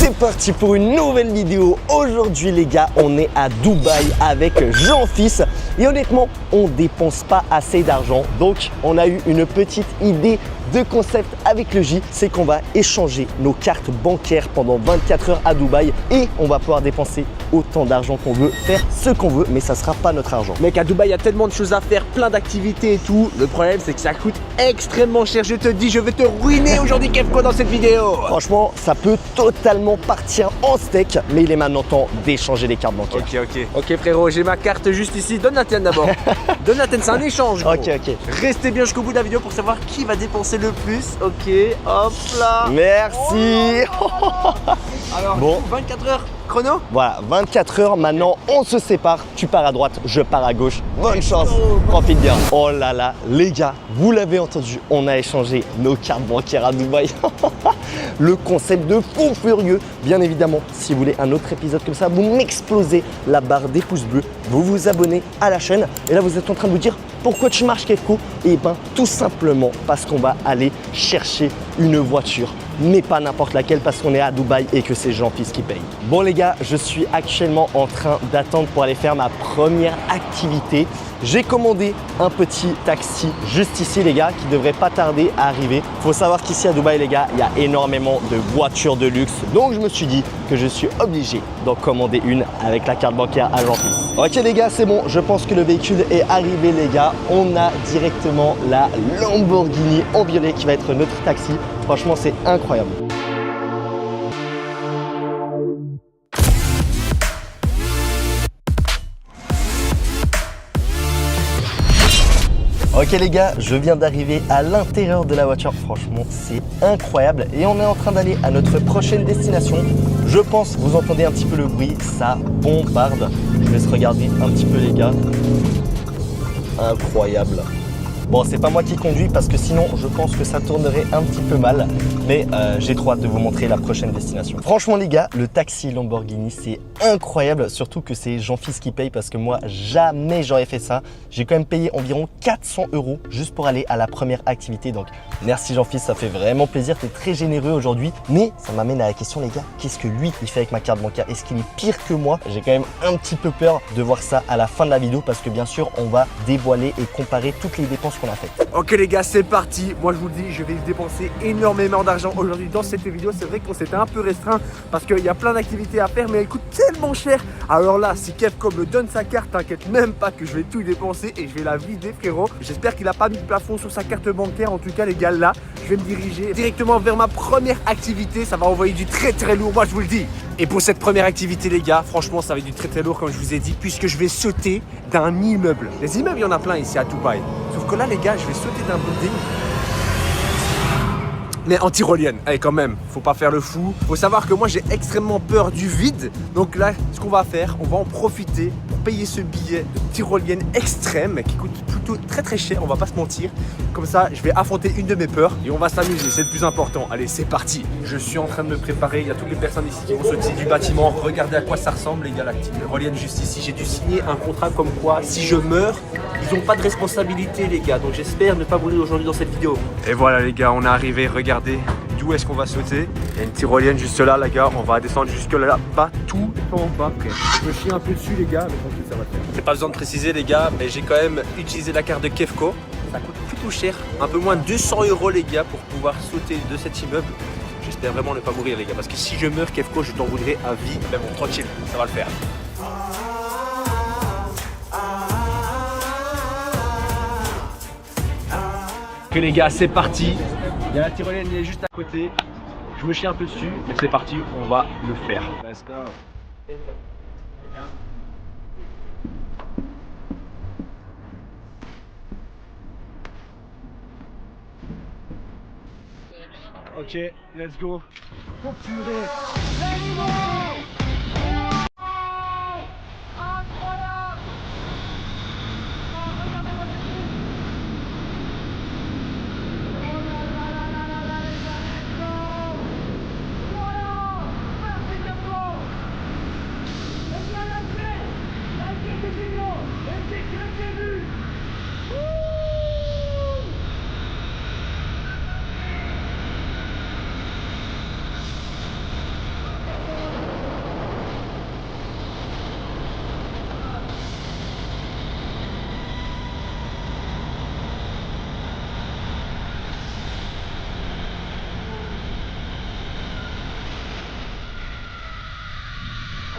C'est parti pour une nouvelle vidéo. Aujourd'hui les gars, on est à Dubaï avec Jean-Fils et honnêtement, on dépense pas assez d'argent. Donc, on a eu une petite idée de concept avec le J, c'est qu'on va échanger nos cartes bancaires pendant 24 heures à Dubaï et on va pouvoir dépenser autant d'argent qu'on veut, faire ce qu'on veut, mais ça sera pas notre argent. Mec, à Dubaï, il y a tellement de choses à faire, plein d'activités et tout. Le problème, c'est que ça coûte extrêmement cher. Je te dis, je vais te ruiner aujourd'hui, Kefko, dans cette vidéo. Franchement, ça peut totalement partir en steak, mais il est maintenant temps d'échanger les cartes bancaires. Ok frérot, j'ai ma carte juste ici. Donne la tienne d'abord. Donne la tienne, c'est un échange, gros. Ok. Restez bien jusqu'au bout de la vidéo pour savoir qui va dépenser le plus. Ok, hop là. Merci. Alors, Bon. 24 heures chrono. Voilà, 24 heures, maintenant on se sépare. Tu pars à droite, je pars à gauche. Bonne chance, profite bien. Oh là là, les gars, vous l'avez entendu, on a échangé nos cartes bancaires à Dubaï. Le concept de fou furieux. Bien évidemment, si vous voulez un autre épisode comme ça, vous m'explosez la barre des pouces bleus, vous vous abonnez à la chaîne. Et là, vous êtes en train de vous dire pourquoi tu marches, Kefko? Eh bien, tout simplement parce qu'on va aller chercher une voiture, mais pas n'importe laquelle parce qu'on est à Dubaï et que c'est Jean-Fils qui paye. Bon les gars, je suis actuellement en train d'attendre pour aller faire ma première activité. J'ai commandé un petit taxi juste ici les gars qui devrait pas tarder à arriver. Faut savoir qu'ici à Dubaï les gars, il y a énormément de voitures de luxe. Donc je me suis dit que je suis obligé d'en commander une avec la carte bancaire à Jean-Fils. Ok les gars, c'est bon, je pense que le véhicule est arrivé les gars. On a directement la Lamborghini en violet qui va être notre taxi. Franchement, c'est incroyable. Ok les gars, je viens d'arriver à l'intérieur de la voiture. Franchement, c'est incroyable. Et on est en train d'aller à notre prochaine destination. Je pense, vous entendez un petit peu le bruit, ça bombarde. Je laisse regarder un petit peu les gars. Incroyable. Bon, c'est pas moi qui conduis parce que sinon, je pense que ça tournerait un petit peu mal. Mais j'ai trop hâte de vous montrer la prochaine destination. Franchement, les gars, le taxi Lamborghini, c'est incroyable. Surtout que c'est Jean-Fils qui paye parce que moi, jamais j'aurais fait ça. J'ai quand même payé environ 400 € juste pour aller à la première activité. Donc, merci Jean-Fils, ça fait vraiment plaisir. Tu es très généreux aujourd'hui. Mais ça m'amène à la question, les gars, qu'est-ce que lui, il fait avec ma carte bancaire? Est-ce qu'il est pire que moi? J'ai quand même un petit peu peur de voir ça à la fin de la vidéo parce que bien sûr, on va dévoiler et comparer toutes les dépenses qu'on a faites. Ok les gars, c'est parti. Moi je vous le dis, je vais dépenser énormément d'argent aujourd'hui dans cette vidéo. C'est vrai qu'on s'était un peu restreint parce qu'il y a plein d'activités à faire, mais elles coûtent tellement cher. Alors là, si Kefko me donne sa carte, t'inquiète même pas que je vais tout dépenser et je vais la vider, frérot. J'espère qu'il a pas mis de plafond sur sa carte bancaire. En tout cas les gars, là, je vais me diriger directement vers ma première activité. Ça va envoyer du très lourd, moi je vous le dis. Et pour cette première activité les gars, franchement ça va être du très lourd comme je vous ai dit, puisque je vais sauter d'un immeuble. Les immeubles, il y en a plein ici à Dubaï. Sauf que là les gars, je vais sauter d'un building, mais en tyrolienne. Allez, quand même, faut pas faire le fou. Faut savoir que moi j'ai extrêmement peur du vide. Donc là, ce qu'on va faire, on va en profiter pour payer ce billet de tyrolienne extrême qui coûte plutôt très cher, on va pas se mentir. Comme ça, je vais affronter une de mes peurs et on va s'amuser, c'est le plus important. Allez, c'est parti. Je suis en train de me préparer, il y a toutes les personnes ici qui vont sauter du bâtiment. Regardez à quoi ça ressemble les gars, la tyrolienne juste ici. J'ai dû signer un contrat comme quoi, si je meurs, ils n'ont pas de responsabilité les gars. Donc j'espère ne pas mourir aujourd'hui dans cette vidéo. Et voilà les gars, on est arrivé, regardez d'où est-ce qu'on va sauter. Il y a une tyrolienne juste là les gars, on va descendre jusque là-bas, tout en bas. Je me chie un peu dessus les gars, mais tranquille, ça va faire. J'ai pas besoin de préciser les gars, mais j'ai quand même utilisé la carte de Kefko. Ça coûte plutôt cher, un peu moins de 200 € les gars pour pouvoir sauter de cet immeuble. J'espère vraiment ne pas mourir les gars, parce que si je meurs Kefko, je t'en voudrais à vie. Mais bon, tranquille, ça va le faire. Ok les gars, c'est parti. Il y a la tyrolienne, elle est juste à côté. Je me chie un peu dessus, mais c'est parti, on va le faire. Let's go. Ok, let's go. Oh purée.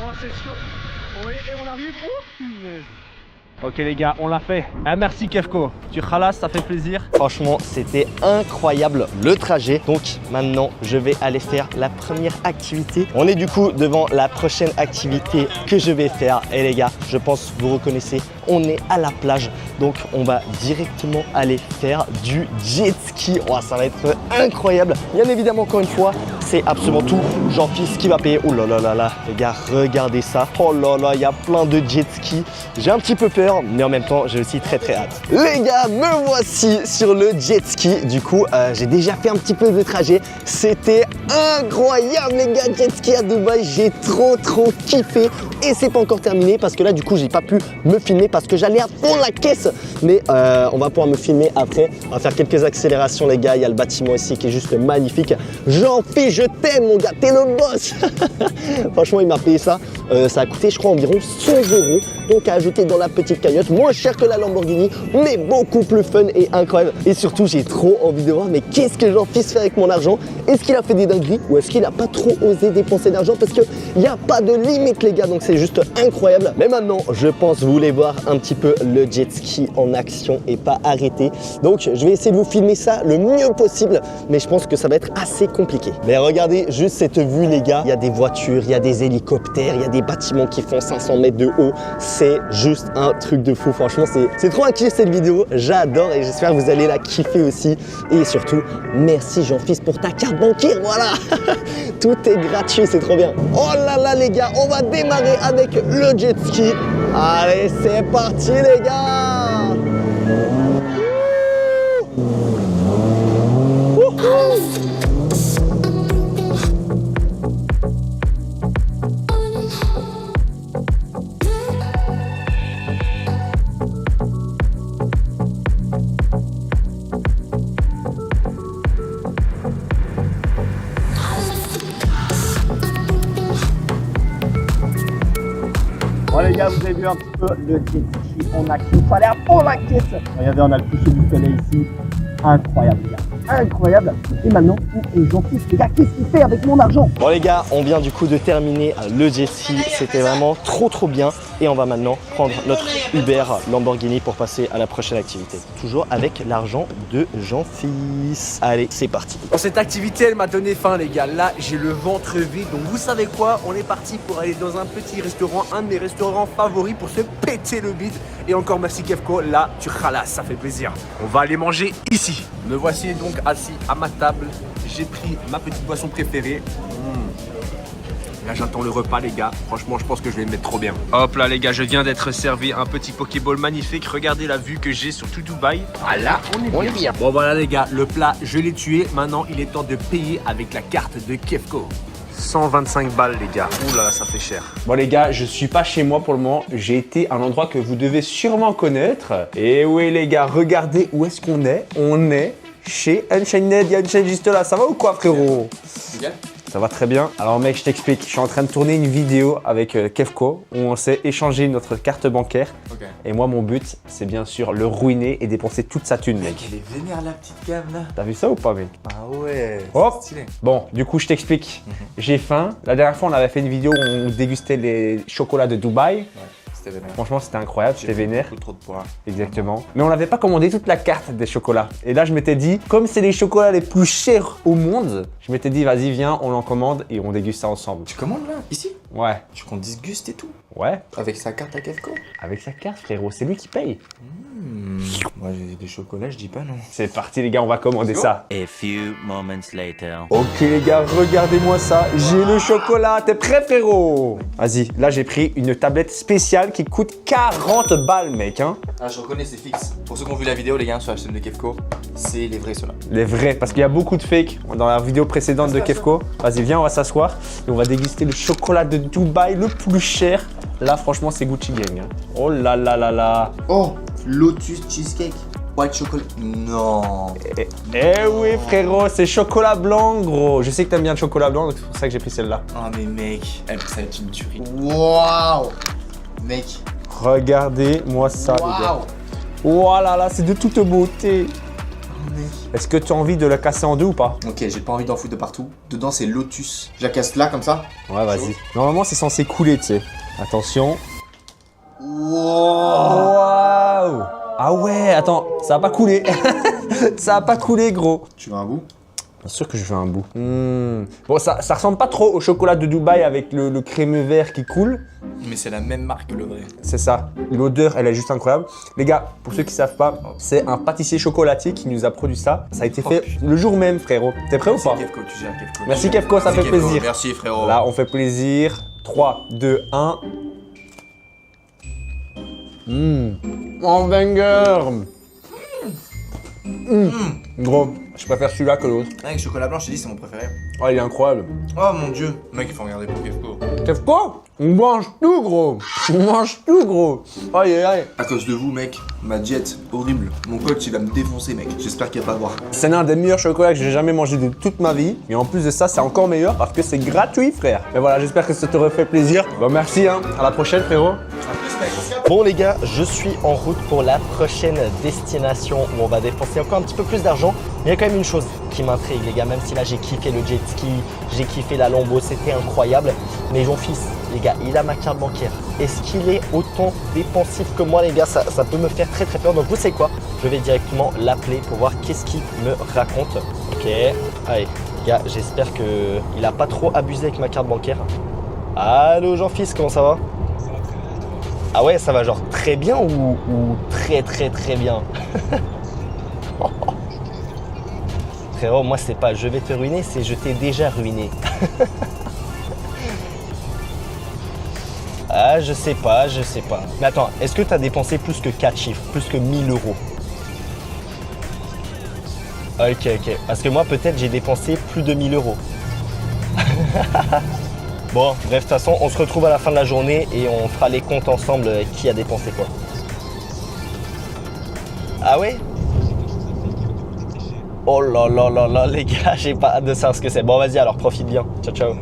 Oh, c'est chaud. Oui, et on arrive. Ok les gars, on l'a fait. Ah, merci Kefko. Tu khalas, ça fait plaisir. Franchement, c'était incroyable le trajet. Donc maintenant, je vais aller faire la première activité. On est du coup devant la prochaine activité que je vais faire. Et les gars, je pense que vous reconnaissez, on est à la plage. Donc on va directement aller faire du jet ski. Oh, ça va être incroyable. Bien évidemment, encore une fois, c'est absolument tout Jean-Fils qui va payer. Oh là là là là, les gars, regardez ça. Oh là là, il y a plein de jet ski. J'ai un petit peu peur, mais en même temps, j'ai aussi très hâte. Les gars, me voici sur le jet ski. Du coup, j'ai déjà fait un petit peu de trajet. C'était incroyable, les gars, jet ski à Dubaï. J'ai trop kiffé. Et c'est pas encore terminé parce que là, du coup, j'ai pas pu me filmer parce que j'allais à fond la caisse. Mais on va pouvoir me filmer après. On va faire quelques accélérations, les gars. Il y a le bâtiment ici qui est juste magnifique. Jean-Philippe, je t'aime, mon gars. T'es le boss. Franchement, il m'a payé ça. Ça a coûté, je crois, environ 100 €. Donc, à ajouter dans la petite cagnotte. Moins cher que la Lamborghini, mais beaucoup plus fun et incroyable. Et surtout, j'ai trop envie de voir, mais qu'est-ce que Jean-Fils fait avec mon argent? Est-ce qu'il a fait des dingueries ou est-ce qu'il n'a pas trop osé dépenser d'argent? Parce qu'il n'y a pas de limite, les gars. Donc, c'est juste incroyable. Mais maintenant, je pense que vous voulez voir un petit peu le jet ski en action et pas arrêter. Donc, je vais essayer de vous filmer ça le mieux possible, mais je pense que ça va être assez compliqué. Mais regardez juste cette vue, les gars. Il y a des voitures, il y a des hélicoptères, il y a des bâtiments qui font 500 mètres de haut. C'est juste un truc de fou. Franchement, c'est trop un kiff cette vidéo. J'adore et j'espère que vous allez la kiffer aussi. Et surtout, merci Jean-Fils pour ta carte bancaire. Voilà, tout est gratuit, c'est trop bien. Oh là là, les gars, on va démarrer avec le jet ski. Allez, c'est parti, les gars. Bon les gars, vous avez vu un petit peu le jet ski en action, ça a l'air fond la caisse. Regardez, on a le coucher du soleil ici. Incroyable les gars, incroyable. Et maintenant, où est Jean-Fils? Les gars, qu'est-ce qu'il fait avec mon argent? Bon les gars, on vient du coup de terminer le jet ski. C'était vraiment trop bien. Et on va maintenant prendre notre Uber Lamborghini pour passer à la prochaine activité. Toujours avec l'argent de Jean-Fils. Allez, c'est parti. Bon, cette activité, elle m'a donné faim, les gars. Là, j'ai le ventre vide. Donc, vous savez quoi? On est parti pour aller dans un petit restaurant, un de mes restaurants favoris pour se péter le bide. Et encore merci Kefko. Là, tu khalas, ça fait plaisir. On va aller manger ici. Me voici donc assis à ma table. J'ai pris ma petite boisson préférée. Là, j'attends le repas, les gars. Franchement, je pense que je vais me mettre trop bien. Hop là, les gars, je viens d'être servi un petit Pokéball magnifique. Regardez la vue que j'ai sur tout Dubaï. Ah là, on est bien. Bon, voilà, les gars, le plat, je l'ai tué. Maintenant, il est temps de payer avec la carte de Kefko. 125 balles, les gars. Ouh là là, ça fait cher. Bon les gars, je suis pas chez moi pour le moment. J'ai été à un endroit que vous devez sûrement connaître. Et oui les gars, regardez où est-ce qu'on est. On est chez Unchained. Il y a Unchained juste là. Ça va ou quoi, frérot? Nickel. Ça va très bien. Alors mec, je t'explique. Je suis en train de tourner une vidéo avec Kefko où on s'est échangé notre carte bancaire. Ok. Et moi, mon but, c'est bien sûr le ruiner et dépenser toute sa thune, mec. Elle est vénère la petite cam là. T'as vu ça ou pas, mec? Ah ouais, Hop. c'est stylé. Bon, du coup, je t'explique. J'ai faim. La dernière fois, on avait fait une vidéo où on dégustait les chocolats de Dubaï. Ouais, c'était vénère. Franchement, c'était incroyable, c'était vénère. Beaucoup trop de points. Exactement. Mais on n'avait pas commandé toute la carte des chocolats. Et là, je m'étais dit, comme c'est les chocolats les plus chers au monde, je m'étais dit, vas-y, viens, on en commande et on déguste ça ensemble. Tu commandes là, ici? Ouais. Tu comptes disguste et tout? Ouais. Avec sa carte à Kefko? Avec sa carte, frérot, c'est lui qui paye. Moi j'ai des chocolats, je dis pas non. C'est parti, les gars, on va commander ça. A few moments later. Ok, les gars, regardez-moi ça. J'ai le chocolat. T'es prêt, frérot? Vas-y, là, j'ai pris une tablette spéciale qui coûte 40 balles, mec. Hein. Ah, je reconnais, c'est fixe. Pour ceux qui ont vu la vidéo, les gars, sur la chaîne de Kefko, c'est les vrais ceux-là. Les vrais, parce qu'il y a beaucoup de fakes dans la vidéo précédente de Kefko. Vas-y, viens, on va s'asseoir et on va déguster le chocolat de Dubaï le plus cher. Là, franchement, c'est Gucci Gang. Hein. Oh là là là là. Oh, Lotus Cheesecake. White chocolate. Non. Eh oui, frérot, c'est chocolat blanc, gros. Je sais que t'aimes bien le chocolat blanc, donc c'est pour ça que j'ai pris celle-là. Ah, mais mec, ça va être une tuerie. Waouh. Mec. Regardez-moi ça, les gars. Waouh. Oh là là, c'est de toute beauté. Oh mec. Est-ce que tu as envie de la casser en deux ou pas? Ok, j'ai pas envie d'en foutre de partout. Dedans, c'est Lotus. Je la casse là, comme ça. Ouais, vas-y. Normalement, c'est censé couler, tu sais. Attention. Wow. Waouh! Ah ouais, attends, ça a pas coulé. Ça a pas coulé, gros. Tu veux un bout? Bien sûr que je veux un bout. Bon, ça ressemble pas trop au chocolat de Dubaï avec le crémeux vert qui coule. Mais c'est la même marque que le vrai. C'est ça. L'odeur, elle est juste incroyable. Les gars, pour ceux qui savent pas, c'est un pâtissier chocolatier qui nous a produit ça. Ça a été fait le jour même, frérot. T'es prêt ou pas? Kefko, tu gères Kefko. Merci Kefko, ça fait plaisir. Merci frérot. Là, on fait plaisir. 3, 2, 1. En banger. Gros, je préfère celui-là que l'autre. Avec chocolat blanc, je t'ai dit, c'est mon préféré. Oh, il est incroyable. Oh mon dieu. Mec, il faut regarder pour Kefko. Kefko, on mange tout, gros. On mange tout, gros. Aïe, aïe, aïe. À cause de vous, mec, ma diète, horrible. Mon coach, il va me défoncer, mec. J'espère qu'il va pas le voir. C'est l'un des meilleurs chocolats que j'ai jamais mangé de toute ma vie. Et en plus de ça, c'est encore meilleur parce que c'est gratuit, frère. Et voilà, j'espère que ça te refait plaisir. Bon, merci, hein. À la prochaine, frérot. Bon les gars, je suis en route pour la prochaine destination où on va dépenser encore un petit peu plus d'argent. Mais il y a quand même une chose qui m'intrigue les gars, même si là j'ai kiffé le jet ski, j'ai kiffé la Lambo, c'était incroyable. Mais mon fils, les gars, il a ma carte bancaire. Est-ce qu'il est autant dépensif que moi les gars? Ça peut me faire très peur. Donc vous savez quoi? Je vais directement l'appeler pour voir qu'est-ce qu'il me raconte. Ok, allez les gars, j'espère qu'il n'a pas trop abusé avec ma carte bancaire. Allô Jean-Fils, comment ça va? Ah ouais, ça va genre très bien ou très bien? Frérot, moi c'est pas je vais te ruiner, c'est je t'ai déjà ruiné. Ah, je sais pas. Mais attends, est-ce que t'as dépensé plus que 4 chiffres, plus que 1000 euros? Ok. Parce que moi peut-être j'ai dépensé plus de 1000 euros. Bon, bref, de toute façon, on se retrouve à la fin de la journée et on fera les comptes ensemble qui a dépensé quoi. Ah ouais? Oh là, les gars, j'ai pas hâte de savoir ce que c'est. Bon, vas-y, alors profite bien. Ciao.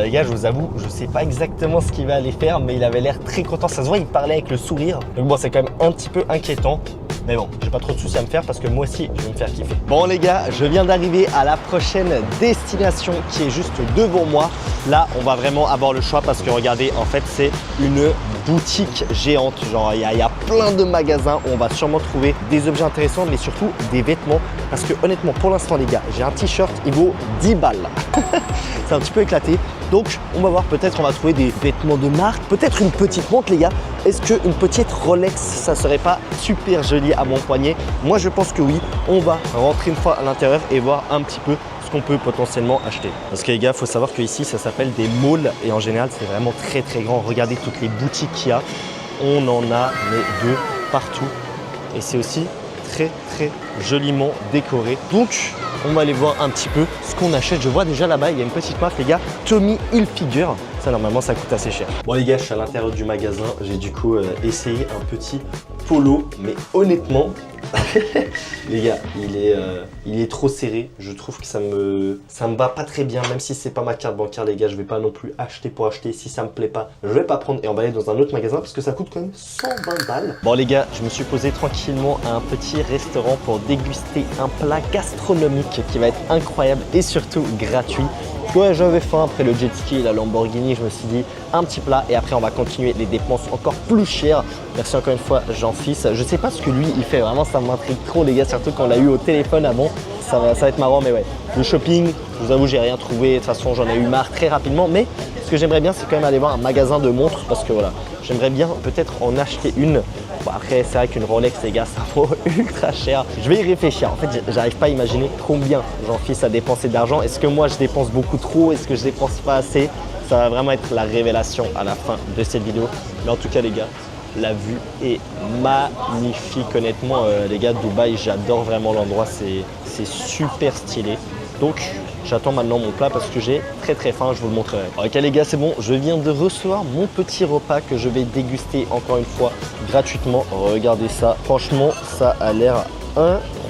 Les gars, je vous avoue, je sais pas exactement ce qu'il va aller faire, mais il avait l'air très content. Ça se voit, il parlait avec le sourire. Donc bon, c'est quand même un petit peu inquiétant. Mais bon, j'ai pas trop de soucis à me faire parce que moi aussi, je vais me faire kiffer. Bon les gars, je viens d'arriver à la prochaine destination qui est juste devant moi. Là, on va vraiment avoir le choix parce que regardez, en fait, c'est une boutique géante. Genre, il y a plein de magasins où on va sûrement trouver des objets intéressants, mais surtout des vêtements. Parce que honnêtement, pour l'instant, les gars, j'ai un t-shirt, il vaut 10 balles. C'est un petit peu éclaté. Donc, on va voir, peut-être on va trouver des vêtements de marque, peut-être une petite montre, les gars. Est-ce qu'une petite Rolex, ça serait pas super joli à mon poignet? Moi, je pense que oui. On va rentrer une fois à l'intérieur et voir un petit peu ce qu'on peut potentiellement acheter. Parce que les gars, il faut savoir qu'ici, ça s'appelle des malls et en général, c'est vraiment très grand. Regardez toutes les boutiques qu'il y a. On en a mais de partout. Et c'est aussi très joliment décoré. Donc, on va aller voir un petit peu ce qu'on achète. Je vois déjà là-bas, il y a une petite marque, les gars, Tommy Hilfiger. Ça, normalement, ça coûte assez cher. Bon, les gars, je suis à l'intérieur du magasin. J'ai du coup essayé un petit polo, mais honnêtement, les gars, il est trop serré. Je trouve que ça me va pas très bien, même si c'est pas ma carte bancaire, les gars. Je vais pas non plus acheter pour acheter. Si ça me plaît pas, je vais pas prendre et on va aller dans un autre magasin parce que ça coûte quand même 120 balles. Bon, les gars, je me suis posé tranquillement à un petit restaurant pour déguster un plat gastronomique qui va être incroyable et surtout gratuit. Ouais, j'avais faim après le jet ski et la Lamborghini, je me suis dit un petit plat et après on va continuer les dépenses encore plus chères. Merci encore une fois Jean-Fils. Je sais pas ce que lui il fait, vraiment ça m'intrigue trop les gars, surtout quand on l'a eu au téléphone avant. Ça va être marrant, mais ouais. Le shopping, je vous avoue, j'ai rien trouvé. De toute façon, j'en ai eu marre très rapidement. Mais ce que j'aimerais bien, c'est quand même aller voir un magasin de montres parce que voilà, j'aimerais bien peut-être en acheter une. Bon, après, c'est vrai qu'une Rolex, les gars, ça vaut ultra cher. Je vais y réfléchir. En fait, j'arrive pas à imaginer combien Jean-Fils a dépensé d'argent. Est-ce que moi, je dépense beaucoup trop? Est-ce que je dépense pas assez? Ça va vraiment être la révélation à la fin de cette vidéo. Mais en tout cas, les gars, la vue est magnifique. Honnêtement, les gars, Dubaï, j'adore vraiment l'endroit. C'est super stylé. Donc, j'attends maintenant mon plat parce que j'ai très faim, je vous le montrerai. Ok les gars, c'est bon, je viens de recevoir mon petit repas que je vais déguster encore une fois gratuitement. Regardez ça, franchement, ça a l'air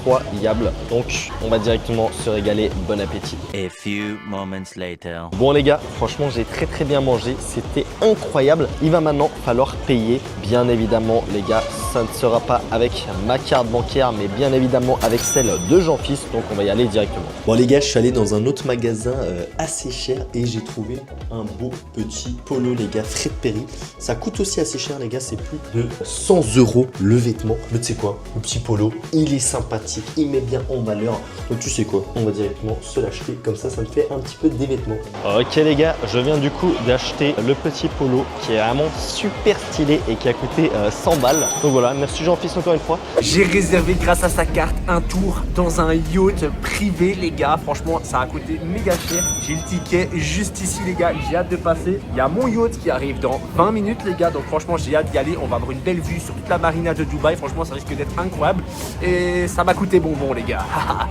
incroyable. Donc on va directement se régaler. Bon appétit. A few moments later. Bon les gars, franchement j'ai très bien mangé, c'était incroyable. Il va maintenant falloir payer. Bien évidemment les gars, ça ne sera pas avec ma carte bancaire, mais bien évidemment avec celle de Jean-Fils. Donc on va y aller directement. Bon les gars, je suis allé dans un autre magasin assez cher et j'ai trouvé un beau petit polo les gars, Fred Perry. Ça coûte aussi assez cher les gars, c'est plus de 100 € le vêtement. Mais tu sais quoi, le petit polo, il est sympathique, il met bien en valeur. Donc tu sais quoi, on va directement se l'acheter, comme ça me fait un petit peu des vêtements. Ok les gars, je viens du coup d'acheter le petit polo qui est vraiment super stylé et qui a coûté 100 balles. Donc voilà, merci Jean-Fils encore une fois. J'ai réservé grâce à sa carte un tour dans un yacht privé les gars. Franchement ça a coûté méga cher. J'ai le ticket juste ici les gars, j'ai hâte de passer. Il y a mon yacht qui arrive dans 20 minutes les gars. Donc franchement j'ai hâte d'y aller. On va avoir une belle vue sur toute la marina de Dubaï. Franchement ça risque d'être incroyable. Et ça m'a coûté bonbon les gars.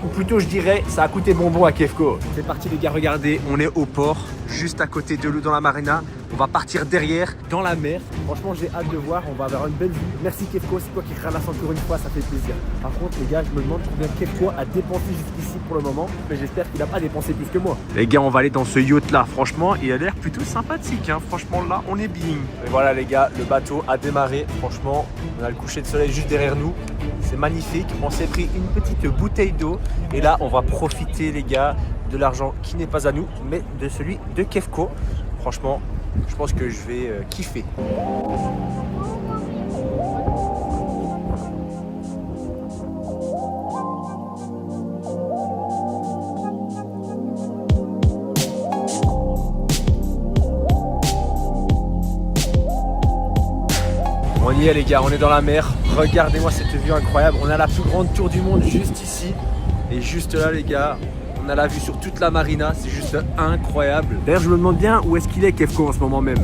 Ou plutôt je dirais ça a coûté bonbon à Kefko. C'est parti les gars, regardez, on est au port, juste à côté de l'eau dans la marina. On va partir derrière, dans la mer. Franchement, j'ai hâte de voir, on va avoir une belle vue. Merci Kefko, c'est toi qui ramasse encore une fois, ça fait plaisir. Par contre, les gars, je me demande combien Kefko a dépensé jusqu'ici pour le moment. Mais j'espère qu'il n'a pas dépensé plus que moi. Les gars, on va aller dans ce yacht-là. Franchement, il a l'air plutôt sympathique. Hein. Franchement, là, on est bien. Et voilà, les gars, le bateau a démarré. Franchement, on a le coucher de soleil juste derrière nous. C'est magnifique. On s'est pris une petite bouteille d'eau. Et là, on va profiter, les gars, de l'argent qui n'est pas à nous, mais de celui de Kefko. Franchement, je pense que je vais kiffer. On y est les gars, on est dans la mer. Regardez-moi cette vue incroyable. On a la plus grande tour du monde juste ici. Et juste là les gars, on a la vue sur toute la marina, c'est juste incroyable. D'ailleurs je me demande bien où est-ce qu'il est Kefko en ce moment même.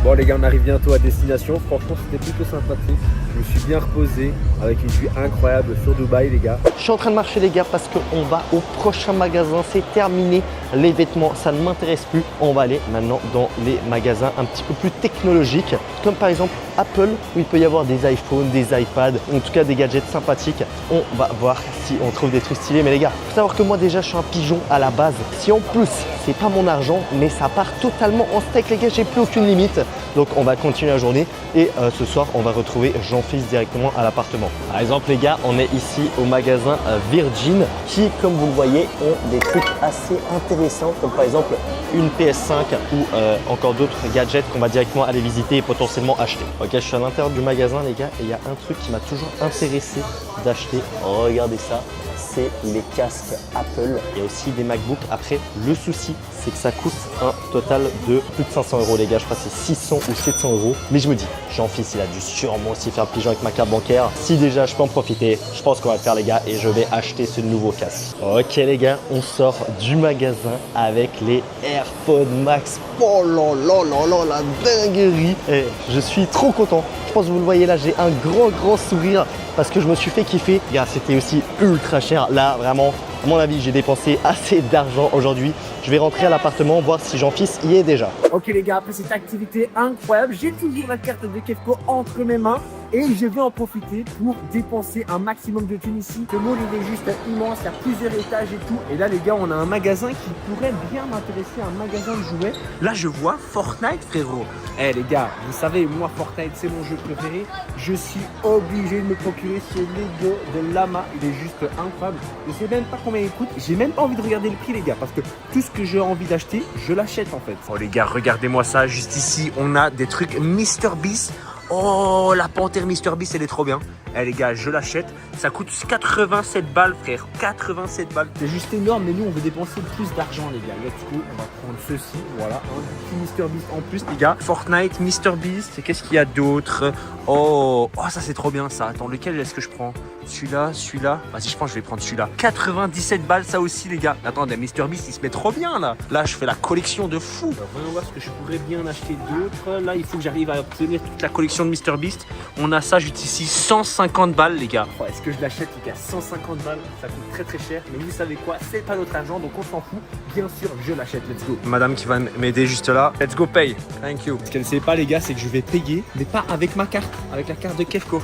Bon les gars, on arrive bientôt à destination. Franchement c'était plutôt sympathique. Je me suis bien reposé avec une vue incroyable sur Dubaï les gars. Je suis en train de marcher les gars parce qu'on va au prochain magasin, c'est terminé. Les vêtements, ça ne m'intéresse plus. On va aller maintenant dans les magasins un petit peu plus technologiques, comme par exemple Apple, où il peut y avoir des iPhones, des iPads, en tout cas des gadgets sympathiques. On va voir si on trouve des trucs stylés. Mais les gars, faut savoir que moi déjà je suis un pigeon à la base. Si en plus c'est pas mon argent, mais ça part totalement en steak les gars, j'ai plus aucune limite. Donc on va continuer la journée et ce soir on va retrouver Jean-Fils directement à l'appartement. Par exemple les gars, on est ici au magasin Virgin qui, comme vous le voyez, ont des trucs assez intéressants, comme par exemple une PS5 ou encore d'autres gadgets qu'on va directement aller visiter et potentiellement acheter. Ok, je suis à l'intérieur du magasin les gars et il y a un truc qui m'a toujours intéressé d'acheter. Regardez ça, c'est les casques Apple. Il y a aussi des MacBooks. Après, le souci, c'est que ça coûte un total de plus de 500 € les gars. Je crois que c'est 600 ou 700 €. Mais je me dis, Jean-Fils, il a dû sûrement aussi faire pigeon avec ma carte bancaire. Si déjà je peux en profiter, je pense qu'on va le faire les gars et je vais acheter ce nouveau casque. Ok les gars, on sort du magasin avec les AirPods Max. Oh là là là là, la dinguerie. Et je suis trop content. Je pense que vous le voyez là, j'ai un grand sourire parce que je me suis fait kiffer. Gars, c'était aussi ultra cher. Là, vraiment, à mon avis, j'ai dépensé assez d'argent aujourd'hui. Je vais rentrer à l'appartement, voir si Jean-Fils y est déjà. Ok les gars, après cette activité incroyable, j'ai toujours la carte de Kefko entre mes mains et je vais en profiter pour dépenser un maximum de thunes ici. Le mall il est juste immense, il y a plusieurs étages et tout. Et là les gars, on a un magasin qui pourrait bien m'intéresser, un magasin de jouets. Là je vois Fortnite frérot. Eh les gars, vous savez, moi Fortnite c'est mon jeu préféré. Je suis obligé de me procurer ce Lego de Llama, il est juste incroyable. Je sais même pas combien il coûte, j'ai même pas envie de regarder le prix les gars, parce que tout ce que j'ai envie d'acheter, je l'achète en fait. Oh les gars, regardez-moi ça, juste ici, on a des trucs MrBeast. Oh, la panthère MrBeast, elle est trop bien. Eh les gars, je l'achète. Ça coûte 87 balles, frère. 87 balles. C'est juste énorme, mais nous, on veut dépenser le plus d'argent, les gars. Let's go. On va prendre ceci. Voilà. Un petit MrBeast en plus, les gars. Fortnite, MrBeast. Et qu'est-ce qu'il y a d'autre? Oh, ça, c'est trop bien, ça. Attends, lequel est-ce que je prends? Celui-là, celui-là. Vas-y, je pense que je vais prendre celui-là. 97 balles, ça aussi, les gars. Attendez, MrBeast, il se met trop bien, là. Là, je fais la collection de fou. Voyons voir ce que je pourrais bien acheter d'autres. Là, il faut que j'arrive à obtenir toute la collection de MrBeast. On a ça, juste ici, 150 balles, les gars. Oh, est-ce que je l'achète, les gars? 150 balles, ça coûte très très cher. Mais vous savez quoi? C'est pas notre argent, donc on s'en fout. Bien sûr, je l'achète. Let's go. Madame qui va m'aider juste là. Let's go pay. Thank you. Ce qu'elle ne sait pas, les gars, c'est que je vais payer, mais pas avec ma carte, avec la carte de Kefco.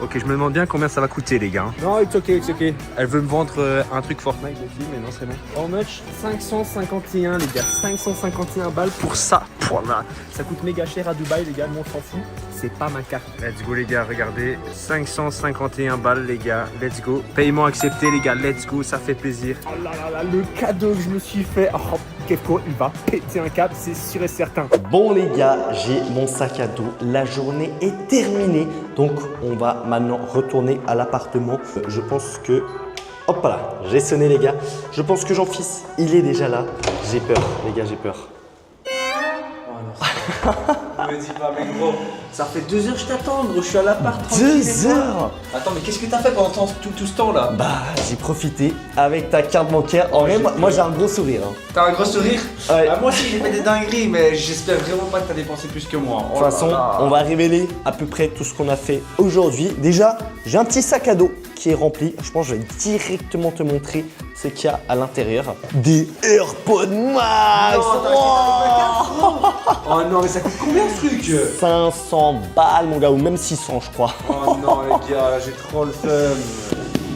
Ok, je me demande bien combien ça va coûter, les gars. Non, it's ok, it's ok. Elle veut me vendre un truc Fortnite aussi, mais non, c'est bon. How much? 551, les gars. 551 balles pour ça. Voilà. Ça coûte méga cher à Dubaï, les gars, mais on s'en fout. C'est pas ma carte. Let's go, les gars, regardez. 551 balles, les gars. Let's go. Paiement accepté, les gars. Let's go, ça fait plaisir. Oh là là là, le cadeau que je me suis fait. Oh, Kefco, il va péter un câble, c'est sûr et certain. Bon les gars, j'ai mon sac à dos. La journée est terminée. Donc on va maintenant retourner à l'appartement. Je pense que... Hop là, j'ai sonné les gars. Je pense que Jean-Fils, il est déjà là. J'ai peur, les gars, j'ai peur. Me dis pas, mais gros, ça fait 2 heures que je t'attends, gros. Je suis à l'appart. 2 heures? Attends, mais qu'est-ce que t'as fait pendant tout ce temps là? Bah, j'ai profité avec ta carte bancaire. En vrai, moi j'ai un gros sourire. Hein. T'as un gros sourire? Ouais. Moi aussi j'ai fait des dingueries, mais j'espère vraiment pas que t'as dépensé plus que moi. De toute façon, on va révéler à peu près tout ce qu'on a fait aujourd'hui. Déjà, j'ai un petit sac à dos qui est rempli. Je pense que je vais directement te montrer ce qu'il y a à l'intérieur. Des AirPods Max. Oh non, mais ça coûte combien ce truc? 500 balles mon gars, ou même 600 je crois. Oh non les gars, j'ai trop le seum.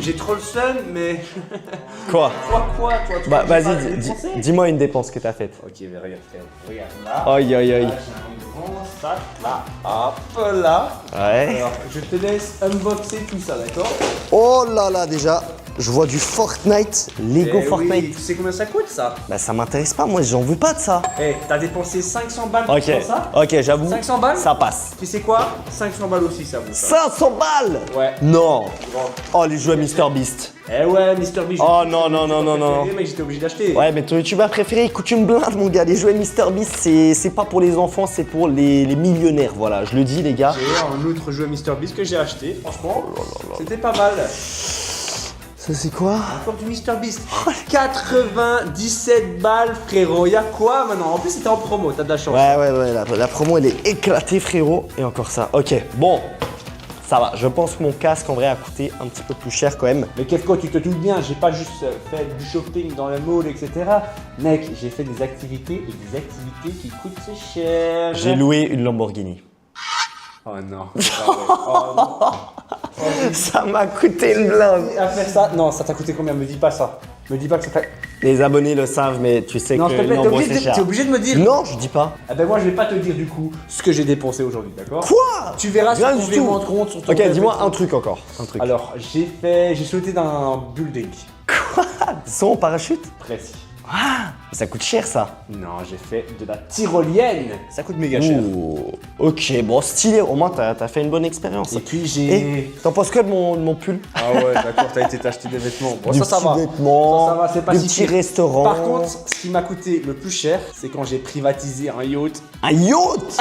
J'ai trop le seum, mais... Quoi? Toi Bah vas-y, vas-y, dis-moi une dépense que t'as faite. Ok, mais regarde frère, regarde là. Aïe aïe aïe. Là, j'ai un grand sac là. Hop là. Ouais. Alors, je te laisse unboxer tout ça, d'accord? Oh là là, déjà, je vois du Fortnite, Lego Eh Fortnite. oui, tu sais combien ça coûte ça? Bah ça m'intéresse pas, moi j'en veux pas de ça. Eh, t'as dépensé 500 balles pour Ok, ça? ok, j'avoue. 500 balles? Ça passe. Tu sais quoi? 500 balles aussi ça vaut ça. 500 balles? Ouais. Non. Oh, les jeux à MrBeast. Eh ouais, MrBeast. Oh non, non, non, non, non. Mec, j'étais obligé d'acheter. Ouais, mais ton youtubeur préféré, il coûte une blinde, mon gars. Les jeux à MrBeast, c'est pas pour les enfants, c'est pour les millionnaires. Voilà, je le dis, les gars. J'ai un autre jeu à MrBeast que j'ai acheté. Franchement, c'était pas mal. Ça, c'est quoi? Encore du MrBeast. 97 balles, frérot. Y'a quoi maintenant? En plus, c'était en promo, t'as de la chance. Ouais, la promo, elle est éclatée, frérot. Et encore ça. Ok, bon. Ça va, je pense que mon casque en vrai a coûté un petit peu plus cher quand même. Mais Kefco, tu te doutes bien, j'ai pas juste fait du shopping dans le mall, etc. Mec, j'ai fait des activités et des activités qui coûtent cher. J'ai loué une Lamborghini. Oh non. Oh non. Ça m'a coûté une blinde. À faire ça, non, ça t'a coûté combien? Me dis pas ça. Me dis pas que ça t'a. Les abonnés le savent, mais tu sais Non, que s'il te plaît, non, bon, c'est cher. t'es obligé de me dire. Non, je dis pas. Ah ben moi, je vais pas te dire du coup ce que j'ai dépensé aujourd'hui, d'accord? Quoi? Tu verras sur Rien ton du virement tout. de compte sur ton Ok, dis-moi téléphone. un truc encore. Un truc. Alors, j'ai sauté d'un building. Quoi? Sans parachute? Précis. Ça coûte cher ça. Non, j'ai fait de la tyrolienne. Ça coûte méga cher. Ouh. Ok, bon, stylé. Au moins, t'as fait une bonne expérience. Et puis j'ai. Et t'en penses quoi de mon pull? Ah ouais, d'accord, t'as été t'acheter des vêtements. Bon, Du ça petit va. vêtement, Ça va, c'est pas du si petit pire. restaurant. Par contre, ce qui m'a coûté le plus cher, c'est quand j'ai privatisé un yacht. Un yacht?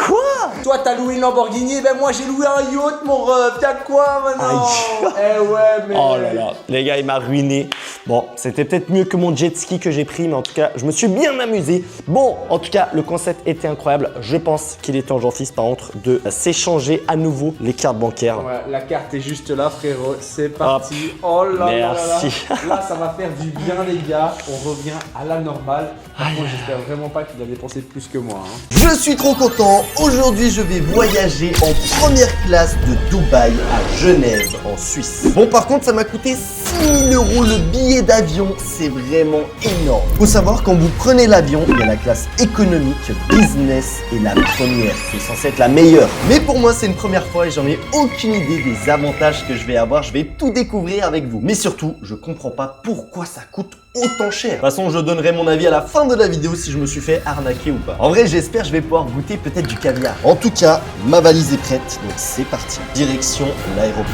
Quoi? Toi, t'as loué une Lamborghini, ben moi j'ai loué un yacht, mon ref. T'as quoi maintenant? Eh ouais, mais. Oh là là, les gars, il m'a ruiné. Bon, c'était peut-être mieux que mon jet ski que j'ai pris, mais en tout cas, je me suis bien amusé. Bon, en tout cas, le concept était incroyable. Je pense qu'il est temps, Jean-Fils, par contre, de s'échanger à nouveau les cartes bancaires. Ouais, la carte est juste là, frérot. C'est parti. Oh là là là là. Merci. Là, ça va faire du bien, les gars. On revient à la normale. Par contre, j'espère vraiment pas qu'il a dépensé plus que moi. Hein. Je suis trop content. Aujourd'hui, je vais voyager en première classe de Dubaï à Genève, en Suisse. Bon, par contre, ça m'a coûté 6 000 € le billet d'avion. C'est vraiment énorme. Faut savoir, quand vous prenez l'avion, il y a la classe économique, business et la première qui est censée être la meilleure. Mais pour moi, c'est une première fois et j'en ai aucune idée des avantages que je vais avoir. Je vais tout découvrir avec vous. Mais surtout, je comprends pas pourquoi ça coûte autant cher. De toute façon, je donnerai mon avis à la fin de la vidéo si je me suis fait arnaquer ou pas. En vrai, j'espère que je vais pouvoir goûter peut-être du caviar. En tout cas, ma valise est prête, donc c'est parti. Direction l'aéroport.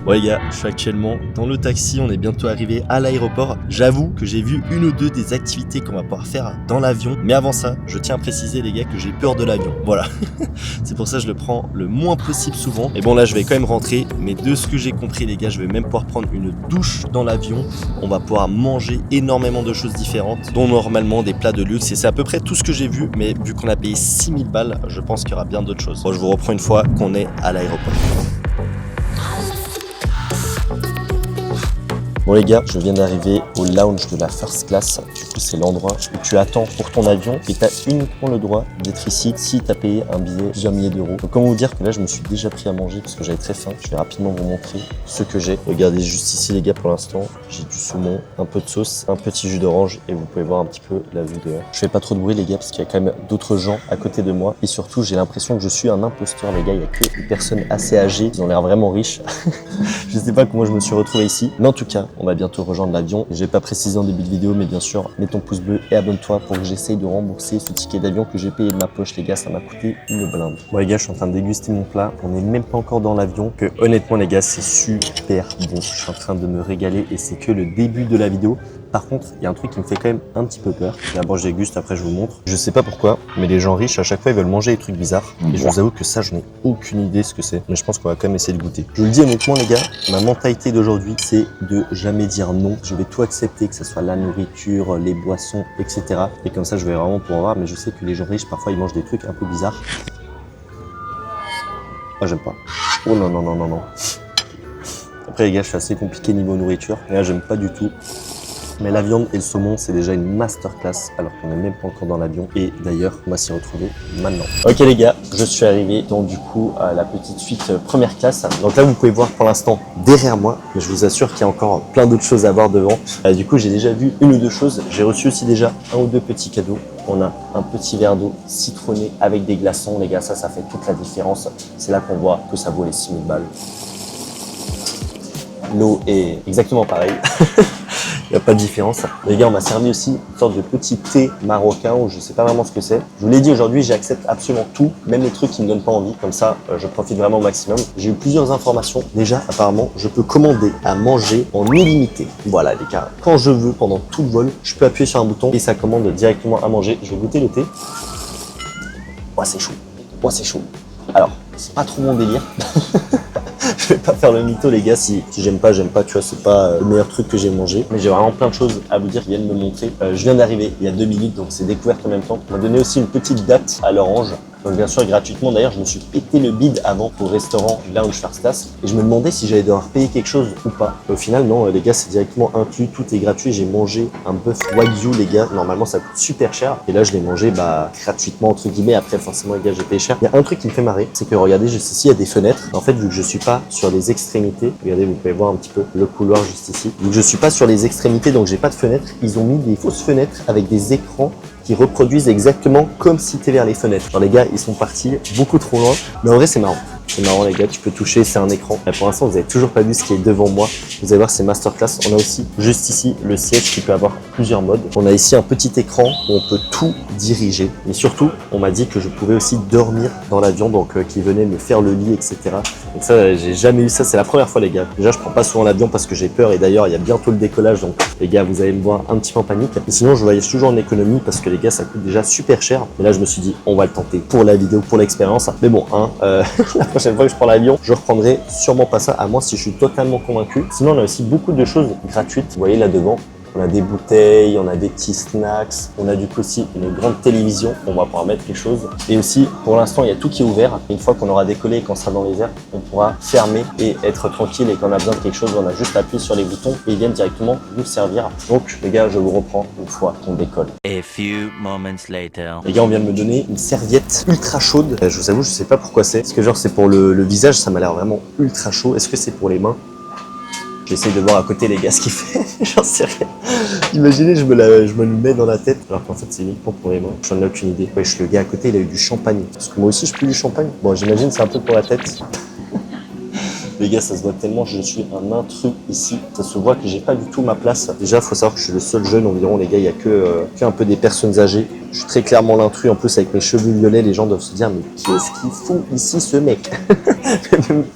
Ouais les gars, je suis actuellement dans le taxi, on est bientôt arrivé à l'aéroport. J'avoue que j'ai vu une ou deux des activités qu'on va pouvoir faire dans l'avion. Mais avant ça, je tiens à préciser les gars que j'ai peur de l'avion. Voilà, c'est pour ça que je le prends le moins possible souvent. Et bon là, je vais quand même rentrer. Mais de ce que j'ai compris les gars, je vais même pouvoir prendre une douche dans l'avion. On va pouvoir manger énormément de choses différentes, dont normalement des plats de luxe. Et c'est à peu près tout ce que j'ai vu. Mais vu qu'on a payé 6000 balles, je pense qu'il y aura bien d'autres choses. Bon, je vous reprends une fois qu'on est à l'aéroport. Bon les gars, je viens d'arriver au lounge de la first class. Du coup, c'est l'endroit où tu attends pour ton avion et tu as uniquement le droit d'être ici si tu as payé un billet plusieurs milliers d'euros. Donc comment vous dire que là, je me suis déjà pris à manger parce que j'avais très faim. Je vais rapidement vous montrer ce que j'ai. Regardez juste ici les gars pour l'instant. J'ai du saumon, un peu de sauce, un petit jus d'orange et vous pouvez voir un petit peu la vue dehors. Je fais pas trop de bruit les gars parce qu'il y a quand même d'autres gens à côté de moi. Et surtout, j'ai l'impression que je suis un imposteur les gars. Il y a que des personnes assez âgées qui ont l'air vraiment riches. Je sais pas comment je me suis retrouvé ici. Mais en tout cas, on va bientôt rejoindre l'avion. Je vais pas préciser en début de vidéo, mais bien sûr, mets ton pouce bleu et abonne-toi pour que j'essaye de rembourser ce ticket d'avion que j'ai payé de ma poche, les gars. Ça m'a coûté une blinde. Bon, les gars, je suis en train de déguster mon plat. On n'est même pas encore dans l'avion. Que honnêtement, les gars, c'est super bon. Je suis en train de me régaler et c'est que le début de la vidéo. Par contre, il y a un truc qui me fait quand même un petit peu peur. D'abord, je déguste, après je vous montre. Je sais pas pourquoi, mais les gens riches, à chaque fois, ils veulent manger des trucs bizarres. Et je vous avoue que ça, je n'ai aucune idée ce que c'est. Mais je pense qu'on va quand même essayer de goûter. Je vous le dis honnêtement, les gars, ma mentalité d'aujourd'hui, c'est de jamais dire non. Je vais tout accepter, que ce soit la nourriture, les boissons, etc. Et comme ça, je vais vraiment pouvoir voir. Mais je sais que les gens riches, parfois, ils mangent des trucs un peu bizarres. Ah, j'aime pas. Oh non, non, non, non, non. Après, les gars, je suis assez compliqué niveau nourriture. Et là, j'aime pas du tout. Mais la viande et le saumon, c'est déjà une masterclass alors qu'on n'est même pas encore dans l'avion. Et d'ailleurs, on va s'y retrouver maintenant. Ok les gars, je suis arrivé donc du coup à la petite suite première classe. Donc là, vous pouvez voir pour l'instant derrière moi, mais je vous assure qu'il y a encore plein d'autres choses à voir devant. Du coup, j'ai déjà vu une ou deux choses. J'ai reçu aussi déjà un ou deux petits cadeaux. On a un petit verre d'eau citronné avec des glaçons. Les gars, ça fait toute la différence. C'est là qu'on voit que ça vaut les 6000 balles. L'eau est exactement pareille. Il n'y a pas de différence. Les gars, on m'a servi aussi une sorte de petit thé marocain ou je sais pas vraiment ce que c'est. Je vous l'ai dit aujourd'hui, j'accepte absolument tout, même les trucs qui me donnent pas envie. Comme ça, je profite vraiment au maximum. J'ai eu plusieurs informations. Déjà, apparemment, je peux commander à manger en illimité. Voilà, les gars. Quand je veux, pendant tout le vol, je peux appuyer sur un bouton et ça commande directement à manger. Je vais goûter le thé. Oh, c'est chaud. Oh, c'est chaud. Alors, c'est pas trop mon délire. Je vais pas faire le mytho les gars, si j'aime pas, tu vois, c'est pas le meilleur truc que j'ai mangé. Mais j'ai vraiment plein de choses à vous dire qui viennent me montrer. Je viens d'arriver il y a 2 minutes, donc c'est découverte en même temps. On m'a donné aussi une petite date à l'orange. Donc bien sûr gratuitement, d'ailleurs je me suis pété le bide avant au restaurant Lounge First Class et je me demandais si j'allais devoir payer quelque chose ou pas. Au final non les gars, c'est directement inclus, tout est gratuit. J'ai mangé un bœuf wagyu les gars, normalement ça coûte super cher et là je l'ai mangé gratuitement entre guillemets. Après forcément les gars j'ai payé cher. Il y a un truc qui me fait marrer, c'est que regardez juste ici il y a des fenêtres. En fait vu que je suis pas sur les extrémités, regardez vous pouvez voir un petit peu le couloir juste ici. Vu que je suis pas sur les extrémités donc j'ai pas de fenêtres, ils ont mis des fausses fenêtres avec des écrans qui reproduisent exactement comme si tu es vers les fenêtres. Alors les gars, ils sont partis beaucoup trop loin, mais en vrai c'est marrant. C'est marrant les gars, tu peux toucher, c'est un écran. Et pour l'instant, vous n'avez toujours pas vu ce qui est devant moi. Vous allez voir, c'est masterclass. On a aussi juste ici le siège qui peut avoir plusieurs modes. On a ici un petit écran où on peut tout diriger. Mais surtout, on m'a dit que je pouvais aussi dormir dans l'avion, donc qui venait me faire le lit, etc. Donc ça, j'ai jamais eu ça. C'est la première fois les gars. Déjà, je prends pas souvent l'avion parce que j'ai peur. Et d'ailleurs, il y a bientôt le décollage. Donc les gars, vous allez me voir un petit peu en panique. Et sinon, je voyage toujours en économie parce que les gars, ça coûte déjà super cher. Mais là, je me suis dit, on va le tenter pour la vidéo, pour l'expérience. Mais bon, la prochaine fois que je prends l'avion, je reprendrai sûrement pas ça, à moins si je suis totalement convaincu. Sinon, on a aussi beaucoup de choses gratuites. Vous voyez là devant, on a des bouteilles, on a des petits snacks, on a du coup aussi une grande télévision. On va pouvoir mettre quelque chose. Et aussi, pour l'instant, il y a tout qui est ouvert. Une fois qu'on aura décollé et qu'on sera dans les airs, on pourra fermer et être tranquille. Et quand on a besoin de quelque chose, on a juste appuyé sur les boutons et ils viennent directement nous servir. Donc, les gars, je vous reprends une fois qu'on décolle. A few moments later. Les gars, on vient de me donner une serviette ultra chaude. Je vous avoue, je sais pas pourquoi c'est. Est-ce que genre c'est pour le visage, ça m'a l'air vraiment ultra chaud. Est-ce que c'est pour les mains? J'essaye de voir à côté les gars ce qu'il fait. J'en sais rien. Imaginez, je me le mets dans la tête. Alors qu'en fait, c'est uniquement pour les mains. J'en ai aucune idée. Wesh, le gars à côté, il a eu du champagne. Parce que moi aussi, je pue du champagne. Bon, j'imagine, c'est un peu pour la tête. Les gars, ça se voit tellement, je suis un intrus ici. Ça se voit que j'ai pas du tout ma place. Déjà, il faut savoir que je suis le seul jeune environ, les gars. Il y a que un peu des personnes âgées. Je suis très clairement l'intrus. En plus, avec mes cheveux violets, les gens doivent se dire, mais qu'est-ce qu'il fout ici, ce mec?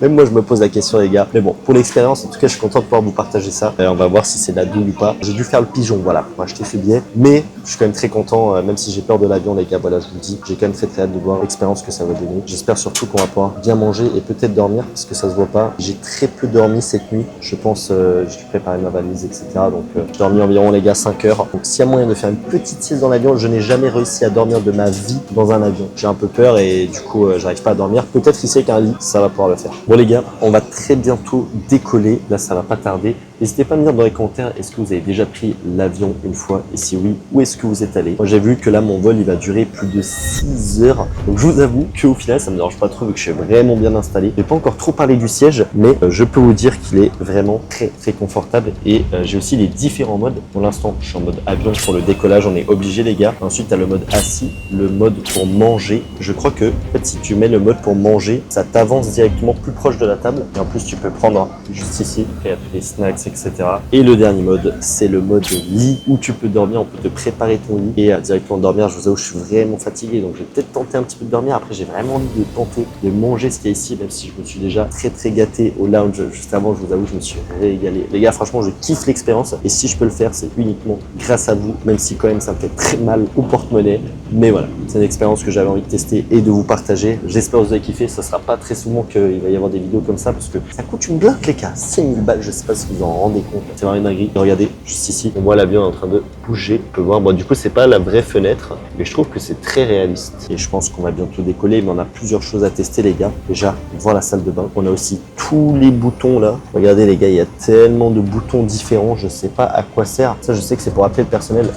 Même moi, je me pose la question, les gars. Mais bon, pour l'expérience, en tout cas, je suis content de pouvoir vous partager ça. On va voir si c'est la douille ou pas. J'ai dû faire le pigeon, voilà, pour acheter ce billet. Mais je suis quand même très content, même si j'ai peur de l'avion, les gars. Voilà, je vous le dis. J'ai quand même très hâte de voir l'expérience que ça va donner. J'espère surtout qu'on va pouvoir bien manger et peut-être dormir, parce que ça se voit pas. J'ai très peu dormi cette nuit. Je pense, j'ai préparé ma valise, etc. Donc, j'ai dormi environ, les gars, 5 heures. Donc, s'il y a moyen de faire une petite sieste dans l'avion, je n'ai jamais réussi à dormir de ma vie dans un avion. J'ai un peu peur et du coup, j'arrive pas à dormir. Peut-être ici avec un lit, ça va pouvoir le faire. Bon, les gars, on va très bientôt décoller. Là, ça va pas tarder. N'hésitez pas à me dire dans les commentaires, est-ce que vous avez déjà pris l'avion une fois? Et si oui, où est-ce que vous êtes allé? Moi, j'ai vu que là, mon vol, il va durer plus de 6 heures. Donc, je vous avoue qu'au final, ça me dérange pas trop vu que je suis vraiment bien installé. Je n'ai pas encore trop parlé du siège, mais je peux vous dire qu'il est vraiment très confortable. Et j'ai aussi les différents modes. Pour l'instant, je suis en mode avion pour le décollage. On est obligé, les gars. Ensuite, tu as le mode assis, le mode pour manger. Je crois que, en fait, si tu mets le mode pour manger, ça t'avance directement plus proche de la table. Et en plus, tu peux prendre juste ici, et à tous les snacks, etc. Et le dernier mode, c'est le mode lit où tu peux dormir, on peut te préparer ton lit et directement dormir. Je vous avoue, je suis vraiment fatigué, donc je vais peut-être tenter un petit peu de dormir. Après, j'ai vraiment envie de tenter de manger ce qu'il y a ici, même si je me suis déjà très gâté au lounge juste avant. Je vous avoue, je me suis régalé. Les gars, franchement, je kiffe l'expérience et si je peux le faire, c'est uniquement grâce à vous, même si quand même ça me fait très mal au porte-monnaie. Mais voilà, c'est une expérience que j'avais envie de tester et de vous partager. J'espère que vous avez kiffé. Ça sera pas très souvent qu'il va y avoir des vidéos comme ça parce que ça coûte une blinde, les gars. 5000 balles, je sais pas si vous en rendez compte. C'est vraiment une dinguerie. Regardez, juste ici, on voit l'avion en train de bouger. On peut voir, bon, du coup, c'est pas la vraie fenêtre, mais je trouve que c'est très réaliste. Et je pense qu'on va bientôt décoller, mais on a plusieurs choses à tester, les gars. Déjà, voir la salle de bain. On a aussi tous les boutons là. Regardez, les gars, il y a tellement de boutons différents. Je sais pas à quoi sert. Ça, je sais que c'est pour appeler le personnel.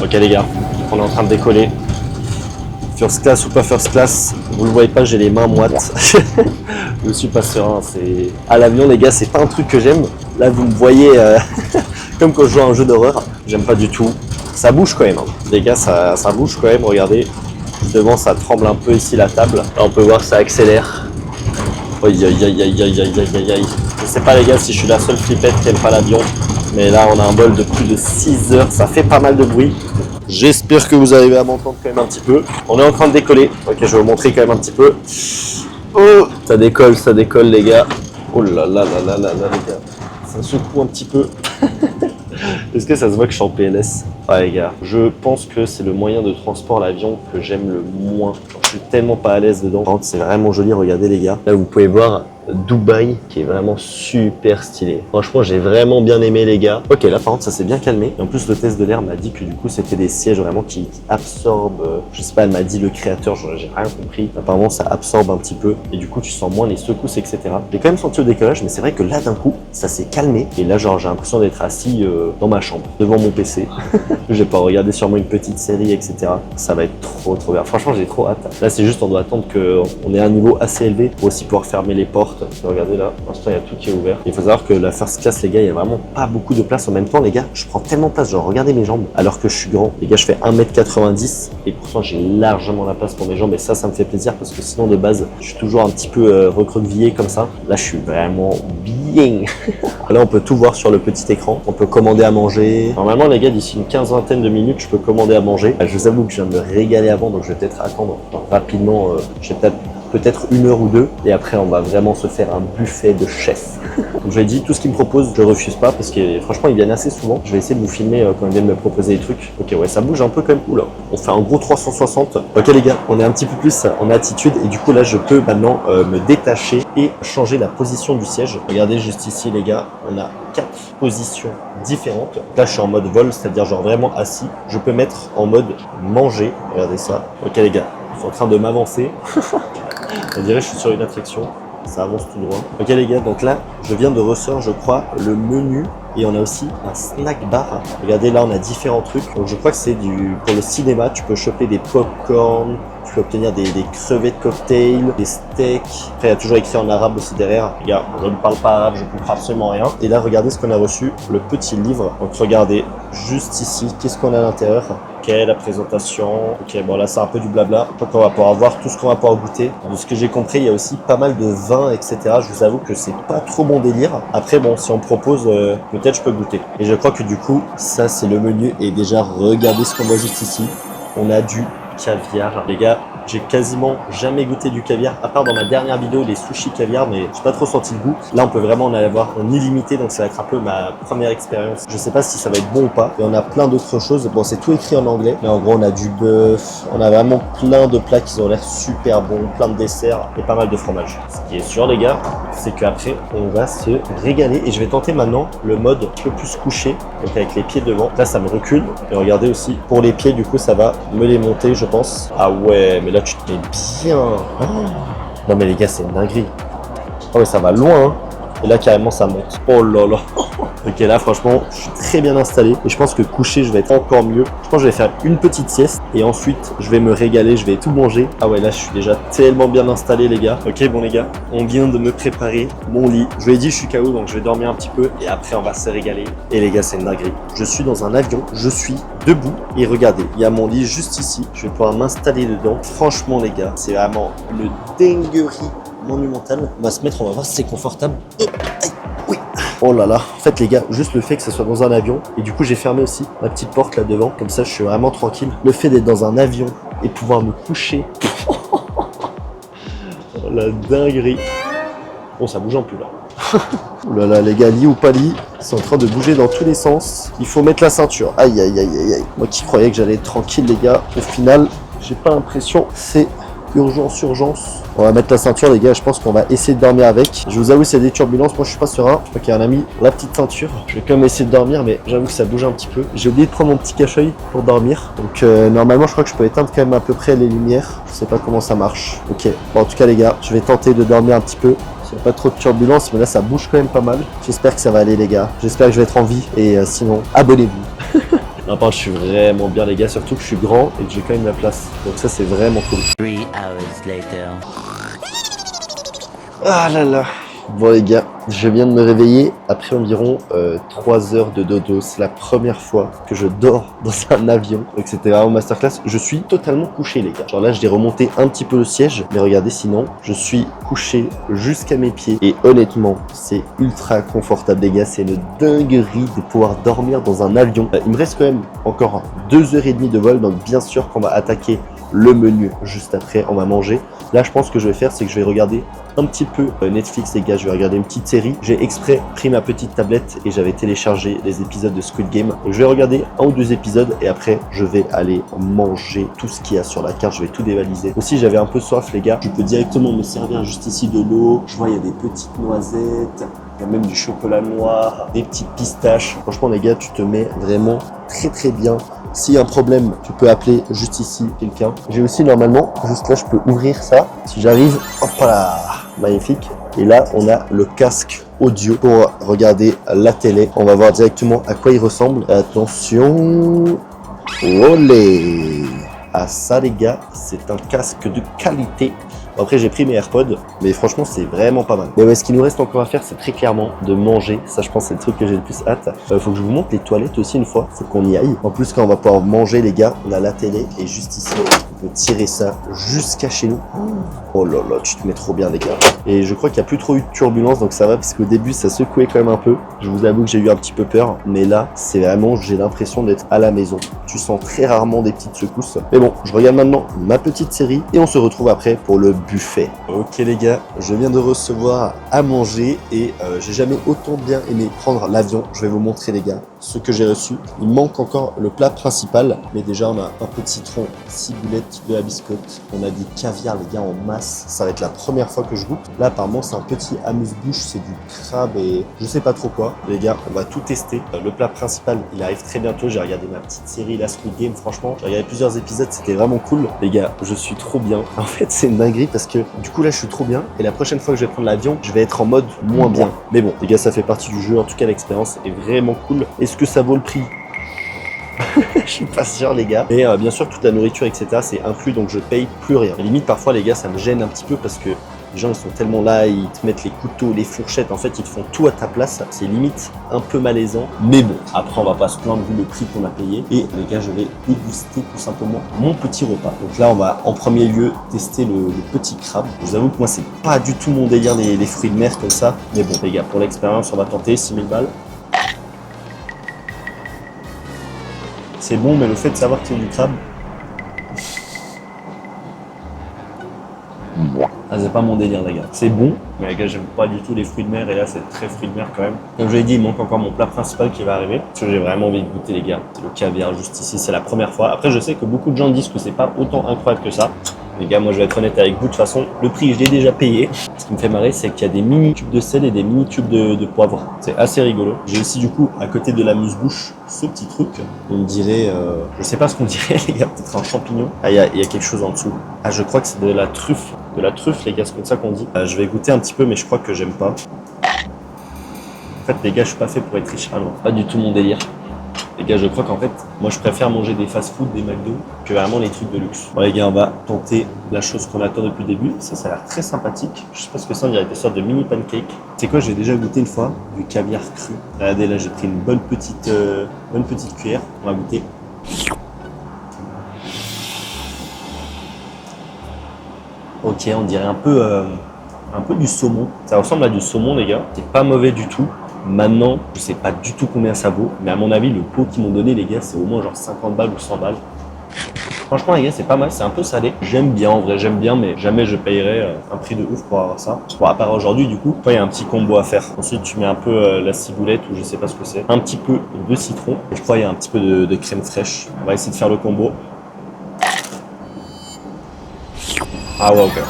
Ok, les gars, on est en train de décoller. First class ou pas first class, vous le voyez pas, j'ai les mains moites. Je suis pas serein. C'est à l'avion, les gars, c'est pas un truc que j'aime. Là, vous me voyez comme quand je joue à un jeu d'horreur. J'aime pas du tout. Ça bouge quand même, hein. Les gars, ça bouge quand même. Regardez, devant, ça tremble un peu ici la table. Là, on peut voir que ça accélère. Aïe. Je sais pas, les gars, si je suis la seule flippette qui aime pas l'avion, mais là, on a un vol de plus de 6 heures. Ça fait pas mal de bruit. J'espère que vous arrivez à m'entendre quand même un petit peu. On est en train de décoller. Ok, je vais vous montrer quand même un petit peu. Oh, ça décolle, les gars. Oh là là, les gars. Ça secoue un petit peu. Est-ce que ça se voit que je suis en PLS? Ouais, les gars, je pense que c'est le moyen de transport, l'avion, que j'aime le moins. Je suis tellement pas à l'aise dedans. Par contre, c'est vraiment joli. Regardez, les gars. Là, vous pouvez voir Dubaï qui est vraiment super stylé. Franchement, j'ai vraiment bien aimé, les gars. Ok, là par contre ça s'est bien calmé. Et en plus, le test de l'air m'a dit que du coup c'était des sièges vraiment qui absorbent, je sais pas, elle m'a dit le créateur, j'ai rien compris. Apparemment ça absorbe un petit peu et du coup tu sens moins les secousses, etc. J'ai quand même senti au décollage, mais c'est vrai que là d'un coup ça s'est calmé et là genre j'ai l'impression d'être assis dans ma chambre devant mon PC. J'ai pas regardé sûrement une petite série, etc. Ça va être trop bien. Franchement, j'ai trop hâte. Là c'est juste on doit attendre qu'on ait un niveau assez élevé pour aussi pouvoir fermer les portes. Regardez là, pour l'instant il y a tout qui est ouvert. Il faut savoir que la first class, les gars, il y a vraiment pas beaucoup de place en même temps, les gars. Je prends tellement de place, genre regardez mes jambes, alors que je suis grand. Les gars, je fais 1m90 et pourtant j'ai largement la place pour mes jambes et ça me fait plaisir parce que sinon de base, je suis toujours un petit peu recroquevillé comme ça. Là, je suis vraiment bien. Là, on peut tout voir sur le petit écran. On peut commander à manger. Normalement, les gars, d'ici une quinzaine de minutes, je peux commander à manger. Je vous avoue que je viens de me régaler avant, donc je vais peut-être attendre rapidement. Je vais peut-être 1 heure ou 2 et après on va vraiment se faire un buffet de chef. Comme je l'ai dit, tout ce qu'ils me proposent, je refuse pas parce que franchement ils viennent assez souvent. Je vais essayer de vous filmer quand ils viennent me proposer des trucs. Ok, ouais, ça bouge un peu quand même. Oula, on fait un gros 360. Ok les gars, on est un petit peu plus en attitude et du coup là je peux maintenant me détacher et changer la position du siège. Regardez juste ici, les gars, on a 4 positions différentes. Là je suis en mode vol, c'est-à-dire genre vraiment assis. Je peux mettre en mode manger. Regardez ça. Ok les gars, ils sont en train de m'avancer. On dirait que je suis sur une attraction, ça avance tout droit. Ok les gars, donc là, je viens de ressortir, je crois, le menu Et on a aussi un snack bar. Regardez, là, on a différents trucs. Donc, je crois que c'est pour le cinéma. Tu peux choper des pop-corn, tu peux obtenir des crevettes cocktail, des steaks. Après, il y a toujours écrit en arabe aussi derrière. Regarde, je ne parle pas arabe, je comprends absolument rien. Et là, regardez ce qu'on a reçu, le petit livre. Donc, regardez, juste ici, qu'est-ce qu'on a à l'intérieur? Ok, la présentation. Ok, bon là, c'est un peu du blabla. Donc, on va pouvoir voir tout ce qu'on va pouvoir goûter. De ce que j'ai compris, il y a aussi pas mal de vins, etc. Je vous avoue que c'est pas trop mon délire. Après, bon, si on me propose, peut-être je peux goûter. Et je crois que du coup, ça, c'est le menu. Et déjà, regardez ce qu'on voit juste ici. On a du caviar. Les gars, j'ai quasiment jamais goûté du caviar, à part dans ma dernière vidéo, les sushis caviar, mais j'ai pas trop senti le goût. Là, on peut vraiment en avoir en illimité, donc ça va être un peu ma première expérience. Je sais pas si ça va être bon ou pas. Et on a plein d'autres choses. Bon, c'est tout écrit en anglais, mais en gros, on a du bœuf. On a vraiment plein de plats qui ont l'air super bons, plein de desserts et pas mal de fromage. Ce qui est sûr, les gars, c'est qu'après, on va se régaler. Et je vais tenter maintenant le mode un peu plus couché, donc avec les pieds devant. Là, ça me recule. Et regardez aussi, pour les pieds, du coup, ça va me les monter, je pense. Ah ouais, mais là, tu te mets bien. Oh. Non, mais les gars, c'est une dinguerie. Oh, mais ça va loin, hein. Et là, carrément, ça monte. Oh là là. Ok, là, franchement, je suis très bien installé. Et je pense que couché, je vais être encore mieux. Je pense que je vais faire une petite sieste. Et ensuite, je vais me régaler. Je vais tout manger. Ah ouais, là, je suis déjà tellement bien installé, les gars. Ok, bon, les gars, on vient de me préparer mon lit. Je vous l'ai dit, je suis KO, donc je vais dormir un petit peu. Et après, on va se régaler. Et les gars, c'est une dinguerie. Je suis dans un avion. Je suis debout. Et regardez, il y a mon lit juste ici. Je vais pouvoir m'installer dedans. Franchement, les gars, c'est vraiment une dinguerie monumentale. On va se mettre, on va voir si c'est confortable. Oui. Oh là là, en fait les gars, juste le fait que ce soit dans un avion, et du coup j'ai fermé aussi ma petite porte là devant, comme ça je suis vraiment tranquille. Le fait d'être dans un avion et pouvoir me coucher, oh, la dinguerie. Bon, ça bouge un peu là. Oh là là les gars, lit ou pas lit, c'est en train de bouger dans tous les sens. Il faut mettre la ceinture. Aïe aïe aïe aïe aïe. Moi qui croyais que j'allais être tranquille les gars, au final, j'ai pas l'impression. C'est urgence. On va mettre la ceinture les gars, je pense qu'on va essayer de dormir avec. Je vous avoue, s'il y a des turbulences, moi je suis pas serein. Ok, on a mis la petite ceinture. Je vais quand même essayer de dormir, mais j'avoue que ça bouge un petit peu. J'ai oublié de prendre mon petit cache-œil pour dormir. Donc normalement, je crois que je peux éteindre quand même à peu près les lumières. Je sais pas comment ça marche. Ok, bon en tout cas les gars, je vais tenter de dormir un petit peu. Il n'y a pas trop de turbulence, mais là ça bouge quand même pas mal. J'espère que ça va aller les gars. J'espère que je vais être en vie. Et sinon, abonnez-vous. Non, par contre, je suis vraiment bien les gars, surtout que je suis grand et que j'ai quand même la place. Donc ça c'est vraiment cool. 3 hours later. Ah là là. Bon les gars, je viens de me réveiller après environ 3 heures de dodo. C'est la première fois que je dors dans un avion. Donc c'était vraiment masterclass. Je suis totalement couché les gars. Genre là je l'ai remonté un petit peu le siège. Mais regardez sinon, je suis couché jusqu'à mes pieds. Et honnêtement, c'est ultra confortable les gars. C'est une dinguerie de pouvoir dormir dans un avion. Il me reste quand même encore 2h30 de vol. Donc bien sûr qu'on va attaquer le menu juste après. On va manger. Là je pense que je vais faire, c'est que je vais regarder un petit peu Netflix les gars, je vais regarder une petite série. J'ai exprès pris ma petite tablette et j'avais téléchargé les épisodes de Squid Game. Donc je vais regarder 1 ou 2 épisodes et après je vais aller manger tout ce qu'il y a sur la carte, je vais tout dévaliser. Aussi j'avais un peu soif les gars, je peux directement me servir juste ici de l'eau. Je vois il y a des petites noisettes, il y a même du chocolat noir, des petites pistaches. Franchement les gars, tu te mets vraiment très bien. S'il y a un problème, tu peux appeler juste ici quelqu'un. J'ai aussi normalement, juste là, je peux ouvrir ça. Si j'arrive, hop là, magnifique. Et là, on a le casque audio pour regarder la télé. On va voir directement à quoi il ressemble. Attention, olé. Ah ça les gars, c'est un casque de qualité. Après j'ai pris mes AirPods, mais franchement c'est vraiment pas mal. Mais ouais, ce qu'il nous reste encore à faire, c'est très clairement de manger. Ça je pense c'est le truc que j'ai le plus hâte. Faut que je vous montre les toilettes aussi une fois, faut qu'on y aille. En plus quand on va pouvoir manger les gars, on a la télé et juste ici, on peut tirer ça jusqu'à chez nous. Oh là là, tu te mets trop bien les gars. Et je crois qu'il n'y a plus trop eu de turbulence, donc ça va, parce qu'au début ça secouait quand même un peu. Je vous avoue que j'ai eu un petit peu peur, mais là c'est vraiment, j'ai l'impression d'être à la maison. Tu sens très rarement des petites secousses. Mais bon, je regarde maintenant ma petite série et on se retrouve après pour le buffet. Ok les gars, je viens de recevoir à manger et j'ai jamais autant bien aimé prendre l'avion. Je vais vous montrer les gars ce que j'ai reçu. Il manque encore le plat principal, mais déjà on a un peu de citron, ciboulette de la biscotte, on a des caviars les gars en masse, ça va être la première fois que je goûte. Là apparemment c'est un petit amuse-bouche, c'est du crabe et je sais pas trop quoi. Les gars, on va tout tester. Le plat principal, il arrive très bientôt, j'ai regardé ma petite série la Squid Game, franchement, j'ai regardé plusieurs épisodes, c'était vraiment cool. Les gars, je suis trop bien. En fait c'est une dinguerie parce que du coup là je suis trop bien et la prochaine fois que je vais prendre l'avion, je vais être en mode moins bien. Mais bon, les gars, ça fait partie du jeu, en tout cas l'expérience est vraiment cool. Est-ce que ça vaut le prix? Je suis pas sûr les gars. Et bien sûr toute la nourriture etc c'est inclus donc je paye plus rien. Et limite parfois les gars ça me gêne un petit peu parce que les gens ils sont tellement là, ils te mettent les couteaux, les fourchettes, en fait ils te font tout à ta place. C'est limite un peu malaisant. Mais bon, après on va pas se plaindre vu le prix qu'on a payé. Et les gars je vais déguster tout simplement mon petit repas. Donc là on va en premier lieu tester le petit crabe. Je vous avoue que moi c'est pas du tout mon délire les fruits de mer comme ça. Mais bon les gars pour l'expérience on va tenter 6000 balles. C'est bon, mais le fait de savoir que c'est du crabe, ah, c'est pas mon délire les gars. C'est bon, mais les gars j'aime pas du tout les fruits de mer et là c'est très fruits de mer quand même. Comme je l'ai dit, il manque encore mon plat principal qui va arriver. Parce que j'ai vraiment envie de goûter les gars. C'est le caviar juste ici, c'est la première fois. Après je sais que beaucoup de gens disent que c'est pas autant incroyable que ça. Les gars, moi je vais être honnête avec vous, de toute façon, le prix je l'ai déjà payé. Ce qui me fait marrer, c'est qu'il y a des mini tubes de sel et des mini tubes de poivre. C'est assez rigolo. J'ai aussi du coup, à côté de l'amuse-bouche, ce petit truc. On dirait, je sais pas ce qu'on dirait les gars, peut-être un champignon. Ah, il y a quelque chose en dessous. Ah, je crois que c'est de la truffe. De la truffe les gars, c'est comme ça qu'on dit. Je vais goûter un petit peu, mais je crois que j'aime pas. En fait les gars, je suis pas fait pour être riche. Ah non, pas du tout mon délire. Les gars, je crois qu'en fait, moi je préfère manger des fast-food, des McDo, que vraiment les trucs de luxe. Bon les gars, on va tenter la chose qu'on attend depuis le début. Ça a l'air très sympathique. Je sais pas ce que c'est, on dirait des sortes de mini pancakes. C'est quoi, j'ai déjà goûté une fois du caviar cru. Regardez, là j'ai pris une bonne petite cuillère. On va goûter. Ok, on dirait un peu du saumon. Ça ressemble à du saumon les gars. C'est pas mauvais du tout. Maintenant, je sais pas du tout combien ça vaut, mais à mon avis, le pot qu'ils m'ont donné, les gars, c'est au moins genre 50 balles ou 100 balles. Franchement, les gars, c'est pas mal, c'est un peu salé. J'aime bien, en vrai, j'aime bien, mais jamais je payerais un prix de ouf pour avoir ça. Bon, à part aujourd'hui, du coup, il y a un petit combo à faire. Ensuite, tu mets un peu la ciboulette, ou je sais pas ce que c'est. Un petit peu de citron, et je crois qu'il y a un petit peu de crème fraîche. On va essayer de faire le combo. Ah ouais, ok.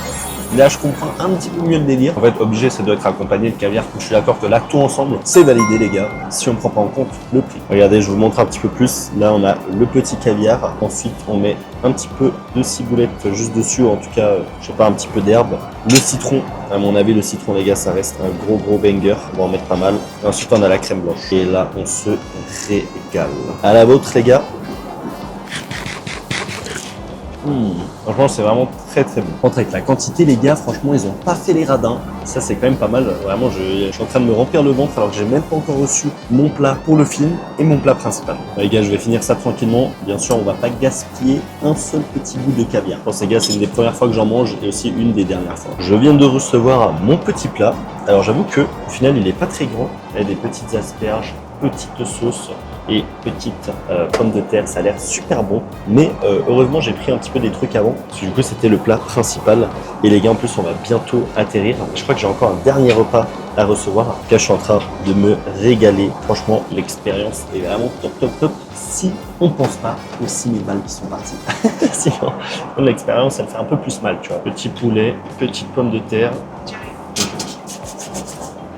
Là, je comprends un petit peu mieux le délire. En fait, obligé, ça doit être accompagné de caviar. Je suis d'accord que là, tout ensemble, c'est validé, les gars, si on ne prend pas en compte le prix. Regardez, je vous montre un petit peu plus. Là, on a le petit caviar. Ensuite, on met un petit peu de ciboulette juste dessus. En tout cas, je sais pas, un petit peu d'herbe. Le citron. À mon avis, le citron, les gars, ça reste un gros banger. On va en mettre pas mal. Et ensuite, on a la crème blanche. Et là, on se régale. À la vôtre, les gars. Franchement, c'est vraiment très bon. Par contre, avec la quantité, les gars, franchement, ils ont pas fait les radins. Ça, c'est quand même pas mal. Vraiment, je suis en train de me remplir le ventre alors que j'ai même pas encore reçu mon plat pour le film et mon plat principal. Les gars, je vais finir ça tranquillement. Bien sûr, on va pas gaspiller un seul petit bout de caviar. Bon, les gars, c'est une des premières fois que j'en mange et aussi une des dernières fois. Je viens de recevoir mon petit plat. Alors, j'avoue que au final, il est pas très grand. Il y a des petites asperges, petite sauce et petite pommes de terre, ça a l'air super bon, mais heureusement j'ai pris un petit peu des trucs avant, parce que du coup c'était le plat principal, et les gars en plus on va bientôt atterrir, je crois que j'ai encore un dernier repas à recevoir, en tout cas je suis en train de me régaler, franchement l'expérience est vraiment top, si on pense pas aux 6000 balles qui sont parties, sinon l'expérience elle fait un peu plus mal, tu vois, petit poulet, petite pomme de terre.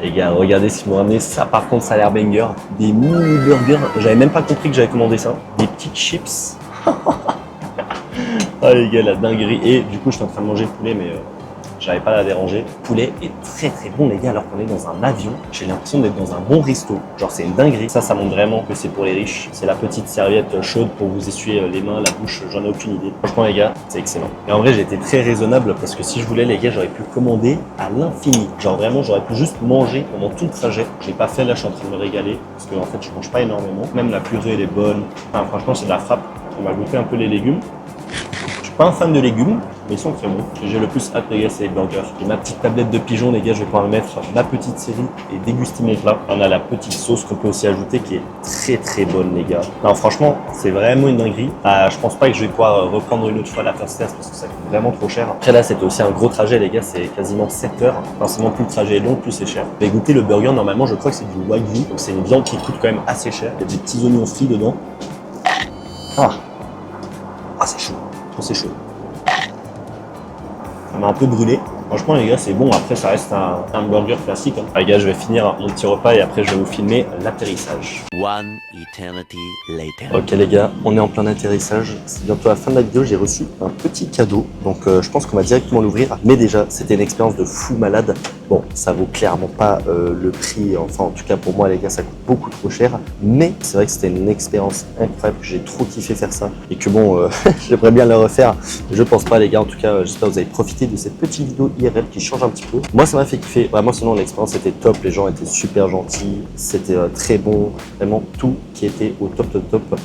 Les gars, regardez ce qu'ils m'ont ramené. Ça, par contre, ça a l'air banger. Des mini burgers. J'avais même pas compris que j'avais commandé ça. Des petites chips. Ah, les gars, la dinguerie. Et du coup, je suis en train de manger le poulet, mais j'avais pas à la déranger. Le poulet est très bon, les gars, alors qu'on est dans un avion. J'ai l'impression d'être dans un bon resto. Genre, c'est une dinguerie. Ça montre vraiment que c'est pour les riches. C'est la petite serviette chaude pour vous essuyer les mains, la bouche. J'en ai aucune idée. Franchement, les gars, c'est excellent. Et en vrai, j'ai été très raisonnable parce que si je voulais, les gars, j'aurais pu commander à l'infini. Genre, vraiment, j'aurais pu juste manger pendant tout le trajet. J'ai pas fait, là, je suis en train de me régaler parce que, en fait, je mange pas énormément. Même la purée, elle est bonne. Enfin, franchement, c'est de la frappe. On va goûter un peu les légumes. Je suis pas un fan de légumes, mais ils sont très bons. J'ai le plus hâte, les gars, c'est les burgers. Et ma petite tablette de pigeon, les gars, je vais pouvoir mettre ma petite série et déguster mon plat. On a la petite sauce qu'on peut aussi ajouter qui est très très bonne, les gars. Non, franchement, c'est vraiment une dinguerie. Je pense pas que je vais pouvoir reprendre une autre fois la first class parce que ça coûte vraiment trop cher. Après là, c'était aussi un gros trajet, les gars, c'est quasiment 7 heures. Forcément, plus le trajet est long, plus c'est cher. Je vais goûter le burger, normalement, je crois que c'est du wagyu, donc c'est une viande qui coûte quand même assez cher. Il y a des petits oignons frits dedans. Ah, c'est chaud. C'est chaud. Ça m'a un peu brûlé. Franchement, les gars, c'est bon. Après, ça reste un burger classique. Hein. Les gars, je vais finir mon petit repas et après, je vais vous filmer l'atterrissage. One eternity later. Ok, les gars, on est en plein atterrissage. C'est bientôt la fin de la vidéo. J'ai reçu un petit cadeau. Donc, je pense qu'on va directement l'ouvrir. Mais déjà, c'était une expérience de fou malade. Bon, ça vaut clairement pas le prix. Enfin, en tout cas, pour moi, les gars, ça coûte beaucoup trop cher. Mais c'est vrai que c'était une expérience incroyable. J'ai trop kiffé faire ça. Et que bon, j'aimerais bien le refaire. Je pense pas, les gars. En tout cas, j'espère que vous avez profité de cette petite vidéo IRL qui change un petit peu. Moi, ça m'a fait kiffer. Vraiment, sinon, l'expérience était top. Les gens étaient super gentils. C'était très bon. Vraiment, tout qui était au top.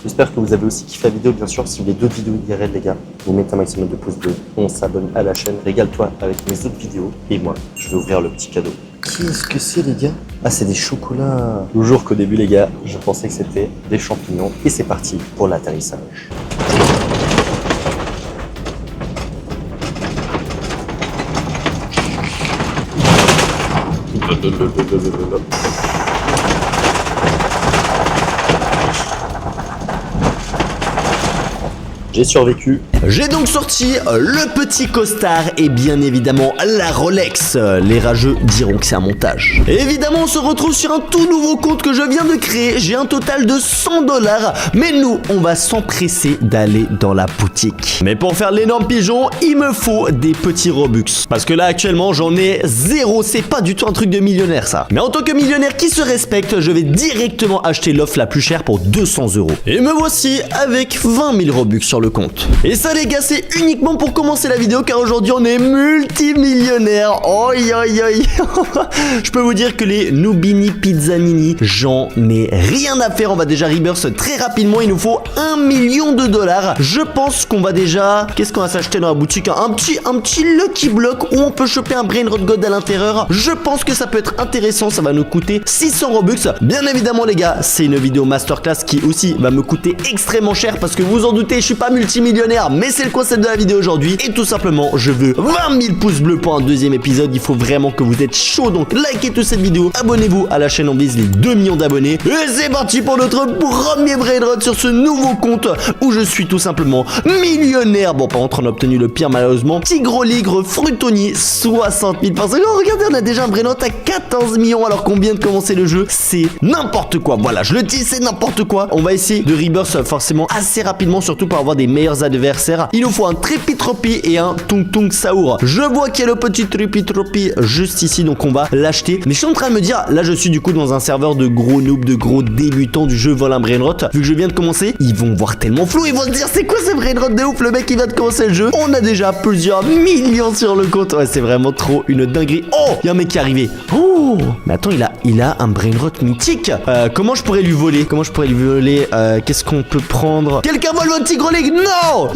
J'espère que vous avez aussi kiffé la vidéo. Bien sûr, si vous voulez d'autres vidéos IRL, les gars, vous mettez un maximum de pouces bleus. On s'abonne à la chaîne. Régale-toi avec mes autres vidéos. Et moi, je vais ouvrir le petit cadeau. Qu'est-ce que c'est, les gars? Ah, c'est des chocolats. Toujours qu'au début, les gars, je pensais que c'était des champignons. Et c'est parti pour l'atterrissage. J'ai survécu. J'ai donc sorti le petit costard et bien évidemment la Rolex. Les rageux diront que c'est un montage. Évidemment, on se retrouve sur un tout nouveau compte que je viens de créer. J'ai un total de 100 $. Mais nous, on va s'empresser d'aller dans la boutique. Mais pour faire l'énorme pigeon, il me faut des petits Robux. Parce que là, actuellement, j'en ai 0. C'est pas du tout un truc de millionnaire, ça. Mais en tant que millionnaire qui se respecte, je vais directement acheter l'offre la plus chère pour 200 €. Et me voici avec 20 000 Robux sur le compte. Et ça, les gars, c'est uniquement pour commencer la vidéo car aujourd'hui on est multimillionnaire. Oi. Je peux vous dire que les Nubini Pizzanini, j'en ai rien à faire. On va déjà reverse très rapidement. Il nous faut 1 million de $. Je pense qu'on va déjà... Qu'est-ce qu'on va s'acheter dans la boutique? Un petit Lucky Block où on peut choper un Brain Rot God à l'intérieur. Je pense que ça peut être intéressant. Ça va nous coûter 600 Robux. Bien évidemment, les gars, c'est une vidéo masterclass qui aussi va me coûter extrêmement cher parce que vous en doutez, je suis pas multimillionnaire, mais c'est le concept de la vidéo aujourd'hui. Et tout simplement, je veux 20 000 pouces bleus pour un deuxième épisode. Il faut vraiment que vous êtes chaud, donc likez toute cette vidéo, abonnez-vous à la chaîne, on vise les 2 millions d'abonnés. Et c'est parti pour notre premier Brain Rot sur ce nouveau compte où je suis tout simplement millionnaire. Bon, par contre, on a obtenu le pire malheureusement. Tigre-ligre, Frutoni, 60 000 par seconde. Regardez, on a déjà un Brain Rot à 14 millions alors qu'on vient de commencer le jeu. C'est n'importe quoi. Voilà, je le dis, c'est n'importe quoi. On va essayer de reverse forcément assez rapidement, surtout pour avoir des meilleurs adversaires. Il nous faut un Tripitropi et un Tung Tung Saour. Je vois qu'il y a le petit Tripitropi juste ici, donc on va l'acheter. Mais je suis en train de me dire, là je suis du coup dans un serveur de gros noobs, de gros débutants du jeu Vol un Brain Rot. Vu que je viens de commencer, ils vont voir tellement flou, ils vont se dire c'est quoi ce Brain Rot de ouf, le mec il vient de commencer le jeu. On a déjà plusieurs millions sur le compte. Ouais, c'est vraiment trop une dinguerie. Oh, il y a un mec qui est arrivé. Oh, mais attends, il a un Brain Rot mythique. Comment je pourrais lui voler? Qu'est-ce qu'on peut prendre? Quelqu'un vole votre Tigre-ligre? Non,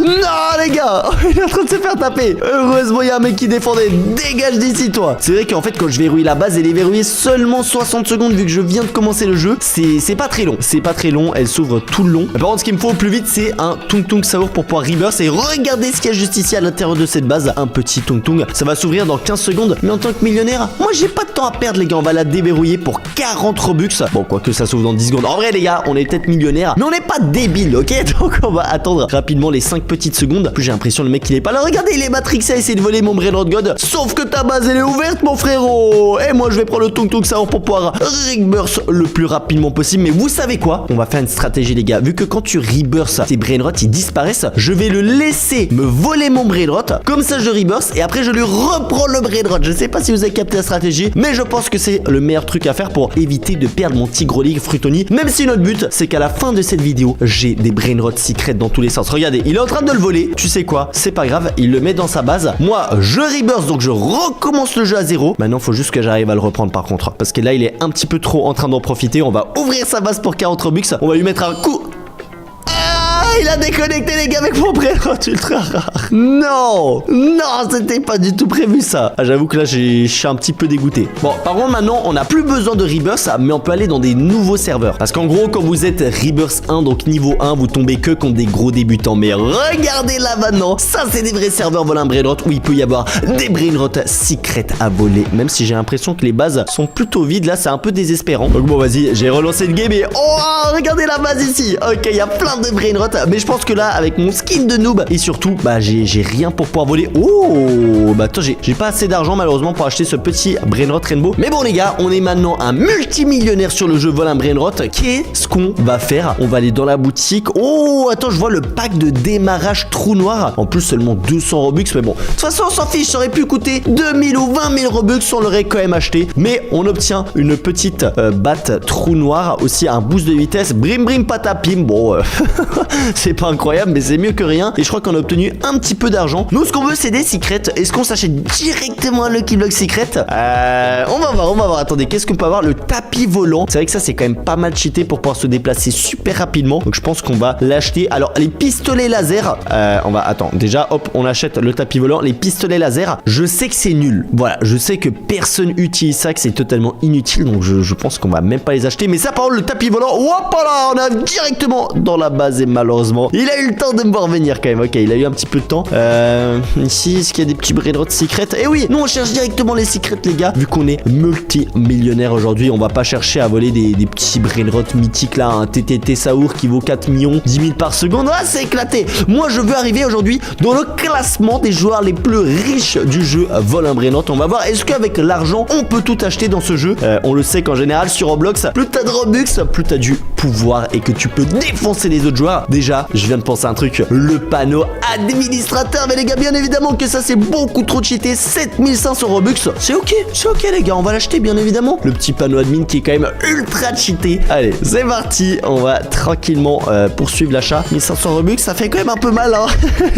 les gars, il est en train de se faire taper. Heureusement, il y a un mec qui défendait. Dégage d'ici, toi. C'est vrai qu'en fait, quand je verrouille la base, elle est verrouillée seulement 60 secondes vu que je viens de commencer le jeu. C'est pas très long. C'est pas très long. Elle s'ouvre tout le long. Mais par contre, ce qu'il me faut au plus vite, c'est un Tung Tung Saour pour pouvoir reverse. Et regardez ce qu'il y a juste ici à l'intérieur de cette base. Un petit Tung Tung. Ça va s'ouvrir dans 15 secondes. Mais en tant que millionnaire, moi, j'ai pas de temps à perdre, les gars. On va la déverrouiller pour 40 Robux. Bon, quoique ça s'ouvre dans 10 secondes. En vrai, les gars, on est peut-être millionnaire, mais on n'est pas débile, ok? Donc, on va attendre rapidement les 5 petites secondes. Plus j'ai l'impression le mec il est pas là. Regardez, il est matrixé à essayer de voler mon Brain Rot God. Sauf que ta base elle est ouverte, mon frérot. Et moi je vais prendre le Tung Tung Saour pour pouvoir reburst le plus rapidement possible. Mais vous savez quoi? On va faire une stratégie, les gars. Vu que quand tu reburst, tes Brain Rot ils disparaissent, je vais le laisser me voler mon Brain Rot. Comme ça je reburst et après je lui reprends le Brain Rot. Je sais pas si vous avez capté la stratégie, mais je pense que c'est le meilleur truc à faire pour éviter de perdre mon Tigre-ligre Frutoni. Même si notre but c'est qu'à la fin de cette vidéo, j'ai des Brain Rot secrets dans tous les sens. Regardez, il est en train de le voler. Tu sais quoi? C'est pas grave, il le met dans sa base. Moi, je reburst, donc je recommence le jeu à 0. Maintenant, faut juste que j'arrive à le reprendre par contre. Parce que là, il est un petit peu trop en train d'en profiter. On va ouvrir sa base pour 40 Robux. On va lui mettre un coup. il a déconnecté les gars avec mon brainrot ultra rare. Non, non, c'était pas du tout prévu ça. Ah, j'avoue que là, je suis un petit peu dégoûté. Bon, par contre, maintenant, on n'a plus besoin de Rebirth, mais on peut aller dans des nouveaux serveurs. Parce qu'en gros, quand vous êtes Rebirth 1, donc niveau 1, vous tombez que contre des gros débutants. Mais regardez là maintenant, ça c'est des vrais serveurs vol un brainrot où il peut y avoir des brainrot secrets à voler. Même si j'ai l'impression que les bases sont plutôt vides, là c'est un peu désespérant. Donc bon, vas-y, j'ai relancé le game et oh, regardez la base ici. Ok, il y a plein de brainrot, mais je pense que là, avec mon skin de noob et surtout, bah j'ai rien pour pouvoir voler. Oh, bah attends, j'ai pas assez d'argent malheureusement pour acheter ce petit brainrot rainbow. Mais bon les gars, on est maintenant un multimillionnaire sur le jeu vol un brainrot. Qu'est-ce qu'on va faire? On va aller dans la boutique. Oh, attends, je vois le pack de démarrage trou noir. En plus, seulement 200 Robux. Mais bon, de toute façon, on s'en fiche. Ça aurait pu coûter 2000 ou 20 000 Robux. On l'aurait quand même acheté. Mais on obtient une petite batte trou noir. Aussi, un boost de vitesse. Brim brim patapim. Bon, c'est pas incroyable, mais c'est mieux que rien. Et je crois qu'on a obtenu un petit peu d'argent. Nous, ce qu'on veut, c'est des secrets. Est-ce qu'on s'achète directement un Lucky Block secret? On va voir. Attendez, qu'est-ce qu'on peut avoir? Le tapis volant. C'est vrai que ça, c'est quand même pas mal cheaté pour pouvoir se déplacer super rapidement. Donc, je pense qu'on va l'acheter. Alors, les pistolets laser. Attends, déjà, hop, on achète le tapis volant. Les pistolets laser, je sais que c'est nul. Voilà, je sais que personne utilise ça, que c'est totalement inutile. Donc, je pense qu'on va même pas les acheter. Mais ça, par contre, le tapis volant, hop là, on arrive directement dans la base. Et malheureusement, il a eu le temps de me voir venir quand même. Ok, il a eu un petit peu de temps. Ici, est-ce qu'il y a des petits brainrots secrets? Eh oui, nous, on cherche directement les secrets, les gars. Vu qu'on est multimillionnaire aujourd'hui, on va pas chercher à voler des petits brainrots mythiques là. Un TTT Saour qui vaut 4 millions, 10 000 par seconde. Ah, c'est éclaté. Moi, je veux arriver aujourd'hui dans le classement des joueurs les plus riches du jeu vol un brainrot. On va voir, est-ce qu'avec l'argent, on peut tout acheter dans ce jeu? On le sait qu'en général, sur Roblox, plus t'as de Robux, plus t'as du pouvoir et que tu peux défoncer les autres joueurs. Déjà, je viens de penser à un truc, le panneau administrateur. Mais les gars, bien évidemment que ça, c'est beaucoup trop cheaté. 7500 Robux. C'est ok, les gars, on va l'acheter, bien évidemment. Le petit panneau admin qui est quand même ultra cheaté. Allez, c'est parti. On va tranquillement poursuivre l'achat. 1500 Robux, ça fait quand même un peu mal, hein.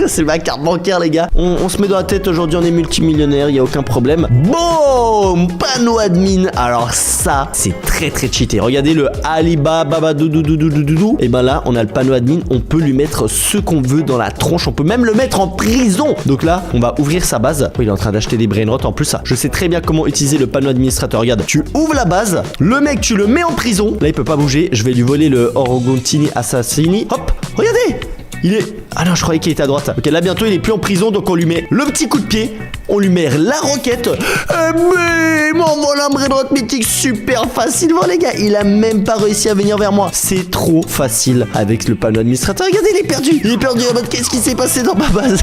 C'est ma carte bancaire, les gars. On se met dans la tête aujourd'hui, on est multimillionnaire, il n'y a aucun problème. Boum, panneau admin. Alors ça, c'est très cheaté. Regardez le Alibaba doudou. Et ben là, on a le panneau admin. On peut lui mettre ce qu'on veut dans la tronche. On peut même le mettre en prison. Donc là, on va ouvrir sa base. Oh, il est en train d'acheter des brainrots. En plus, ça, je sais très bien comment utiliser le panneau administrateur. Regarde, tu ouvres la base. Le mec, tu le mets en prison. Là, il peut pas bouger. Je vais lui voler le Orogontini Assassini. Hop, regardez. Il est... Ah non, je croyais qu'il était à droite. Ok, là bientôt il est plus en prison, donc on lui met le petit coup de pied. On lui met la roquette. Mais mon vol un brainrot mythique super facilement, les gars. Il a même pas réussi à venir vers moi. C'est trop facile avec le panneau administrateur. Regardez, il est perdu. Il est perdu en mode qu'est-ce qui s'est passé dans ma base?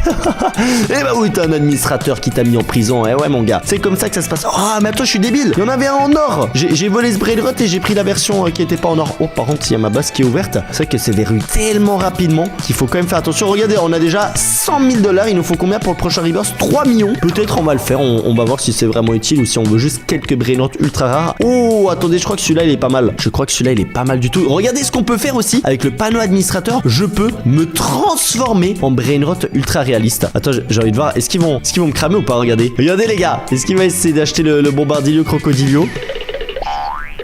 Eh bah oui, t'as un administrateur qui t'a mis en prison. Eh ouais, mon gars. C'est comme ça que ça se passe. Ah, mais attends, je suis débile. Il y en avait un en or. J'ai volé ce brainrot et j'ai pris la version qui était pas en or. Oh, par contre, il y a ma base qui est ouverte. C'est vrai que c'est verrouillé tellement rapidement qu'il faut quand même faire attention. Regardez, on a déjà 100 000 $. Il nous faut combien pour le prochain Rebirth? 3 millions. Peut-être on va le faire. On va voir si c'est vraiment utile ou si on veut juste quelques brainrots ultra rares. Oh, attendez, je crois que celui-là il est pas mal. Je crois que celui-là il est pas mal du tout. Regardez ce qu'on peut faire aussi avec le panneau administrateur. Je peux me transformer en brainrot ultra réaliste. Attends, j'ai envie de voir. Est-ce qu'ils vont me cramer ou pas? Regardez. Regardez, les gars. Est-ce qu'il va essayer d'acheter le bombardilio crocodilio?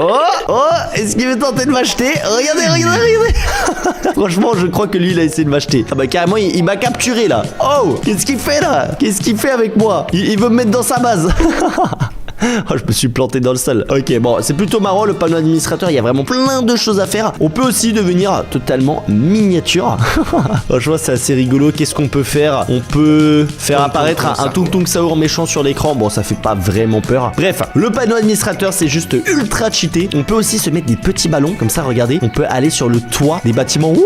Oh, est-ce qu'il veut tenter de m'acheter? Regardez. Franchement, je crois que lui, il a essayé de m'acheter. Ah bah carrément, il m'a capturé là. Oh, qu'est-ce qu'il fait là? Qu'est-ce qu'il fait avec moi? Il veut me mettre dans sa base. Oh, je me suis planté dans le sol. Ok, bon, c'est plutôt marrant le panneau administrateur. Il y a vraiment plein de choses à faire. On peut aussi devenir totalement miniature. Franchement, c'est assez rigolo. Qu'est-ce qu'on peut faire? On peut faire apparaître un Tung Tung Saour méchant sur l'écran. Bon, ça fait pas vraiment peur. Bref, le panneau administrateur, c'est juste ultra cheaté. On peut aussi se mettre des petits ballons. Comme ça, regardez. On peut aller sur le toit des bâtiments. Wouh!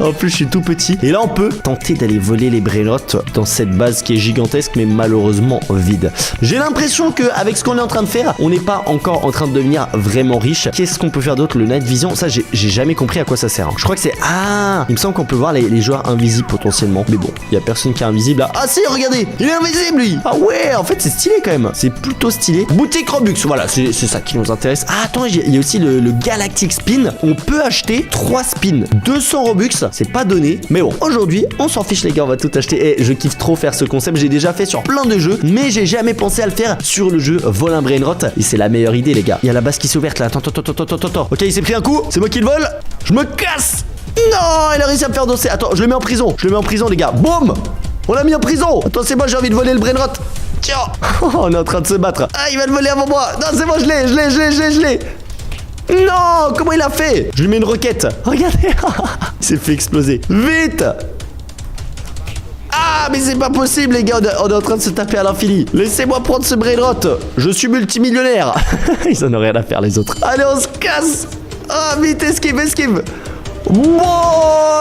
En plus, je suis tout petit. Et là, on peut tenter d'aller voler les brainrots dans cette base qui est gigantesque, mais malheureusement vide. J'ai l'impression qu'avec ce qu'on est en train de faire, on n'est pas encore en train de devenir vraiment riche. Qu'est-ce qu'on peut faire d'autre? Le Night Vision, ça, j'ai jamais compris à quoi ça sert. Je crois que c'est... Ah, il me semble qu'on peut voir les joueurs invisibles potentiellement. Mais bon, il y a personne qui est invisible là. Ah si, regardez, il est invisible lui. Ah ouais, en fait, c'est stylé quand même. C'est plutôt stylé. Boutique Robux, voilà, c'est ça qui nous intéresse. Ah, attends, il y a aussi le Galactic Spin. On peut acheter 3 spins. 200 Robux, c'est pas donné. Mais bon, aujourd'hui, on s'en fiche les gars, on va tout acheter. Et je kiffe trop faire ce concept. J'ai déjà fait sur plein de jeux, mais j'ai jamais pensé à le faire sur le jeu Vol un Brainrot. Et c'est la meilleure idée les gars. Il y a la base qui s'est ouverte là. Attends. Ok, il s'est pris un coup. C'est moi qui le vole. Je me casse. Non, il a réussi à me faire endosser. Attends, je le mets en prison. Je le mets en prison, les gars. Boum! On l'a mis en prison. Attends, c'est moi, j'ai envie de voler le brainrot. Tiens. On est en train de se battre. Ah, il va le voler avant moi. Non, c'est bon, je l'ai. Non, comment il a fait? Je lui mets une roquette. Regardez. Il s'est fait exploser. Vite. Ah, mais c'est pas possible, les gars. On est en train de se taper à l'infini. Laissez-moi prendre ce brainrot. Je suis multimillionnaire. Ils en ont rien à faire, les autres. Allez, on se casse. Ah, vite, esquive. Wow,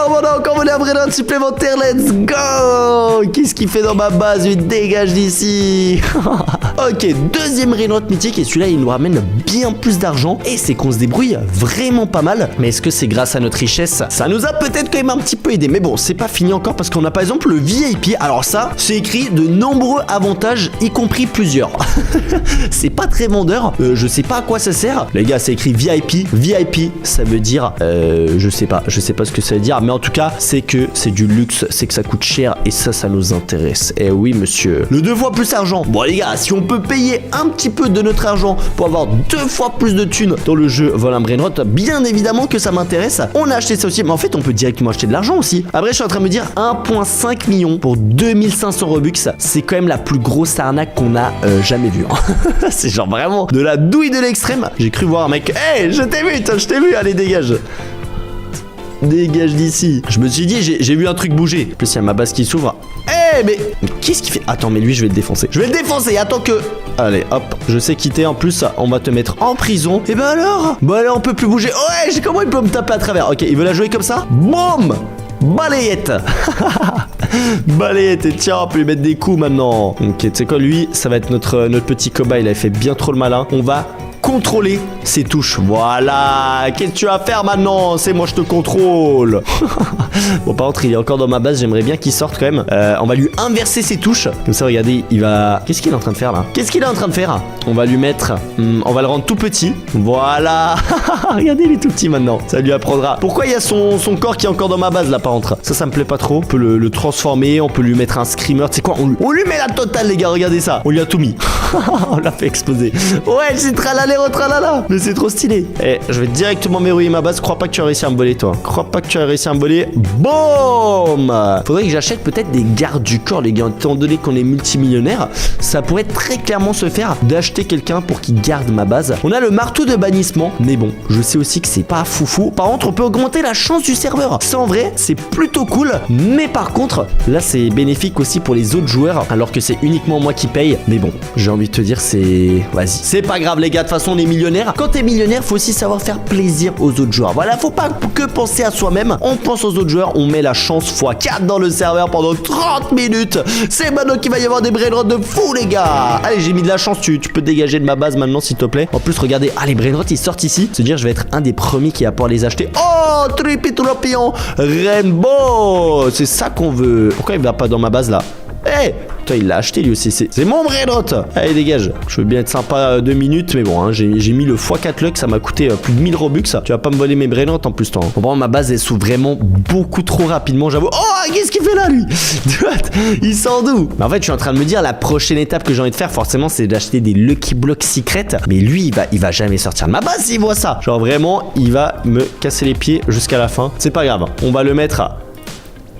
on a encore volé un brainrot supplémentaire, let's go. Qu'est-ce qu'il fait dans ma base? Il dégage d'ici. Ok, deuxième brainrot mythique, et celui-là il nous ramène bien plus d'argent, et c'est qu'on se débrouille vraiment pas mal. Mais est-ce que c'est grâce à notre richesse? Ça nous a peut-être quand même un petit peu aidé, mais bon, c'est pas fini encore parce qu'on a par exemple le VIP. Alors ça, c'est écrit de nombreux avantages, y compris plusieurs. C'est pas très vendeur, je sais pas à quoi ça sert. Les gars, c'est écrit VIP. VIP, ça veut dire, je sais pas ce que ça veut dire, mais en tout cas, c'est que c'est du luxe, c'est que ça coûte cher, et ça nous intéresse. Eh oui, monsieur. Le 2 fois plus argent. Bon, les gars, si on peut payer un petit peu de notre argent pour avoir 2 fois plus de thunes dans le jeu Vol un Brainrot, bien évidemment que ça m'intéresse. On a acheté ça aussi, mais en fait, on peut directement acheter de l'argent aussi. Après, je suis en train de me dire 1,5 million pour 2500 Robux. C'est quand même la plus grosse arnaque qu'on a jamais vue. C'est genre vraiment de la douille de l'extrême. J'ai cru voir un mec. Hey, je t'ai vu, allez, dégage. Dégage d'ici. Je me suis dit, j'ai vu un truc bouger. En plus, il y a ma base qui s'ouvre. Eh, mais qu'est-ce qu'il fait? Attends, mais lui, je vais le défoncer. Attends que... Allez, hop, je sais quitter. En plus, on va te mettre en prison. Et ben alors? On peut plus bouger. Ouais, comment il peut me taper à travers? Ok, il veut la jouer comme ça. Boum! Balayette. Balayette, et tiens, on peut lui mettre des coups maintenant. Ok, tu sais quoi, lui, ça va être notre petit cobaye. Il a fait bien trop le malin. On va contrôler ses touches. Voilà. Qu'est-ce que tu vas faire maintenant? C'est moi, je te contrôle. Bon, par contre, il est encore dans ma base. J'aimerais bien qu'il sorte quand même. On va lui inverser ses touches. Comme ça, regardez, il va... Qu'est-ce qu'il est en train de faire là? On va lui mettre... on va le rendre tout petit. Voilà. Regardez, il est tout petit maintenant. Ça lui apprendra. Pourquoi il y a son corps qui est encore dans ma base là, par contre? Ça me plaît pas trop. On peut le transformer. On peut lui mettre un screamer. Tu sais quoi? On lui met la totale, les gars. Regardez ça. On lui a tout mis. On l'a fait exploser. Ouais, c'est tralala. Mais c'est trop stylé. Eh, je vais directement m'érouiller ma base. Crois pas que tu as réussi à me voler, toi. Boum. Faudrait que j'achète peut-être des gardes du corps, les gars. Étant donné qu'on est multimillionnaire, ça pourrait très clairement se faire d'acheter quelqu'un pour qu'il garde ma base. On a le marteau de bannissement, mais bon, je sais aussi que c'est pas foufou. Par contre, on peut augmenter la chance du serveur. Ça, en vrai, c'est plutôt cool. Mais par contre, là, c'est bénéfique aussi pour les autres joueurs, alors que c'est uniquement moi qui paye. Mais bon, j'ai envie de te dire, vas-y. C'est pas grave, les gars. De toute façon, on est millionnaire. Quand t'es millionnaire, faut aussi savoir faire plaisir aux autres joueurs. Voilà, faut pas que penser à soi-même. On pense aux autres joueurs, on met la chance x4 dans le serveur pendant 30 minutes. C'est maintenant qu'il va y avoir des brainrots de fou, les gars. Allez, j'ai mis de la chance, tu peux dégager de ma base maintenant, s'il te plaît. En plus, regardez, les brainrots, ils sortent ici. Se dire, je vais être un des premiers qui va pouvoir les acheter. Oh, Tripitoulopion Rainbow. C'est ça qu'on veut. Pourquoi il va pas dans ma base, là? Eh, toi, il l'a acheté lui aussi. C'est mon brainrot. Allez, dégage. Je veux bien être sympa 2 minutes, mais bon, hein, j'ai mis le x4 luck. Ça m'a coûté plus de 1000 Robux. Tu vas pas me voler mes brainrots en plus, toi. Bon, ma base, elle s'ouvre vraiment beaucoup trop rapidement, j'avoue. Oh, qu'est-ce qu'il fait là, lui? Il sort d'où? Mais en fait, je suis en train de me dire, la prochaine étape que j'ai envie de faire, forcément, c'est d'acheter des Lucky Blocks secrets. Mais lui, il va jamais sortir de ma base s'il voit ça. Genre, vraiment, il va me casser les pieds jusqu'à la fin. C'est pas grave. On va le mettre à...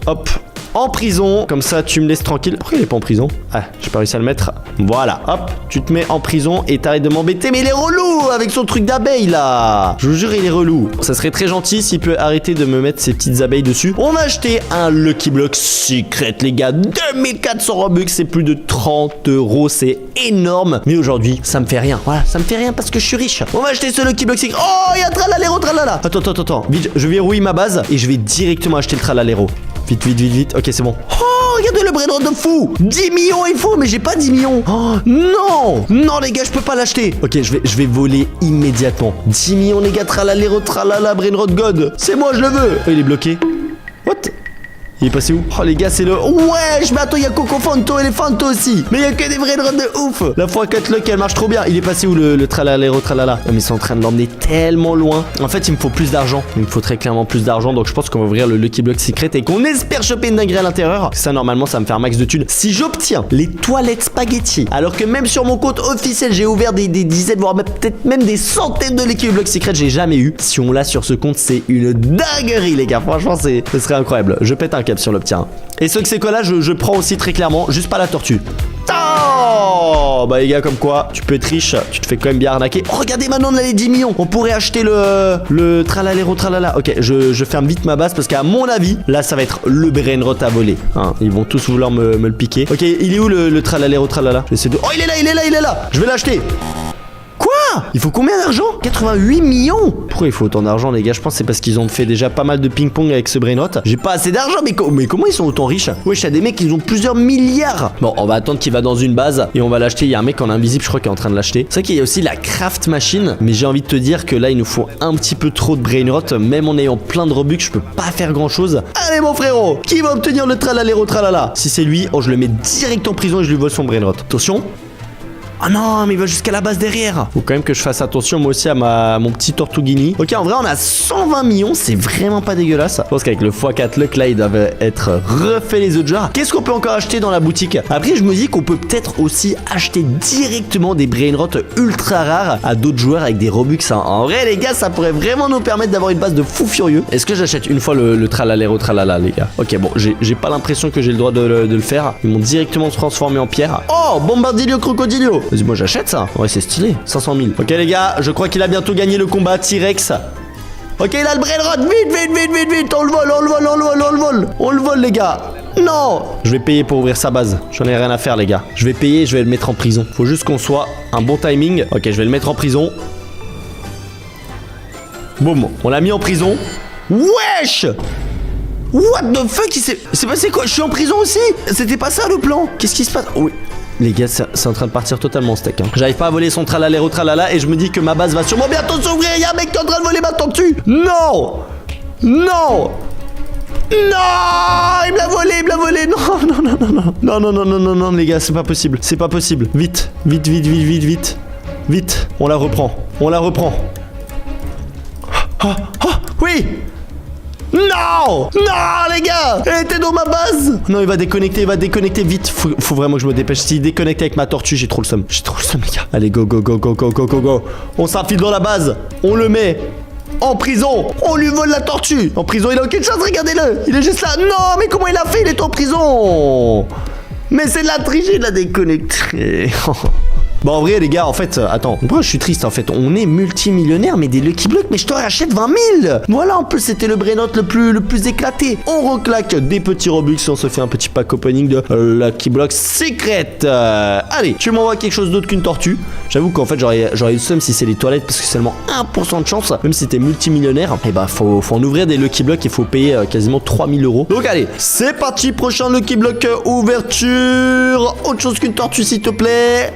Hop. En prison, comme ça tu me laisses tranquille. Pourquoi il est pas en prison? Ah, j'ai pas réussi à le mettre. Voilà, hop, tu te mets en prison et t'arrêtes de m'embêter. Mais il est relou avec son truc d'abeille là. Je vous jure, il est relou. Ça serait très gentil s'il peut arrêter de me mettre ses petites abeilles dessus. On va acheter un Lucky Block secret, les gars. 2400 Robux, c'est plus de 30 €. C'est énorme. Mais aujourd'hui, ça me fait rien. Voilà, ça me fait rien parce que je suis riche. On va acheter ce Lucky Block secret. Oh, il y a Tralalero, tralala. Attends. Vite, je vais rouiller ma base et je vais directement acheter le Tralalero. Vite. Ok, c'est bon. Oh, regardez le brainrot de fou. 10 millions il faut, mais j'ai pas 10 millions. Oh, non, les gars, je peux pas l'acheter. Ok, je vais voler immédiatement. 10 millions, les gars, tralala, brainrot god. C'est moi, je le veux. Oh, il est bloqué. What? Il est passé où? Oh les gars, c'est le... Wesh, mais attends, il y a Coco Fanto et les Fanto aussi. Mais il y a que des brainrots de ouf. La x4 luck, elle marche trop bien. Il est passé où le tralalero tralala? Non, mais ils sont en train de l'emmener tellement loin. En fait, il me faut plus d'argent. Il me faut très clairement plus d'argent. Donc je pense qu'on va ouvrir le Lucky Block Secret et qu'on espère choper une dinguerie à l'intérieur. Ça, normalement, ça va me faire max de thunes. Si j'obtiens les toilettes spaghetti, alors que même sur mon compte officiel, j'ai ouvert des dizaines, voire peut-être même des centaines de Lucky Block Secret, j'ai jamais eu. Si on l'a sur ce compte, c'est une dinguerie, les gars. Franchement, ce serait incroyable. Je pète un cap sur l'obtien. Et ce que c'est quoi là, je prends aussi très clairement, juste pas la tortue. Oh bah les gars, comme quoi tu peux être riche, tu te fais quand même bien arnaquer. Oh, regardez, maintenant on a les 10 millions. On pourrait acheter le tralalero tralala. Ok, je ferme vite ma base parce qu'à mon avis, là ça va être le brainrot à voler, hein. Ils vont tous vouloir me le piquer. Ok, il est où le tralalero tralala? J'essaie de... Oh, il est là. Je vais l'acheter. Il faut combien d'argent? 88 millions. Pourquoi il faut autant d'argent, les gars? Je pense que c'est parce qu'ils ont fait déjà pas mal de ping-pong avec ce brainrot. J'ai pas assez d'argent, mais comment ils sont autant riches? Wesh, y'a des mecs qui ont plusieurs milliards. Bon, on va attendre qu'il va dans une base et on va l'acheter. Il y a un mec en invisible, je crois, qui est en train de l'acheter. C'est vrai qu'il y a aussi la craft machine, mais j'ai envie de te dire que là, il nous faut un petit peu trop de brainrot. Même en ayant plein de Robux, je peux pas faire grand chose. Allez, mon frérot, qui va obtenir le tralalero tralala? Si c'est lui, oh, je le mets direct en prison et je lui vole son brainrot. Attention. Ah non, mais il va jusqu'à la base derrière. Faut quand même que je fasse attention moi aussi à mon petit Tortuguini. Ok, en vrai on a 120 millions, c'est vraiment pas dégueulasse. Je pense qu'avec le x4 luck là, ils doivent être refaits les autres joueurs. Qu'est-ce qu'on peut encore acheter dans la boutique? Après je me dis qu'on peut peut-être aussi acheter directement des brainrots ultra rares à d'autres joueurs avec des Robux, hein. En vrai les gars, ça pourrait vraiment nous permettre d'avoir une base de fou furieux. Est-ce que j'achète une fois le tralalero tralala, les gars? Ok, bon, j'ai pas l'impression que j'ai le droit de le faire. Ils m'ont directement transformé en pierre. Oh, Bombardilio Crocodilio. Vas-y, moi j'achète ça. Ouais, c'est stylé. 500 000. Ok les gars, je crois qu'il a bientôt gagné le combat T-Rex. Ok, il a le brainrot. Vite. On le vole les gars. Non. Je vais payer pour ouvrir sa base. J'en ai rien à faire les gars. Je vais payer, je vais le mettre en prison. Faut juste qu'on soit un bon timing. Ok, je vais le mettre en prison. Boum, on l'a mis en prison. Wesh. What the fuck, c'est passé quoi? Je suis en prison aussi? C'était pas ça le plan? Qu'est-ce qui se passe? Oui. Les gars, c'est en train de partir totalement steak, hein. J'arrive pas à voler son tralalero tralala et je me dis que ma base va sûrement bientôt s'ouvrir. Y'a un mec qui est en train de voler ma tortue. Non. Il me l'a volé. Non, les gars, c'est pas possible. Vite. On la reprend. Oui. Non, les gars, elle était dans ma base. Non, il va déconnecter vite. Faut vraiment que je me dépêche. S'il déconnecte avec ma tortue, j'ai trop le seum, les gars. Allez, go. On s'infile dans la base. On le met en prison. On lui vole la tortue. En prison, il a aucune chance, regardez-le. Il est juste là. Non, mais comment il a fait? Il est en prison. Mais c'est de la triche, il a déconnecté. Bon, en vrai les gars, en fait, attends, pourquoi je suis triste en fait? On est multimillionnaire, mais des Lucky Blocks, mais je te rachète 20 000. Voilà, en plus c'était le brainrot le plus éclaté. On reclaque des petits Robux et on se fait un petit pack opening de Lucky Block Secret. Allez, tu m'envoies quelque chose d'autre qu'une tortue. J'avoue qu'en fait j'aurais eu le seum si c'est les toilettes parce que c'est seulement 1% de chance. Même si t'es multimillionnaire, et bah faut en ouvrir des Lucky Blocks, il faut payer quasiment 3000 €. Donc allez, c'est parti, prochain Lucky Block ouverture. Autre chose qu'une tortue s'il te plaît.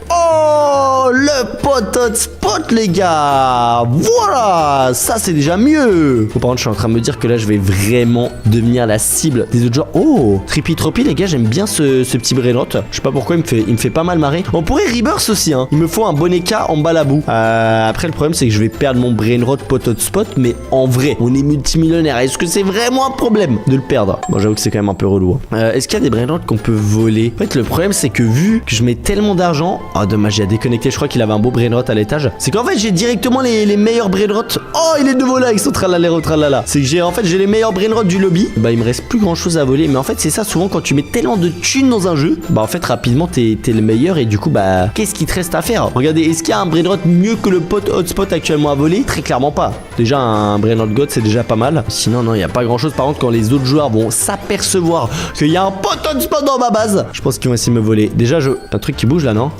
Oh, le pot hotspot les gars. Voilà, ça c'est déjà mieux. Par contre je suis en train de me dire que là je vais vraiment devenir la cible des autres joueurs. Oh, Trippy Troppy les gars, j'aime bien ce petit brainrot. Je sais pas pourquoi il me fait pas mal marrer. On pourrait reverse aussi, hein. Il me faut un Boneka en balabou. Après le problème c'est que je vais perdre mon brainrot pot hotspot. Mais en vrai, on est multimillionnaire. Est-ce que c'est vraiment un problème de le perdre? Bon, j'avoue que c'est quand même un peu relou, hein. Est-ce qu'il y a des brainrots qu'on peut voler? En fait le problème c'est que vu que je mets tellement d'argent... Oh dommage, il a déconnecté, je crois qu'il avait un beau brainrot à l'étage. C'est qu'en fait j'ai directement les meilleurs brainrots. Oh, il est de voler avec son tralalero tralala. C'est que j'ai les meilleurs brainrots du lobby. Bah il me reste plus grand chose à voler. Mais en fait c'est ça, souvent quand tu mets tellement de thunes dans un jeu, bah en fait rapidement t'es le meilleur. Et du coup bah qu'est-ce qu'il te reste à faire? Regardez, est-ce qu'il y a un brainrot mieux que le pot hotspot actuellement à voler? Très clairement pas. Déjà un brainrot god c'est déjà pas mal. Sinon non, il n'y a pas grand chose. Par contre quand les autres joueurs vont s'apercevoir qu'il y a un pot hotspot dans ma base, je pense qu'ils vont essayer de me voler. Déjà un truc qui bouge là, non?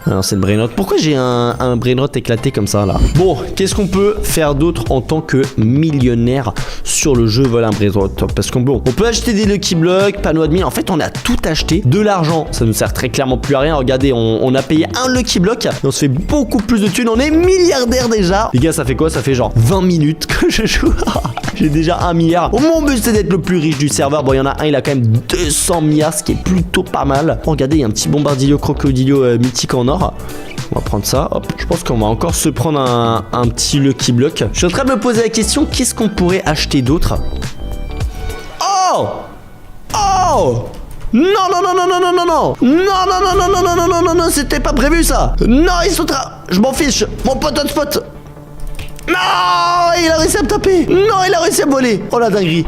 Alors c'est une brainrot. Pourquoi j'ai un brainrot éclaté comme ça là? Bon, qu'est-ce qu'on peut faire d'autre en tant que millionnaire sur le jeu vol un brainrot? Parce qu'on on peut acheter des Lucky Blocks, panneau admin. En fait on a tout acheté. De l'argent, ça nous sert très clairement plus à rien. Regardez, on a payé un Lucky Block et on se fait beaucoup plus de thunes. On est milliardaire déjà. Les gars, ça fait quoi? Ça fait genre 20 minutes que je joue. J'ai déjà 1 milliard. Mon but c'est d'être le plus riche du serveur. Bon, il y en a un, il a quand même 200 milliards, ce qui est plutôt pas mal. Oh, regardez, il y a un petit bombardillo crocodilio mythique en or. On va prendre ça, hop. Je pense qu'on va encore se prendre un petit Lucky Block. Je suis en train de me poser la question, qu'est-ce qu'on pourrait acheter d'autre? Oh! Oh! Non, non, non, non, non, non, non, non! Non, non, non, non, non, non, non, non, non, non, c'était pas prévu ça! Non, ils sont je m'en fiche! Mon pote hotspot! Non! Il a réussi à me taper! Non, il a réussi à me voler! Oh la dinguerie!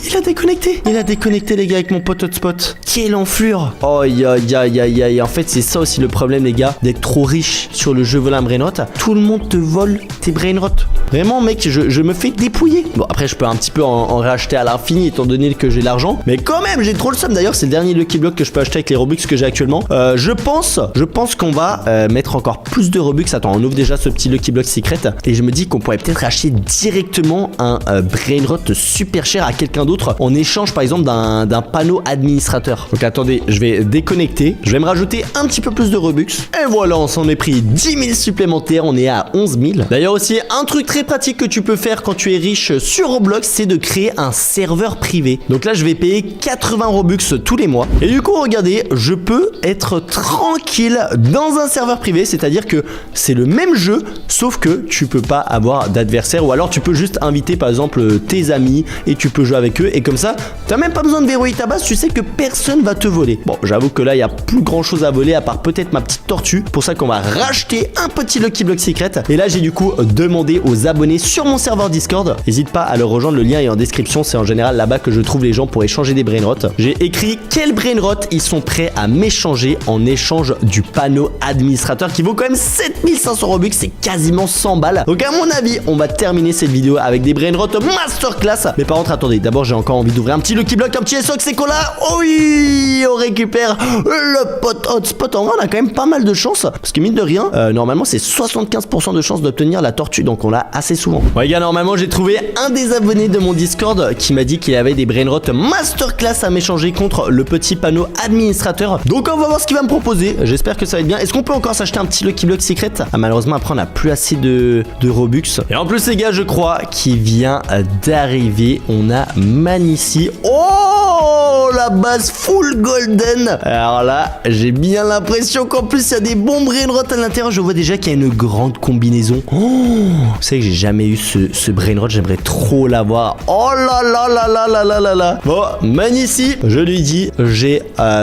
Il a déconnecté. Il a déconnecté les gars avec mon pote hotspot. Quelle enflure. Oh ya ya ya ya ya. En fait c'est ça aussi le problème les gars, d'être trop riche sur le jeu voler un brainrot. Tout le monde te vole tes brainrots. Vraiment mec, je me fais dépouiller. Bon après je peux un petit peu en racheter à l'infini étant donné que j'ai l'argent. Mais quand même j'ai trop le seum. D'ailleurs c'est le dernier Lucky Block que je peux acheter avec les Robux que j'ai actuellement. Je pense qu'on va mettre encore plus de Robux. Attends, on ouvre déjà ce petit Lucky Block secret. Et je me dis qu'on pourrait peut-être acheter directement un brainrot super cher à quelqu'un d'autre en échange par exemple d'un panneau administrateur. Donc attendez, je vais déconnecter, je vais me rajouter un petit peu plus de Robux et voilà, on s'en est pris 10 000 supplémentaires, on est à 11 000. D'ailleurs aussi un truc très pratique que tu peux faire quand tu es riche sur Roblox, c'est de créer un serveur privé. Donc là je vais payer 80 Robux tous les mois et du coup regardez, je peux être tranquille dans un serveur privé, c'est-à-dire que c'est le même jeu sauf que tu peux pas avoir d'adversaire ou alors tu peux juste inviter par exemple tes amis et tu peux jouer avec eux et comme ça t'as même pas besoin de verrouiller ta base, tu sais que personne va te voler. Bon j'avoue que là il y a plus grand chose à voler à part peut-être ma petite tortue, pour ça qu'on va racheter un petit Lucky Block secret. Et là j'ai du coup demandé aux abonnés sur mon serveur Discord, n'hésite pas à le rejoindre, le lien est en description, c'est en général là-bas que je trouve les gens pour échanger des brainrots. J'ai écrit quel brainrot ils sont prêts à m'échanger en échange du panneau administrateur qui vaut quand même 7500 Robux, c'est quasiment 100 balles. Donc à mon avis on va terminer cette vidéo avec des brainrots masterclass. Mais par contre attendez, d'abord j'ai encore envie d'ouvrir un petit Lucky Block, un petit SOX c'est quoi là? Oh oui, on récupère le pote hotspot. En vrai on a quand même pas mal de chance parce que mine de rien normalement c'est 75% de chance d'obtenir la tortue, donc on l'a assez souvent. Ouais les gars, normalement j'ai trouvé un des abonnés de mon Discord qui m'a dit qu'il avait des brainrots masterclass à m'échanger contre le petit panneau administrateur. Donc on va voir ce qu'il va me proposer, j'espère que ça va être bien. Est-ce qu'on peut encore s'acheter un petit Lucky Block secret? Ah malheureusement après on a plus assez de Robux. Et en plus les gars je crois qu'il vient d'arriver, on a Manici. Oh la base full golden. Alors là j'ai bien l'impression qu'en plus il y a des bons brainrots à l'intérieur. Je vois déjà qu'il y a une grande combinaison. Oh, vous savez que j'ai jamais eu ce brainrot, j'aimerais trop l'avoir. Oh là là là là là là là là. Bon Manici, je lui dis j'ai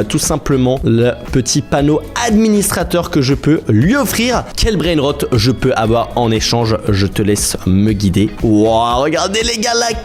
tout simplement le petit panneau administrateur que je peux lui offrir. Quel brainrot je peux avoir en échange? Je te laisse me guider. Wow, regardez les gars, la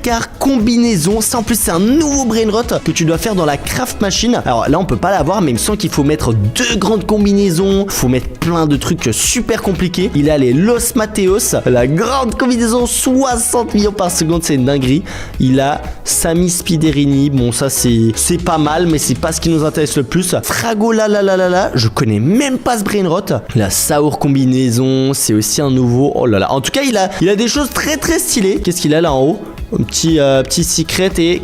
car combinaison. Ça en plus c'est un nouveau brainrot que tu dois faire dans la craft machine. Alors là on peut pas l'avoir, mais il me semble qu'il faut mettre 2 grandes combinaisons, faut mettre plein de trucs super compliqués. Il a les Los Mateos, la grande combinaison 60 millions par seconde, c'est une dinguerie. Il a Sami Spiderini, bon ça c'est pas mal, mais c'est pas ce qui nous intéresse le plus. Fragola la, je connais même pas ce brainrot. La Saur combinaison, c'est aussi un nouveau. Oh là là, en tout cas il a des choses très très stylées. Qu'est-ce qu'il a là en haut? Un petit secret et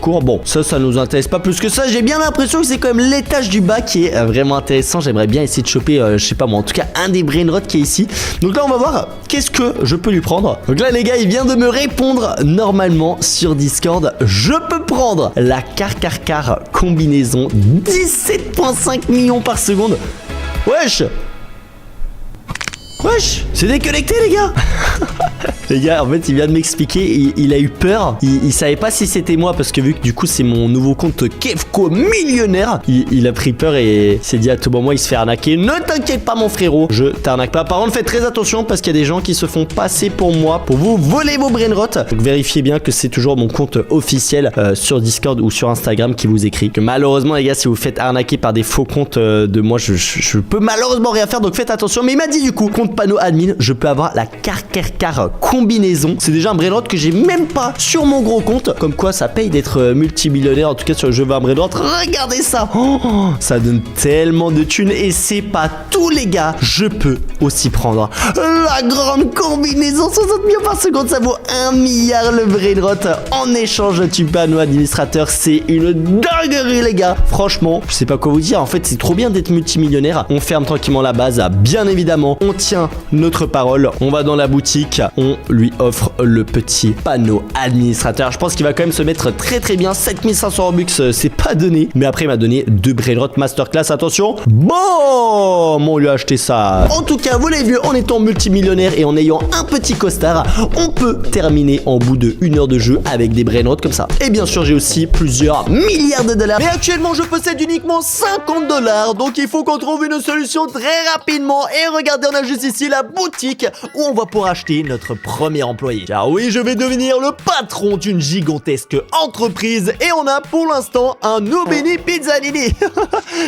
cours. Bon, ça nous intéresse pas plus que ça. J'ai bien l'impression que c'est quand même l'étage du bas qui est vraiment intéressant. J'aimerais bien essayer de choper, je sais pas moi, en tout cas un des brainrots qui est ici. Donc là on va voir qu'est-ce que je peux lui prendre. Donc là les gars, il vient de me répondre normalement sur Discord. Je peux prendre la car combinaison 17,5 millions par seconde. Wesh, c'est déconnecté les gars. Les gars, en fait, il vient de m'expliquer, il a eu peur. Il savait pas si c'était moi parce que vu que du coup c'est mon nouveau compte Kevko millionnaire, il a pris peur et s'est dit à tout moment il se fait arnaquer. Ne t'inquiète pas mon frérot, je t'arnaque pas. Par contre, faites très attention parce qu'il y a des gens qui se font passer pour moi pour vous voler vos brainrots. Donc vérifiez bien que c'est toujours mon compte officiel sur Discord ou sur Instagram qui vous écrit. Que malheureusement les gars, si vous faites arnaquer par des faux comptes de moi, je peux malheureusement rien faire. Donc faites attention. Mais il m'a dit du coup, compte panneau admin, je peux avoir la car combinaison. C'est déjà un brainrot que j'ai même pas sur mon gros compte. Comme quoi ça paye d'être multimillionnaire, en tout cas sur le jeu brainrot. Regardez ça, ça donne tellement de thunes et c'est pas tout les gars. Je peux aussi prendre la grande combinaison, 60 millions par seconde, ça vaut 1 milliard le brainrot. En échange tu peux à nos administrateurs, c'est une dinguerie les gars. Franchement, je sais pas quoi vous dire, en fait c'est trop bien d'être multimillionnaire. On ferme tranquillement la base, bien évidemment, on tient notre parole, on va dans la boutique, on lui offre le petit panneau administrateur. Je pense qu'il va quand même se mettre très bien. 7500 Robux, c'est pas donné, mais après il m'a donné 2 brainrot masterclass, attention. Bon, on lui a acheté ça. En tout cas, vous l'avez vu, en étant multimillionnaire et en ayant un petit costard, on peut terminer en bout de 1 heure de jeu avec des brainrots comme ça. Et bien sûr, j'ai aussi plusieurs milliards de dollars. Mais actuellement, je possède uniquement 50 $, donc il faut qu'on trouve une solution très rapidement. Et regardez, on a juste ici la boutique où on va pouvoir acheter notre premier employé. Car oui, je vais devenir le patron d'une gigantesque entreprise et on a pour l'instant un Nubini Pizzanini.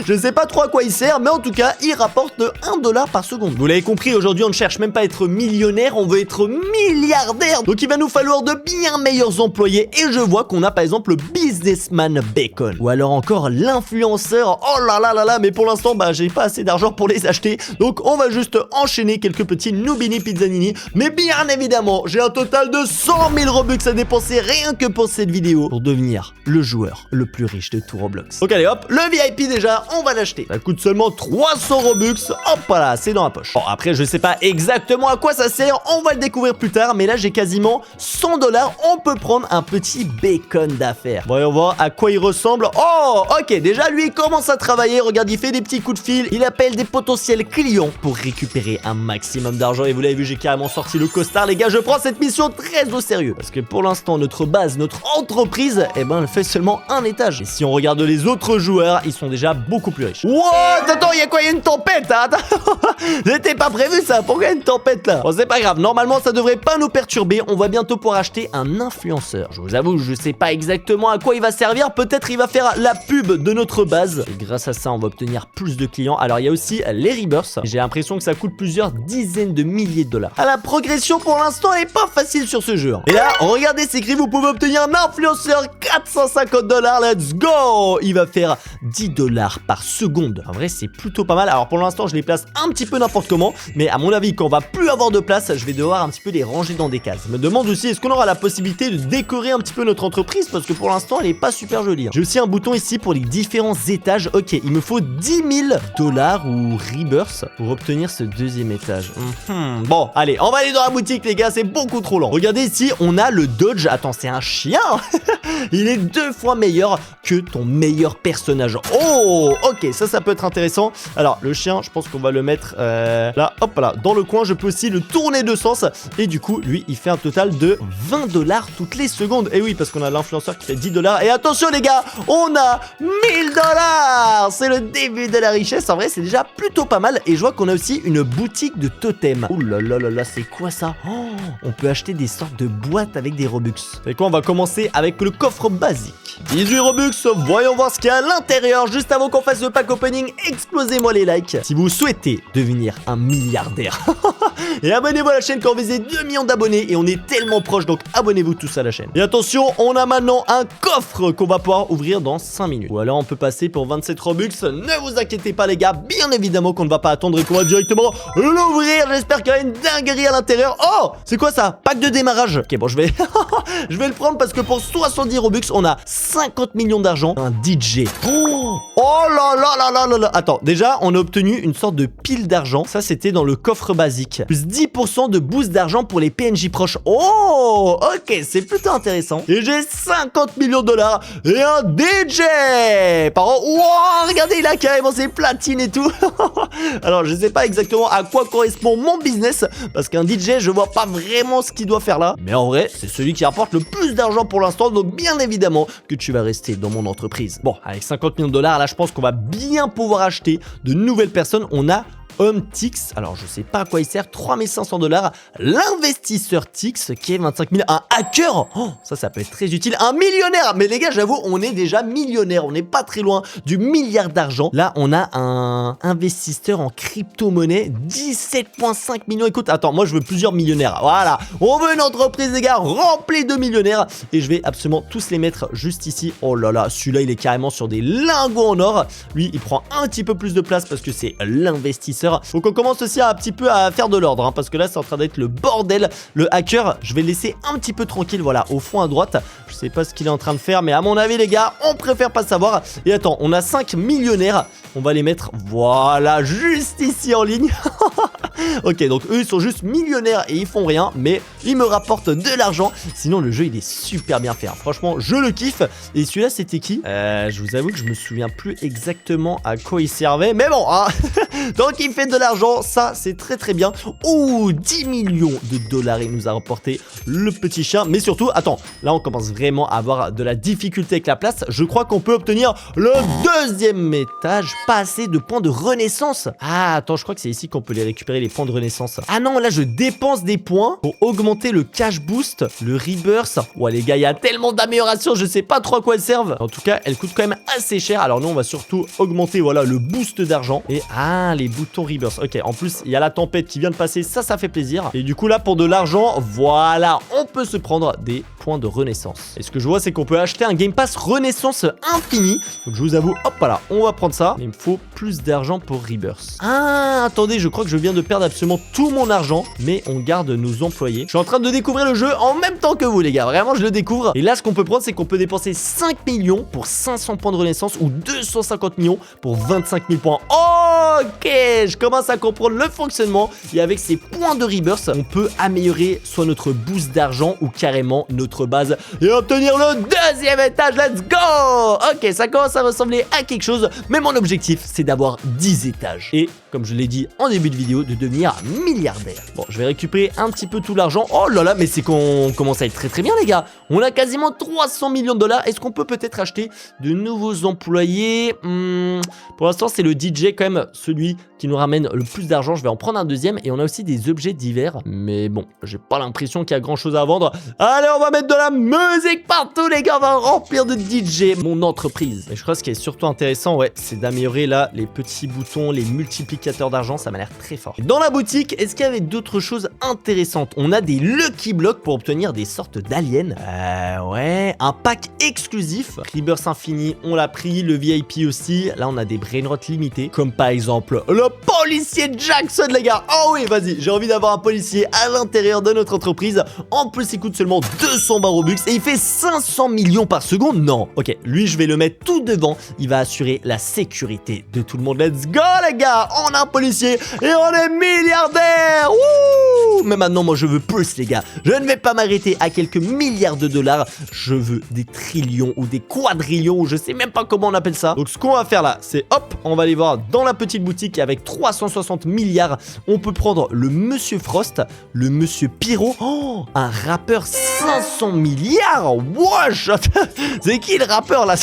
Je sais pas trop à quoi il sert, mais en tout cas, il rapporte 1 $ par seconde. Vous l'avez compris, aujourd'hui, on ne cherche même pas à être millionnaire, on veut être milliardaire. Donc il va nous falloir de bien meilleurs employés et je vois qu'on a par exemple le businessman bacon ou alors encore l'influenceur. Oh là là là là, mais pour l'instant, bah j'ai pas assez d'argent pour les acheter. Donc on va juste enchaîner quelques petits Nubini Pizzanini. Mais bien évidemment, j'ai un total de 100 000 Robux à dépenser rien que pour cette vidéo pour devenir le joueur le plus riche de tout Roblox. Donc allez hop, le VIP déjà, on va l'acheter. Ça coûte seulement 300 Robux. Hop là, c'est dans la poche. Bon après, je sais pas exactement à quoi ça sert, on va le découvrir plus tard. Mais là, j'ai quasiment 100 $. On peut prendre un petit bacon d'affaires. Voyons voir à quoi il ressemble. Oh, ok, déjà lui, il commence à travailler. Regarde, il fait des petits coups de fil. Il appelle des potentiels clients pour récupérer un maximum d'argent. Et vous l'avez vu, j'ai carrément sorti le costard. Les gars, je prends cette mission très au sérieux. Parce que pour l'instant, notre base, notre entreprise, eh ben, elle fait seulement un étage. Et si on regarde les autres joueurs, ils sont déjà beaucoup plus riches. What? Attends, il y a quoi? Il y a une tempête, hein? C'était pas prévu ça. Pourquoi il y a une tempête là? Bon, c'est pas grave. Normalement, ça devrait pas nous perturber. On va bientôt pouvoir acheter un influenceur. Je vous avoue, je sais pas exactement à quoi il va servir. Peut-être il va faire la pub de notre base. Et grâce à ça, on va obtenir plus de clients. Alors, il y a aussi les rebirths. J'ai l'impression que ça coûte plusieurs dizaines de milliers de dollars. À la progression, pour l'instant, elle est pas facile sur ce jeu. Et là, regardez, c'est écrit, vous pouvez obtenir un influenceur 450 $. Let's go! Il va faire 10 $ par seconde. En vrai, c'est plutôt pas mal. Alors, pour l'instant, je les place un petit peu n'importe comment. Mais à mon avis, quand on va plus avoir de place, je vais devoir un petit peu les ranger dans des cases. Je me demande aussi, est-ce qu'on aura la possibilité de décorer un petit peu notre entreprise? Parce que pour l'instant, elle est pas super jolie. J'ai aussi un bouton ici pour les différents étages. Ok, il me faut 10 000 $ ou rebirths pour obtenir ce deuxième étage. Bon, allez, on va aller dans la boutique, les gars. C'est beaucoup trop lent. Regardez ici, on a le Dodge. Attends, c'est un chien. Il est 2 fois meilleur que ton meilleur personnage. Oh, ok, ça peut être intéressant. Alors, le chien, je pense qu'on va le mettre là, hop là, dans le coin. Je peux aussi le tourner de sens. Et du coup, lui, il fait un total de 20 $ toutes les secondes. Et oui, parce qu'on a l'influenceur qui fait 10 $. Et attention, les gars, on a 1000 $. C'est le début de la richesse. En vrai, c'est déjà plutôt pas mal. Et je vois qu'on a aussi une boutique de totems. Ouh là là là là, c'est quoi ça? Oh, on peut acheter des sortes de boîtes avec des Robux. Et quoi, on va commencer avec le coffre basique. 18 Robux, voyons voir ce qu'il y a à l'intérieur. Juste avant qu'on fasse le pack opening, explosez-moi les likes si vous souhaitez devenir un milliardaire. Et abonnez-vous à la chaîne quand on visite 2 millions d'abonnés. Et on est tellement proche, donc abonnez-vous tous à la chaîne. Et attention, on a maintenant un coffre qu'on va pouvoir ouvrir dans 5 minutes. Ou alors on peut passer pour 27 Robux. Ne vous inquiétez pas les gars, bien évidemment qu'on ne va pas attendre et qu'on va directement l'ouvrir. J'espère qu'il y a une dinguerie à l'intérieur. Oh, c'est quoi ça? Pack de démarrage. Ok, bon, je vais je vais le prendre parce que pour 70 Robux, on a 50 millions d'argent. Un DJ. Oh là là là là là là. Attends, déjà, on a obtenu une sorte de pile d'argent. Ça, c'était dans le coffre basique. Plus 10% de boost d'argent pour les PNJ proches. Oh, ok, c'est plutôt intéressant. Et j'ai 50 millions de dollars et un DJ. Pardon. Wow, regardez, il a carrément ses platines et tout. Alors, je sais pas exactement à quoi correspond mon business parce qu'un DJ, je vois pas vraiment ce qu'il doit faire là. Mais en vrai, c'est celui qui rapporte le plus d'argent pour l'instant. Donc, bien évidemment que tu vas rester dans mon entreprise. Bon, avec 50 millions de dollars, là, je pense qu'on va bien pouvoir acheter de nouvelles personnes. On a HomeTix. Alors, je sais pas à quoi il sert. 3500 $. L'investisseur Tix qui est 25 000. Un hacker. Oh, ça peut être très utile. Un millionnaire. Mais les gars, j'avoue, on est déjà millionnaire. On n'est pas très loin du milliard d'argent. Là, on a un investisseur en crypto-monnaie. 17,5 millions. Écoute, attends, moi, je veux plusieurs millionnaires. Voilà. On veut une entreprise, les gars, remplie de millionnaires. Et je vais absolument tous les mettre juste ici. Oh là là, celui-là, il est carrément sur des lingots en or. Lui, il prend un petit peu plus de place parce que c'est l'investisseur. Donc, on commence aussi un petit peu à faire de l'ordre, hein, parce que là, c'est en train d'être le bordel. Le hacker, je vais le laisser un petit peu tranquille, voilà, au fond à droite. Je sais pas ce qu'il est en train de faire, mais à mon avis, les gars, on préfère pas savoir. Et attends, on a 5 millionnaires. On va les mettre, voilà, juste ici en ligne. Ok, donc eux, ils sont juste millionnaires et ils font rien, mais ils me rapportent de l'argent. Sinon, le jeu, il est super bien fait, hein. Franchement, je le kiffe. Et celui-là, c'était qui? Je vous avoue que je me souviens plus exactement à quoi il servait, mais bon, hein. Donc, il fait de l'argent, ça, c'est très très bien. Ouh, 10 millions de $, il nous a rapporté le petit chien. Mais surtout, attends, là, on commence vraiment à avoir de la difficulté avec la place. Je crois qu'on peut obtenir le deuxième étage, pas assez de points de renaissance. Ah, attends, je crois que c'est ici qu'on peut les récupérer, les points de renaissance. Ah non, là, je dépense des points pour augmenter le cash boost, le rebirth. Ouais, les gars, il y a tellement d'améliorations, je sais pas trop à quoi elles servent. En tout cas, elles coûtent quand même assez cher. Alors nous, on va surtout augmenter, voilà, le boost d'argent. Et ah, les boutons rebirth. Ok, en plus, il y a la tempête qui vient de passer, ça fait plaisir. Et du coup, là, pour de l'argent, voilà, on peut se prendre des points de renaissance. Et ce que je vois, c'est qu'on peut acheter un Game Pass renaissance infini. Donc, je vous avoue, hop là, on va prendre ça. Mais il me faut plus d'argent pour rebirth. Ah, attendez, je crois que je viens de perdre absolument tout mon argent, mais on garde nos employés. Je suis en train de découvrir le jeu en même temps que vous, les gars. Vraiment, je le découvre. Et là, ce qu'on peut prendre, c'est qu'on peut dépenser 5 millions pour 500 points de renaissance ou 250 millions pour 25 000 points. Ok, je commence à comprendre le fonctionnement. Et avec ces points de rebirth, on peut améliorer soit notre boost d'argent ou carrément notre base et obtenir le deuxième étage. Let's go! Ok, ça commence à ressembler à quelque chose, mais mon objectif, c'est d'avoir 10 étages. Et comme je l'ai dit en début de vidéo, de devenir milliardaire. Bon, je vais récupérer un petit peu tout l'argent. Oh là là, mais c'est qu'on commence à être très très bien, les gars. On a quasiment 300 millions de $. Est-ce qu'on peut peut-être acheter de nouveaux employés? Pour l'instant, c'est le DJ quand même, celui qui nous ramène le plus d'argent. Je vais en prendre un deuxième. Et on a aussi des objets divers. Mais bon, j'ai pas l'impression qu'il y a grand chose à vendre. Allez, on va mettre de la musique partout, les gars. On va remplir de DJ mon entreprise. Et je crois que ce qui est surtout intéressant, ouais, c'est d'améliorer là les petits boutons, les multiplicateurs d'argent. Ça m'a l'air très fort. Dans la boutique, est-ce qu'il y avait d'autres choses intéressantes? On a des Lucky Blocks pour obtenir des sortes d'aliens. Ouais, un pack exclusif. Rebirth Infini, on l'a pris. Le VIP aussi. Là, on a des Brainrot limités. Comme par exemple le policier Jackson, les gars. Oh oui, vas-y, j'ai envie d'avoir un policier à l'intérieur de notre entreprise. En plus, il coûte seulement 200 $. Et il fait 500 millions par seconde. Non. Ok, lui, je vais le mettre tout devant. Il va assurer la sécurité de tout le monde. Let's go, les gars. On a un policier et on est milliardaire. Wouh! Mais maintenant, moi, je veux plus, les gars. Je ne vais pas m'arrêter à quelques milliards de $. Je veux des trillions ou des quadrillions, ou je sais même pas comment on appelle ça. Donc, ce qu'on va faire là, c'est hop, on va aller voir dans la petite boutique avec 360 milliards. On peut prendre le Monsieur Frost, le Monsieur Pyro. Oh, un rappeur 500 milliards. Wesh. C'est qui le rappeur là?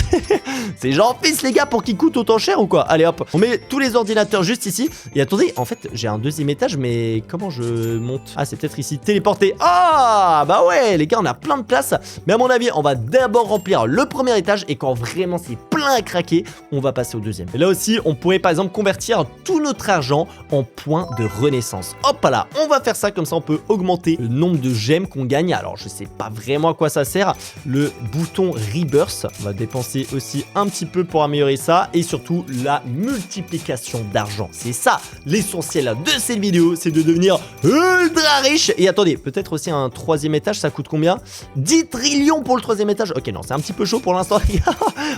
C'est Jean-Fils, les gars, pour qu'il coûte autant cher ou quoi? Allez hop, on met tous les ordinateurs juste ici. Et attendez, en fait, j'ai un deuxième étage, mais comment je monte? Ah, c'est peut-être ici, téléporté. Ah, bah ouais, les gars, on a plein de place. Mais à mon avis, on va d'abord remplir le premier étage. Et quand vraiment c'est plein à craquer, on va passer au deuxième. Et là aussi, on pourrait par exemple convertir tout notre argent en points de renaissance. Hop là, on va faire ça, comme ça on peut augmenter le nombre de gemmes qu'on gagne. Alors je sais pas vraiment à quoi ça sert. Le bouton Rebirth, on va dépenser aussi un petit peu pour améliorer ça. Et surtout la multiplication d'argent. C'est ça l'essentiel de cette vidéo, c'est de devenir ultra riche. Et attendez, peut-être aussi un troisième étage, ça coûte combien? 10 trillions pour le troisième étage. Ok, non, c'est un petit peu chaud pour l'instant.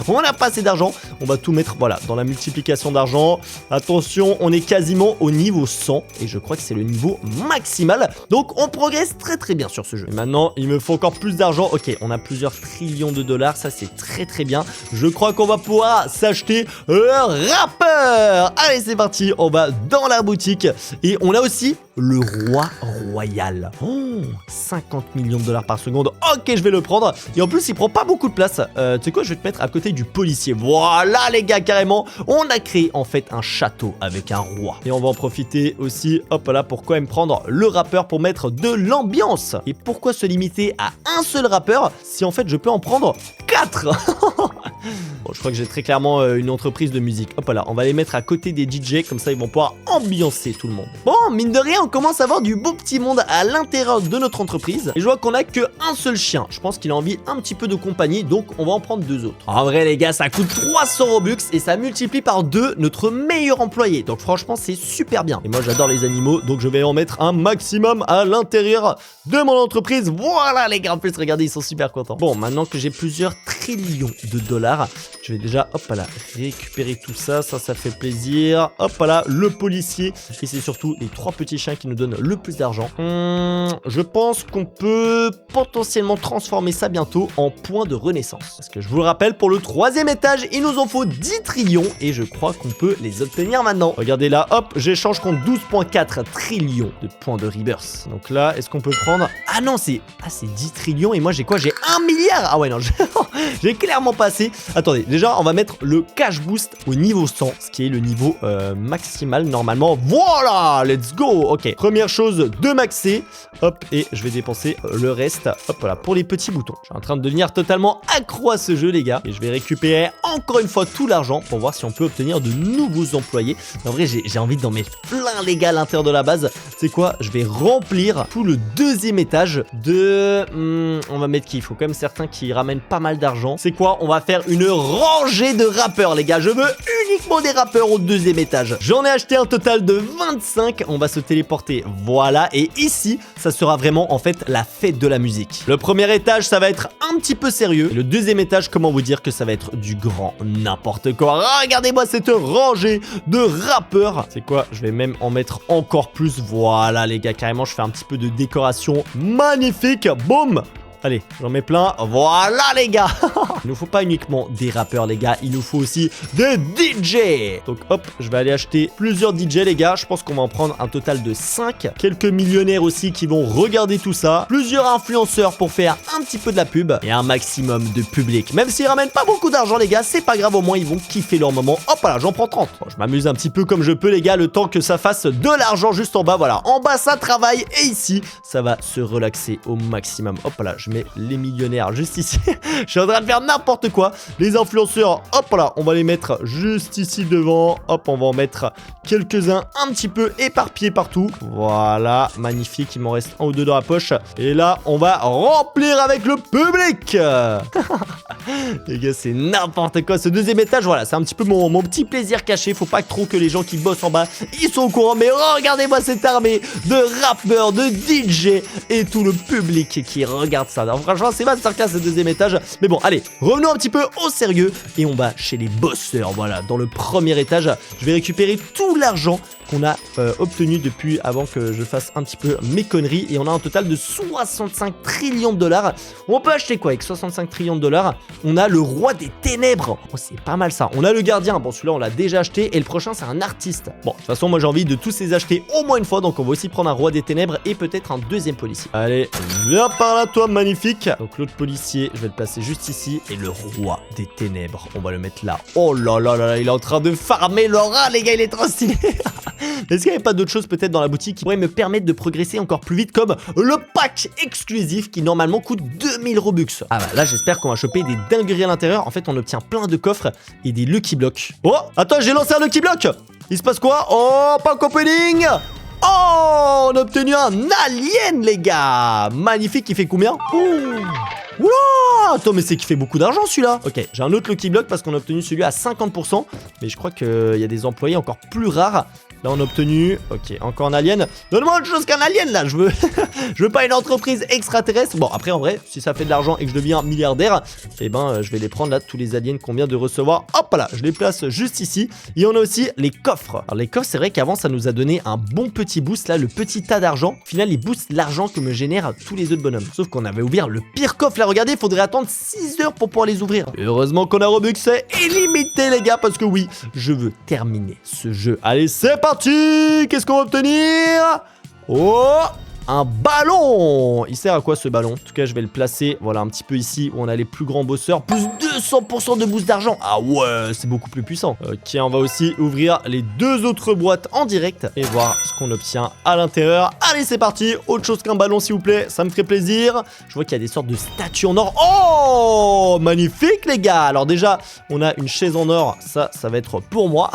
On n'a pas assez d'argent. On va tout mettre, voilà, dans la multiplication d'argent. Attention, on est quasiment au niveau 100. Et je crois que c'est le niveau maximal. Donc, on progresse très très bien sur ce jeu. Et maintenant, il me faut encore plus d'argent. Ok, on a plusieurs trillions de $. Ça, c'est très très bien. Je crois qu'on va pouvoir s'acheter un rappeur. Allez, c'est parti. On va dans la boutique. Et on a aussi le roi royal. Oh, 50 millions de dollars par seconde. Ok, je vais le prendre. Et en plus, il prend pas beaucoup de place. Tu sais quoi, je vais te mettre à côté du policier. Voilà les gars, carrément. On a créé en fait un château avec un roi. Et on va en profiter aussi, hop là, pour quand même prendre le rappeur pour mettre de l'ambiance. Et pourquoi se limiter à un seul rappeur si en fait je peux en prendre 4? Bon, je crois que j'ai très clairement une entreprise de musique. Hop là, on va les mettre à côté des DJ, comme ça ils vont pouvoir ambiancer tout le monde. Bon, mine de rien, on commence à avoir du beau petit monde à l'intérieur de notre entreprise. Et je vois qu'on a que un seul chien. Je pense qu'il a envie un petit peu de compagnie, donc on va en prendre 2 autres. En vrai les gars, ça coûte 300 Robux et ça multiplie par 2 notre meilleur employé. Donc franchement, c'est super bien. Et moi j'adore les animaux, donc je vais en mettre un maximum à l'intérieur de mon entreprise. Voilà les gars, en plus regardez, ils sont super contents. Bon, maintenant que j'ai plusieurs trillions de dollars, je vais déjà, hop là, récupérer tout ça. Ça fait plaisir. Hop là, le policier. Et c'est surtout les 3 petits chiens qui nous donnent le plus d'argent. Je pense qu'on peut potentiellement transformer ça bientôt en point de renaissance. Parce que je vous le rappelle, pour le 3e étage, il nous en faut 10 trillions. Et je crois qu'on peut les obtenir maintenant. Regardez là, hop, j'échange contre 12,4 trillions de points de rebirth. Donc là, est-ce qu'on peut prendre... Ah non, c'est 10 trillions. Et moi, j'ai quoi? J'ai 1 milliard. Ah ouais, non, j'ai clairement pas assez. Attendez, déjà, on va mettre le cash boost au niveau 100, ce qui est le niveau maximal normalement. Voilà, let's go. Ok, première chose de maxer. Hop, et je vais dépenser le reste. Hop, voilà, pour les petits boutons. Je suis en train de devenir totalement accro à ce jeu, les gars. Et je vais récupérer encore une fois tout l'argent pour voir si on peut obtenir de nouveaux employés. En vrai, j'ai envie d'en mettre plein, les gars, à l'intérieur de la base. C'est quoi? Je vais remplir tout le 2e étage de... on va mettre qui? Il faut quand même certains qui ramènent pas mal d'argent. C'est quoi? On va faire une rangée de rappeurs, les gars. Je veux uniquement des rappeurs au 2e étage. J'en ai acheté un total de 25. On va se téléporter. Voilà. Et ici, ça sera vraiment en fait la fête de la musique. Le 1er étage, ça va être un petit peu sérieux. Et le 2e étage, comment vous dire que ça va être du grand n'importe quoi. Regardez-moi cette rangée de rappeurs. C'est quoi? Je vais même en mettre encore plus. Voilà, les gars. Carrément, je fais un petit peu de décoration magnifique. Boum! Allez, j'en mets plein. Voilà les gars. Il nous faut pas uniquement des rappeurs les gars, il nous faut aussi des DJ. Donc hop, je vais aller acheter plusieurs DJ les gars. Je pense qu'on va en prendre un total de 5. Quelques millionnaires aussi qui vont regarder tout ça. Plusieurs influenceurs pour faire un petit peu de la pub. Et un maximum de public. Même s'ils ramènent pas beaucoup d'argent les gars, c'est pas grave, au moins ils vont kiffer leur moment. Hop là, j'en prends 30. Bon, je m'amuse un petit peu comme je peux les gars, le temps que ça fasse de l'argent juste en bas. Voilà, en bas ça travaille et ici ça va se relaxer au maximum. Hop là, je mets les millionnaires juste ici. Je suis en train de faire n'importe quoi. Les influenceurs, hop là, on va les mettre juste ici devant. Hop, on va en mettre quelques-uns un petit peu éparpillés partout. Voilà, magnifique. Il m'en reste un ou deux dans la poche. Et là, on va remplir avec le public. Les gars, c'est n'importe quoi. Ce 2e étage, voilà, c'est un petit peu mon petit plaisir caché. Faut pas trop que les gens qui bossent en bas, ils sont au courant. Mais regardez-moi cette armée de rappeurs, de DJ et tout le public qui regarde ça. Alors, franchement, c'est masterclass ce 2e étage. Mais bon, allez, revenons un petit peu au sérieux. Et on va chez les bosseurs. Voilà, dans le 1er étage, je vais récupérer tout l'argent qu'on a obtenu depuis avant que je fasse un petit peu mes conneries. Et on a un total de 65 trillions de dollars. On peut acheter quoi avec 65 trillions de dollars? On a le roi des ténèbres. Oh, c'est pas mal ça. On a le gardien. Bon, celui-là, on l'a déjà acheté. Et le prochain, c'est un artiste. Bon, de toute façon, moi, j'ai envie de tous les acheter au moins une fois. Donc, on va aussi prendre un roi des ténèbres et peut-être un 2e policier. Allez, viens par là, toi, magnifique. Donc, l'autre policier, je vais le placer juste ici. Et le roi des ténèbres, on va le mettre là. Oh là là là là, il est en train de farmer Laura, les gars, il est trop stylé. Est-ce qu'il n'y avait pas d'autres choses peut-être dans la boutique qui pourraient me permettre de progresser encore plus vite, comme le pack exclusif qui normalement coûte 2000 Robux? Ah bah là, j'espère qu'on va choper des dingueries à l'intérieur. En fait, on obtient plein de coffres et des Lucky Blocks. Oh, attends, j'ai lancé un Lucky Block. Il se passe quoi? Oh, pack opening. Oh, on a obtenu un alien, les gars. Magnifique, il fait combien? Oula, attends, mais c'est qu'il fait beaucoup d'argent celui-là. Ok, j'ai un autre Lucky Block parce qu'on a obtenu celui à 50%. Mais je crois qu'il y a des employés encore plus rares. Là, on a obtenu... Ok, encore un alien. Donne-moi autre chose qu'un alien, là. Je veux pas une entreprise extraterrestre. Bon, après, en vrai, si ça fait de l'argent et que je deviens milliardaire, eh ben, je vais les prendre, là, tous les aliens qu'on vient de recevoir. Hop là, je les place juste ici. Et on a aussi les coffres. Alors, les coffres, c'est vrai qu'avant, ça nous a donné un bon petit boost, là, le petit tas d'argent. Au final, ils boostent l'argent que me génèrent tous les autres bonhommes. Sauf qu'on avait ouvert le pire coffre, là. Regardez, il faudrait attendre 6 heures pour pouvoir les ouvrir. Et heureusement qu'on a Robux, c'est illimité, les gars, parce que oui, je veux terminer ce jeu. Allez, c'est parti. Qu'est-ce qu'on va obtenir? Oh, un ballon! Il sert à quoi ce ballon? En tout cas, je vais le placer, voilà, un petit peu ici où on a les plus grands bosseurs. Plus 200% de boost d'argent. Ah ouais, c'est beaucoup plus puissant. Ok, on va aussi ouvrir les 2 autres boîtes en direct et voir ce qu'on obtient à l'intérieur. Allez, c'est parti. Autre chose qu'un ballon, s'il vous plaît. Ça me ferait plaisir. Je vois qu'il y a des sortes de statues en or. Oh, magnifique, les gars. Alors déjà, on a une chaise en or. Ça va être pour moi.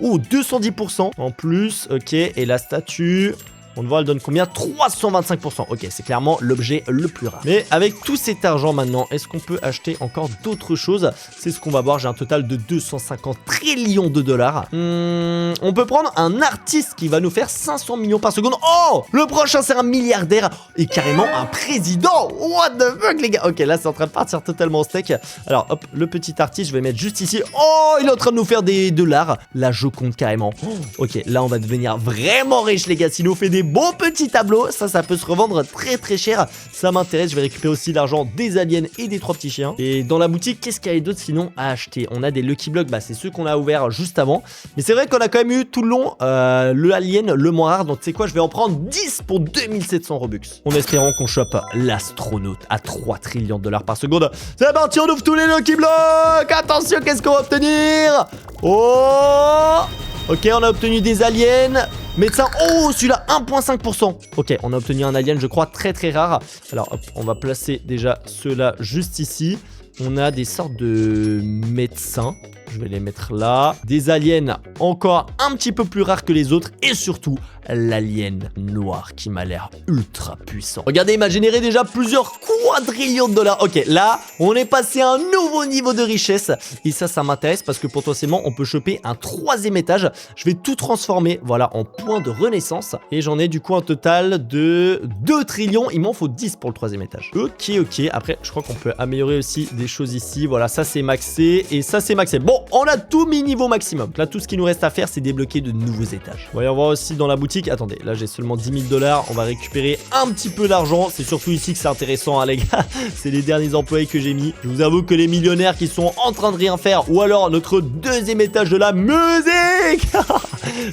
Oh, 210% en plus. Ok, et la statue... On voit, elle donne combien? 325%. Ok, c'est clairement l'objet le plus rare. Mais avec tout cet argent maintenant, est-ce qu'on peut acheter encore d'autres choses? C'est ce qu'on va voir. J'ai un total de 250 trillions de dollars. On peut prendre un artiste qui va nous faire 500 millions par seconde. Oh, le prochain, c'est un milliardaire et carrément un président. What the fuck, les gars? Ok, là, c'est en train de partir totalement en steak. Alors, hop, le petit artiste, je vais mettre juste ici. Oh, il est en train de nous faire des dollars. Là, je compte carrément. Ok, là, on va devenir vraiment riche, les gars. S'il nous fait des beaux petits tableaux, ça peut se revendre très très cher. Ça m'intéresse. Je vais récupérer aussi l'argent des aliens et des 3 petits chiens. Et dans la boutique, qu'est-ce qu'il y a d'autre sinon à acheter? On a des Lucky Blocks, bah c'est ceux qu'on a ouverts juste avant. Mais c'est vrai qu'on a quand même eu tout le long le alien le moins rare. Donc tu sais quoi, je vais en prendre 10 pour 2700 Robux. En espérant qu'on chope l'astronaute à 3 trillions de dollars par seconde. C'est parti, on ouvre tous les Lucky Blocks. Attention, qu'est-ce qu'on va obtenir? Oh, ok, on a obtenu des aliens. Médecin, oh, celui-là, 1,5%. Ok, on a obtenu un alien, je crois, très très rare. Alors, hop, on va placer déjà ceux-là juste ici. On a des sortes de médecins. Je vais les mettre là. Des aliens encore un petit peu plus rares que les autres. Et surtout, l'alien noir qui m'a l'air ultra puissant. Regardez, il m'a généré déjà plusieurs quadrillions de dollars. Ok, là, on est passé à un nouveau niveau de richesse. Et ça m'intéresse parce que potentiellement, on peut choper un 3e étage. Je vais tout transformer, voilà, en point de renaissance. Et j'en ai du coup un total de 2 trillions. Il m'en faut 10 pour le 3e étage. Ok, ok. Après, je crois qu'on peut améliorer aussi des choses ici. Voilà, ça c'est maxé et ça c'est maxé. Bon, on a tout mis niveau maximum. Là, tout ce qui nous reste à faire, c'est débloquer de nouveaux étages. Voyons voir aussi dans la boutique. Attendez, là j'ai seulement 10 000 dollars. On va récupérer un petit peu d'argent. C'est surtout ici que c'est intéressant, hein, les gars. C'est les derniers employés que j'ai mis. Je vous avoue que les millionnaires qui sont en train de rien faire, ou alors notre 2e étage de la musique.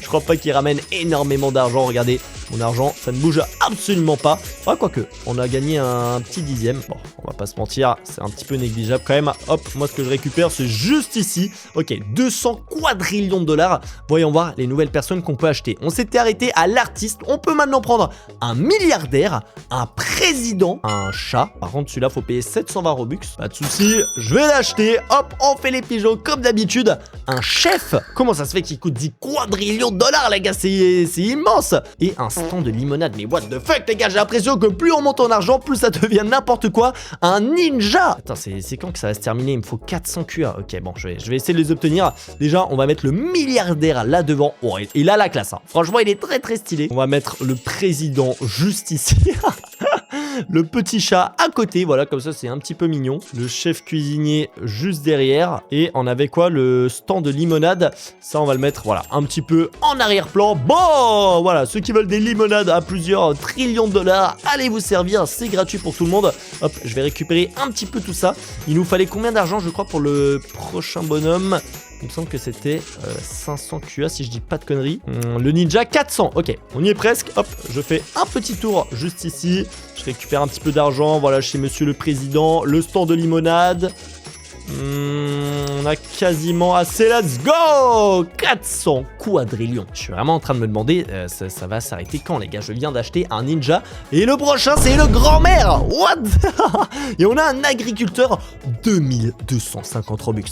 Je crois pas qu'ils ramènent énormément d'argent. Regardez, mon argent, ça ne bouge absolument pas. Ah, quoique, on a gagné un petit 10e. Bon, on va pas se mentir, c'est un petit peu négligeable quand même. Hop, moi ce que je récupère, c'est juste ici. Ok, 200 quadrillions de dollars. Voyons voir les nouvelles personnes qu'on peut acheter. On s'était arrêté à l'artiste. On peut maintenant prendre un milliardaire, un président, un chat. Par contre, celui-là, faut payer 720 Robux. Pas de souci, je vais l'acheter. Hop, on fait les pigeons comme d'habitude. Un chef. Comment ça se fait qu'il coûte 10 quadrillions de dollars, les gars? C'est immense. Et un stand de limonade. Mais what the fuck, les gars? J'ai l'impression que plus on monte en argent, plus ça devient n'importe quoi. Un ninja. Attends, c'est quand que ça va se terminer? Il me faut 400 QA. Ok, bon, je vais essayer de les obtenir. Déjà, on va mettre le milliardaire là devant. Oh, il a la classe, hein. Franchement, il est très très stylé. On va mettre le président juste ici. Le petit chat à côté, voilà, comme ça c'est un petit peu mignon. Le chef cuisinier juste derrière. Et on avait quoi? Le stand de limonade. Ça on va le mettre, voilà, un petit peu en arrière-plan. Bon, voilà, ceux qui veulent des limonades à plusieurs trillions de dollars, allez vous servir, c'est gratuit pour tout le monde. Hop, je vais récupérer un petit peu tout ça. Il nous fallait combien d'argent, je crois, pour le prochain bonhomme? Il me semble que c'était 500 QA si je dis pas de conneries. Le ninja 400. Ok, on y est presque. Hop, je fais un petit tour juste ici. Je récupère un petit peu d'argent. Voilà, chez monsieur le président. Le stand de limonade. On a quasiment assez. Let's go! 400 quadrillions. Je suis vraiment en train de me demander, ça va s'arrêter quand, les gars? Je viens d'acheter un ninja. Et le prochain, c'est le grand-mère. What? Et on a un agriculteur. 2250 Robux.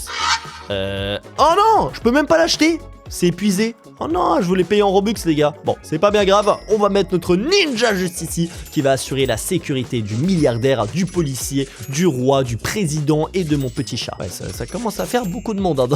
Oh non, je peux même pas l'acheter. C'est épuisé. Oh non, je voulais payer en Robux, les gars. Bon, c'est pas bien grave. On va mettre notre ninja juste ici, qui va assurer la sécurité du milliardaire, du policier, du roi, du président et de mon petit chat. Ouais, ça commence à faire beaucoup de monde, hein,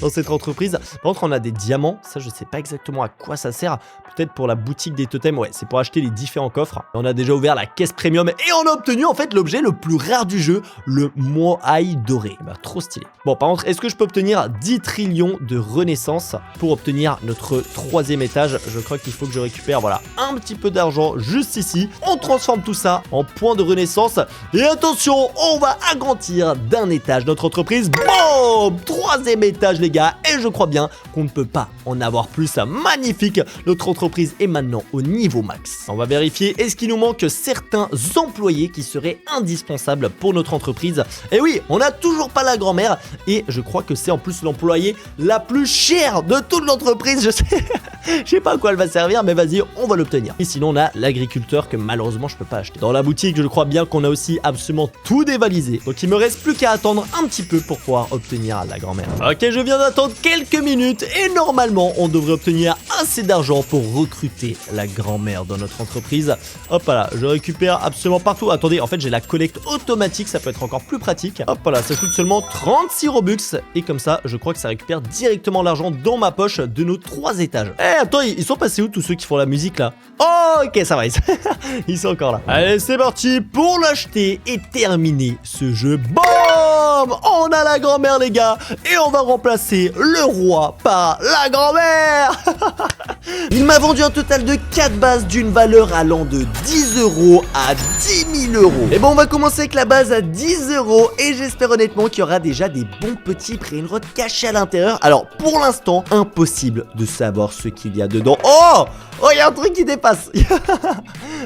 dans cette entreprise. Par contre, on a des diamants. Ça, je sais pas exactement à quoi ça sert. Peut-être pour la boutique des totems. Ouais, c'est pour acheter les différents coffres. On a déjà ouvert la caisse premium et on a obtenu en fait l'objet le plus rare du jeu, le Moai doré. Bah, trop stylé. Bon, par contre, est-ce que je peux obtenir 10 trillions de renaissance pour obtenir notre troisième étage. Je crois qu'il faut que je récupère, voilà, un petit peu d'argent juste ici. On transforme tout ça en point de renaissance. Et attention, on va agrandir d'un étage notre entreprise. Boum! Troisième étage, les gars. Et je crois bien qu'on ne peut pas en avoir plus. Magnifique. Notre entreprise est maintenant au niveau max. On va vérifier, est-ce qu'il nous manque certains employés qui seraient indispensables pour notre entreprise. Et oui, on n'a toujours pas la grand-mère. Et je crois que c'est en plus l'employé la plus chère de toute l'entreprise. Je sais pas à quoi elle va servir, mais vas-y, on va l'obtenir. Et sinon, on a l'agriculteur que malheureusement, je peux pas acheter. Dans la boutique, je crois bien qu'on a aussi absolument tout dévalisé. Donc, il me reste plus qu'à attendre un petit peu pour pouvoir obtenir la grand-mère. Ok, je viens d'attendre quelques minutes et normalement, on devrait obtenir assez d'argent pour recruter la grand-mère dans notre entreprise. Hop là, je récupère absolument partout. Attendez, en fait, j'ai la collecte automatique, ça peut être encore plus pratique. Hop là, ça coûte seulement 36 Robux. Et comme ça, je crois que ça récupère directement l'argent dans ma poche de nos 3 étages. Eh, attends, ils sont passés où tous ceux qui font la musique là? Oh, ok, ça va, ils sont encore là. Allez, c'est parti pour l'acheter et terminer ce jeu. Boum! On a la grand-mère, les gars, et on va remplacer le roi par la grand-mère. Il m'a vendu un total de 4 bases d'une valeur allant de 10 € à 10 000 €. Et bon, on va commencer avec la base à 10 € et j'espère honnêtement qu'il y aura déjà des bons petits brainrots cachés à l'intérieur. Alors, pour l'instant, impossible de savoir ce qu'il y a dedans. Oh! Oh, il y a un truc qui dépasse.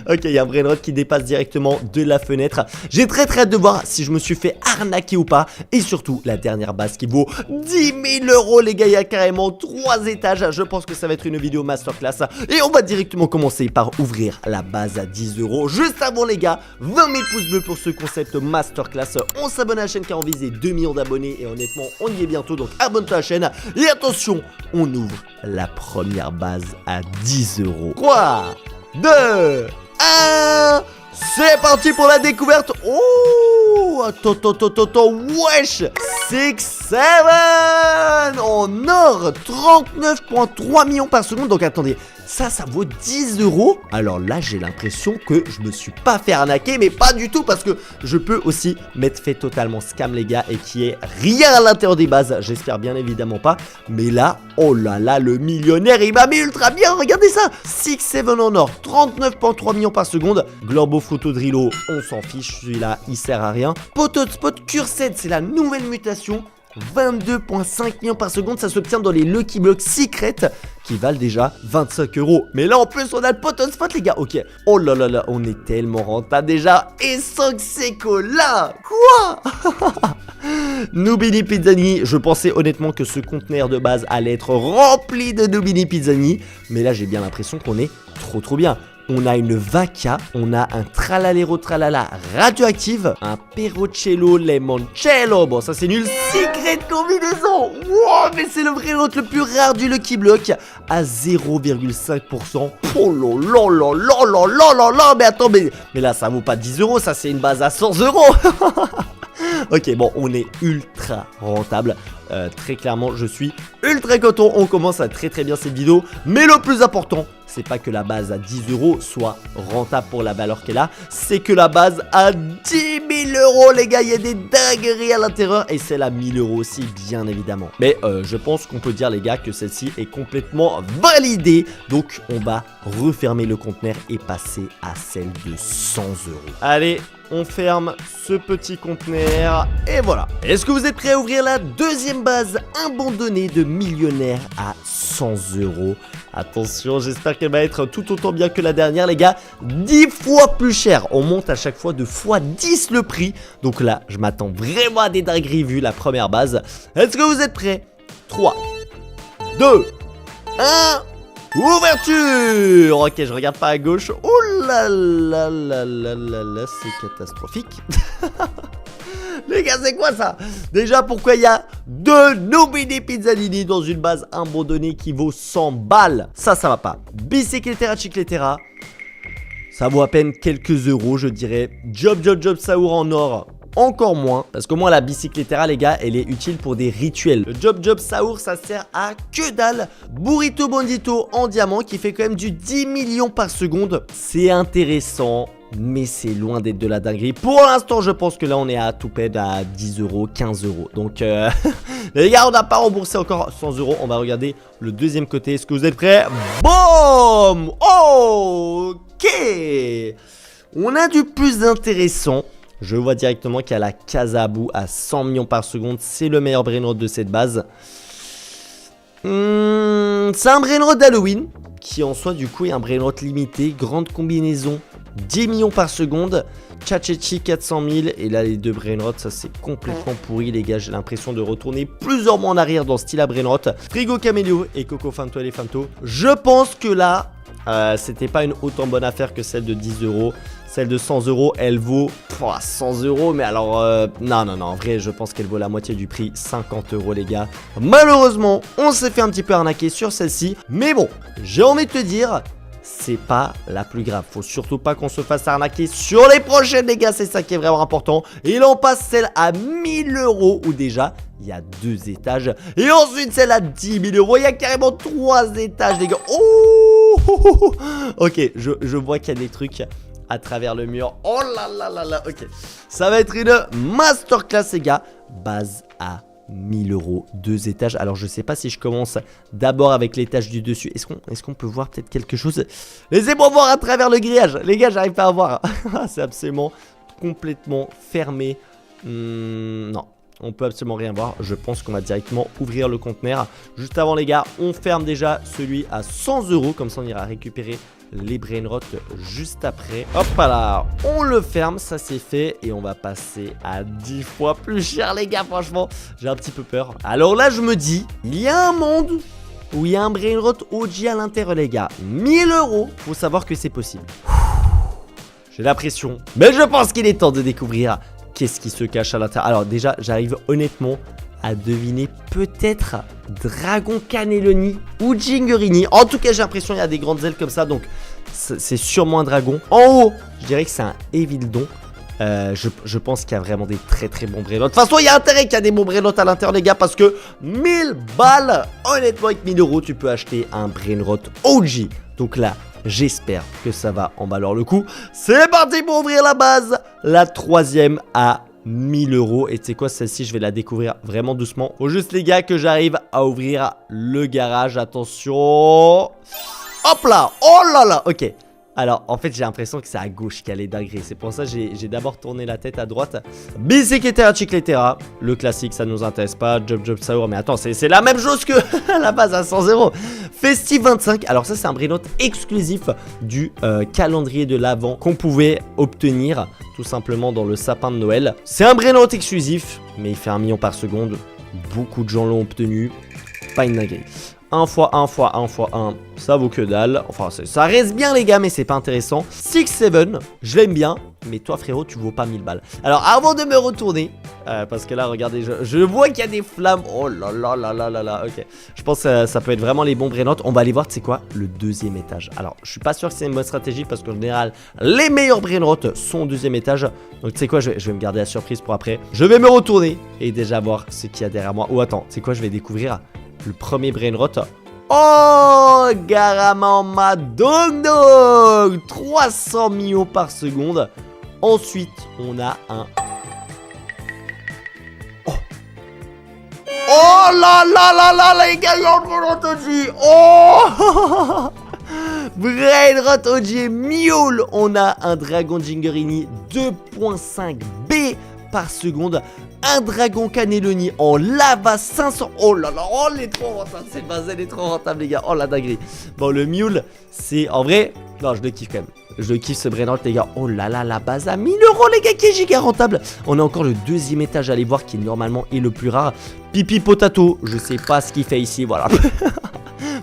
Ok, il y a un brainrot qui dépasse directement de la fenêtre. J'ai très hâte de voir si je me suis fait arnaquer ou pas. Et surtout, la dernière base qui vaut 10 000 €, les gars. Il y a carrément 3 étages. Je pense que ça va être une vidéo masterclass. Et on va directement commencer par ouvrir la base à 10 €. Juste avant, les gars, 20 000 pouces bleus pour ce concept masterclass. On s'abonne à la chaîne car on vise les 2 millions d'abonnés. Et honnêtement, on y est bientôt. Donc abonne-toi à la chaîne. Et attention, on ouvre la première base à 10 €. 3, 2, 1, c'est parti pour la découverte. Oh, attends, wesh, 6-7 en or, 39,3 millions par seconde. Donc attendez, ça vaut 10 €. Alors là, j'ai l'impression que je me suis pas fait arnaquer, mais pas du tout, parce que je peux aussi m'être fait totalement scam, les gars, et qu'il y ait rien à l'intérieur des bases. J'espère bien évidemment pas. Mais là, oh là là, le millionnaire, il m'a mis ultra bien. Regardez ça, 6-7 en or, 39,3 millions par seconde. Globo Photo Drillo, on s'en fiche, celui-là, il sert à rien. Spot Cursed, c'est la nouvelle mutation. 22,5 millions par seconde, ça s'obtient dans les Lucky Blocks Secret qui valent déjà 25 €. Mais là en plus on a le Spot, les gars. Ok, oh là là là, on est tellement rentable déjà. Et Soxeco là, quoi? Nubini Pizzani, je pensais honnêtement que ce conteneur de base allait être rempli de Nubini Pizzani, mais là j'ai bien l'impression qu'on est trop bien. On a une Vaca, on a un Tralalero Tralala radioactive, un Perrocello Limoncello. Bon, ça c'est nul. Secret combinaison. Wow, mais c'est le vrai lot le plus rare du Lucky Block à 0,5%. Oh là. Mais attends, mais là ça vaut pas 10 €, ça c'est une base à 100 €. Ok, bon, on est ultra rentable. Très clairement, je suis ultra content. On commence à très bien cette vidéo. Mais le plus important, c'est pas que la base à 10 € soit rentable pour la valeur qu'elle a. C'est que la base à 10 000 €, les gars. Il y a des dingueries à l'intérieur. Et celle à 1000 € aussi, bien évidemment. Mais je pense qu'on peut dire, les gars, que celle-ci est complètement validée. Donc, on va refermer le conteneur et passer à celle de 100 €. Allez, on ferme ce petit conteneur et voilà. Est-ce que vous êtes prêts à ouvrir la deuxième base abandonnée de millionnaire à 100 €? Attention, j'espère qu'elle va être tout autant bien que la dernière, les gars. 10 fois plus cher. On monte à chaque fois de fois 10 le prix. Donc là, je m'attends vraiment à des dingueries vu la première base. Est-ce que vous êtes prêts? 3, 2, 1... ouverture. Ok, je regarde pas à gauche. Oh là là là là là là, c'est catastrophique. Les gars, c'est quoi ça? Déjà, pourquoi il y a 2 Nubini Pizzanini dans une base abandonnée qui vaut 100 balles? Ça va pas. Bicicletera Chicletera, ça vaut à peine quelques euros, je dirais. Job Saour en or, encore moins, parce qu'au moins la Bicicletera, les gars, elle est utile pour des rituels. Le Job Saour, ça sert à que dalle. Burrito Bandito en diamant qui fait quand même du 10 millions par seconde. C'est intéressant, mais c'est loin d'être de la dinguerie. Pour l'instant, je pense que là, on est à tout pède à 10 euros, 15 euros. Donc, les gars, on n'a pas remboursé encore 100 euros. On va regarder le deuxième côté. Est-ce que vous êtes prêts? Boum! Ok! On a du plus intéressant. Je vois directement qu'il y a la Casabou à 100 millions par seconde. C'est le meilleur brainrot de cette base. C'est un brainrot d'Halloween qui en soi du coup est un brainrot limité. Grande combinaison, 10 millions par seconde. Chachechi 400 000. Et là les deux brainrots, ça c'est complètement pourri les gars. J'ai l'impression de retourner plusieurs mois en arrière dans ce style à brainrot. Frigo Camélio et Coco Fanto Elefanto. Je pense que là c'était pas une autant bonne affaire que celle de 10 euros. Celle de 100 euros, elle vaut 100 euros. Mais alors, non, en vrai, je pense qu'elle vaut la moitié du prix. 50 euros, les gars. Malheureusement, on s'est fait un petit peu arnaquer sur celle-ci. Mais bon, j'ai envie de te dire, c'est pas la plus grave. Faut surtout pas qu'on se fasse arnaquer sur les prochaines, les gars. C'est ça qui est vraiment important. Et là, on passe celle à 1000 euros où déjà, il y a 2 étages. Et ensuite, celle à 10 000 euros. Il y a carrément 3 étages, les gars. Oh ok, je vois qu'il y a des trucs à travers le mur. Oh là, ok. Ça va être une masterclass, les gars. Base à 1000 euros, 2 étages. Alors, je sais pas si je commence d'abord avec l'étage du dessus. Est-ce qu'on peut voir peut-être quelque chose? Laissez-moi voir à travers le grillage. Les gars, j'arrive pas à voir. C'est absolument complètement fermé. Non. On peut absolument rien voir. Je pense qu'on va directement ouvrir le conteneur. Juste avant, les gars, on ferme déjà celui à 100 euros. Comme ça, on ira récupérer les brainrots juste après. Hop là, on le ferme, ça c'est fait. Et on va passer à 10 fois plus cher, les gars. Franchement, j'ai un petit peu peur. Alors là, je me dis, il y a un monde où il y a un brainrot OG à l'intérieur, les gars. 1000 euros. Faut savoir que c'est possible. J'ai la pression. Mais je pense qu'il est temps de découvrir qu'est-ce qui se cache à l'intérieur. Alors déjà, j'arrive honnêtement à deviner peut-être Dragon Cannelloni ou Gingerini. En tout cas, j'ai l'impression qu'il y a des grandes ailes comme ça. Donc, c'est sûrement un dragon. En haut, je dirais que c'est un Evildon. Je pense qu'il y a vraiment des très bons brainrots. De toute façon, il y a intérêt qu'il y a des bons brainrots à l'intérieur, les gars, parce que 1000 balles, honnêtement, avec 1000 euros, tu peux acheter un brainrot OG. Donc là, j'espère que ça va en valoir le coup. C'est parti pour ouvrir la base. La troisième à 1000 euros. Et tu sais quoi, celle-ci, je vais la découvrir vraiment doucement. Faut juste, les gars, que j'arrive à ouvrir le garage. Attention. Hop là. Oh là là. Ok. Alors, en fait, j'ai l'impression que c'est à gauche qu'il y a les dingueries. C'est pour ça que j'ai d'abord tourné la tête à droite. Bicicleta Chicletera. Le classique, ça ne nous intéresse pas. Job Sour. Mais attends, c'est la même chose que la base à 100 euros. Festive 25. Alors ça, c'est un brainrot exclusif du calendrier de l'Avent qu'on pouvait obtenir tout simplement dans le sapin de Noël. C'est un brainrot exclusif, mais il fait 1 million par seconde. Beaucoup de gens l'ont obtenu. Pas une dinguerie. 1 x 1 x 1 x 1, ça vaut que dalle. Enfin, ça reste bien, les gars, mais c'est pas intéressant. 6-7, je l'aime bien. Mais toi, frérot, tu vaux pas 1000 balles. Alors, avant de me retourner, parce que là, regardez, je vois qu'il y a des flammes. Oh là là là là là là. Ok. Je pense que ça peut être vraiment les bons brainrots. On va aller voir, tu sais quoi, le deuxième étage. Alors, je suis pas sûr que c'est une bonne stratégie parce qu'en général, les meilleurs brainrots sont au deuxième étage. Donc, tu sais quoi, je vais me garder la surprise pour après. Je vais me retourner et déjà voir ce qu'il y a derrière moi. Oh, attends, tu sais quoi, je vais découvrir le premier brainrot. Oh, Garamama Dog Dog, 300 millions par seconde. Ensuite, on a un... Oh, oh là là là là, les gars, il y a un brainrot OG. Oh brainrot OG Mule. On a un Dragon Gingerini 2.5 B par seconde. Un Dragon Cannelloni en lava 500. Oh là là, oh, elle est trop rentable. Cette base, elle est trop rentable, les gars. Oh la dinguerie. Bon, le Mule, c'est en vrai. Non, je le kiffe quand même. Je le kiffe ce brainrot, les gars. Oh là là, la base à 1000 euros, les gars, qui est giga rentable. On a encore le deuxième étage à aller voir qui normalement est le plus rare. Pipi Potato, je sais pas ce qu'il fait ici, voilà.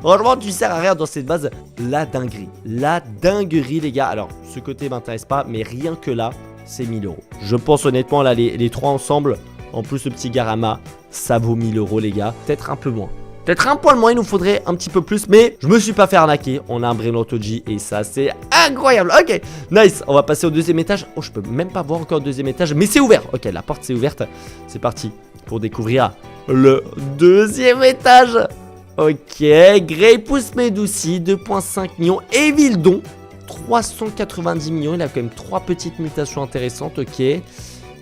Franchement, tu sers à rien dans cette base. La dinguerie. La dinguerie, les gars. Alors, ce côté m'intéresse pas, mais rien que là, c'est 1000 euros. Je pense honnêtement, là, les trois ensemble, en plus le petit Garama, ça vaut 1000 euros, les gars. Peut-être un peu moins. Peut-être un poil moins, il nous faudrait un petit peu plus, mais je me suis pas fait arnaquer. On a un brainrot OG et ça, c'est incroyable. Ok, nice. On va passer au deuxième étage. Oh, je peux même pas voir encore le deuxième étage, mais c'est ouvert. Ok, la porte, c'est ouverte. C'est parti pour découvrir le deuxième étage. Ok, Grey Pousse Médouci, 2.5 millions. Evildon. 390 millions. Il a quand même 3 petites mutations intéressantes. Ok.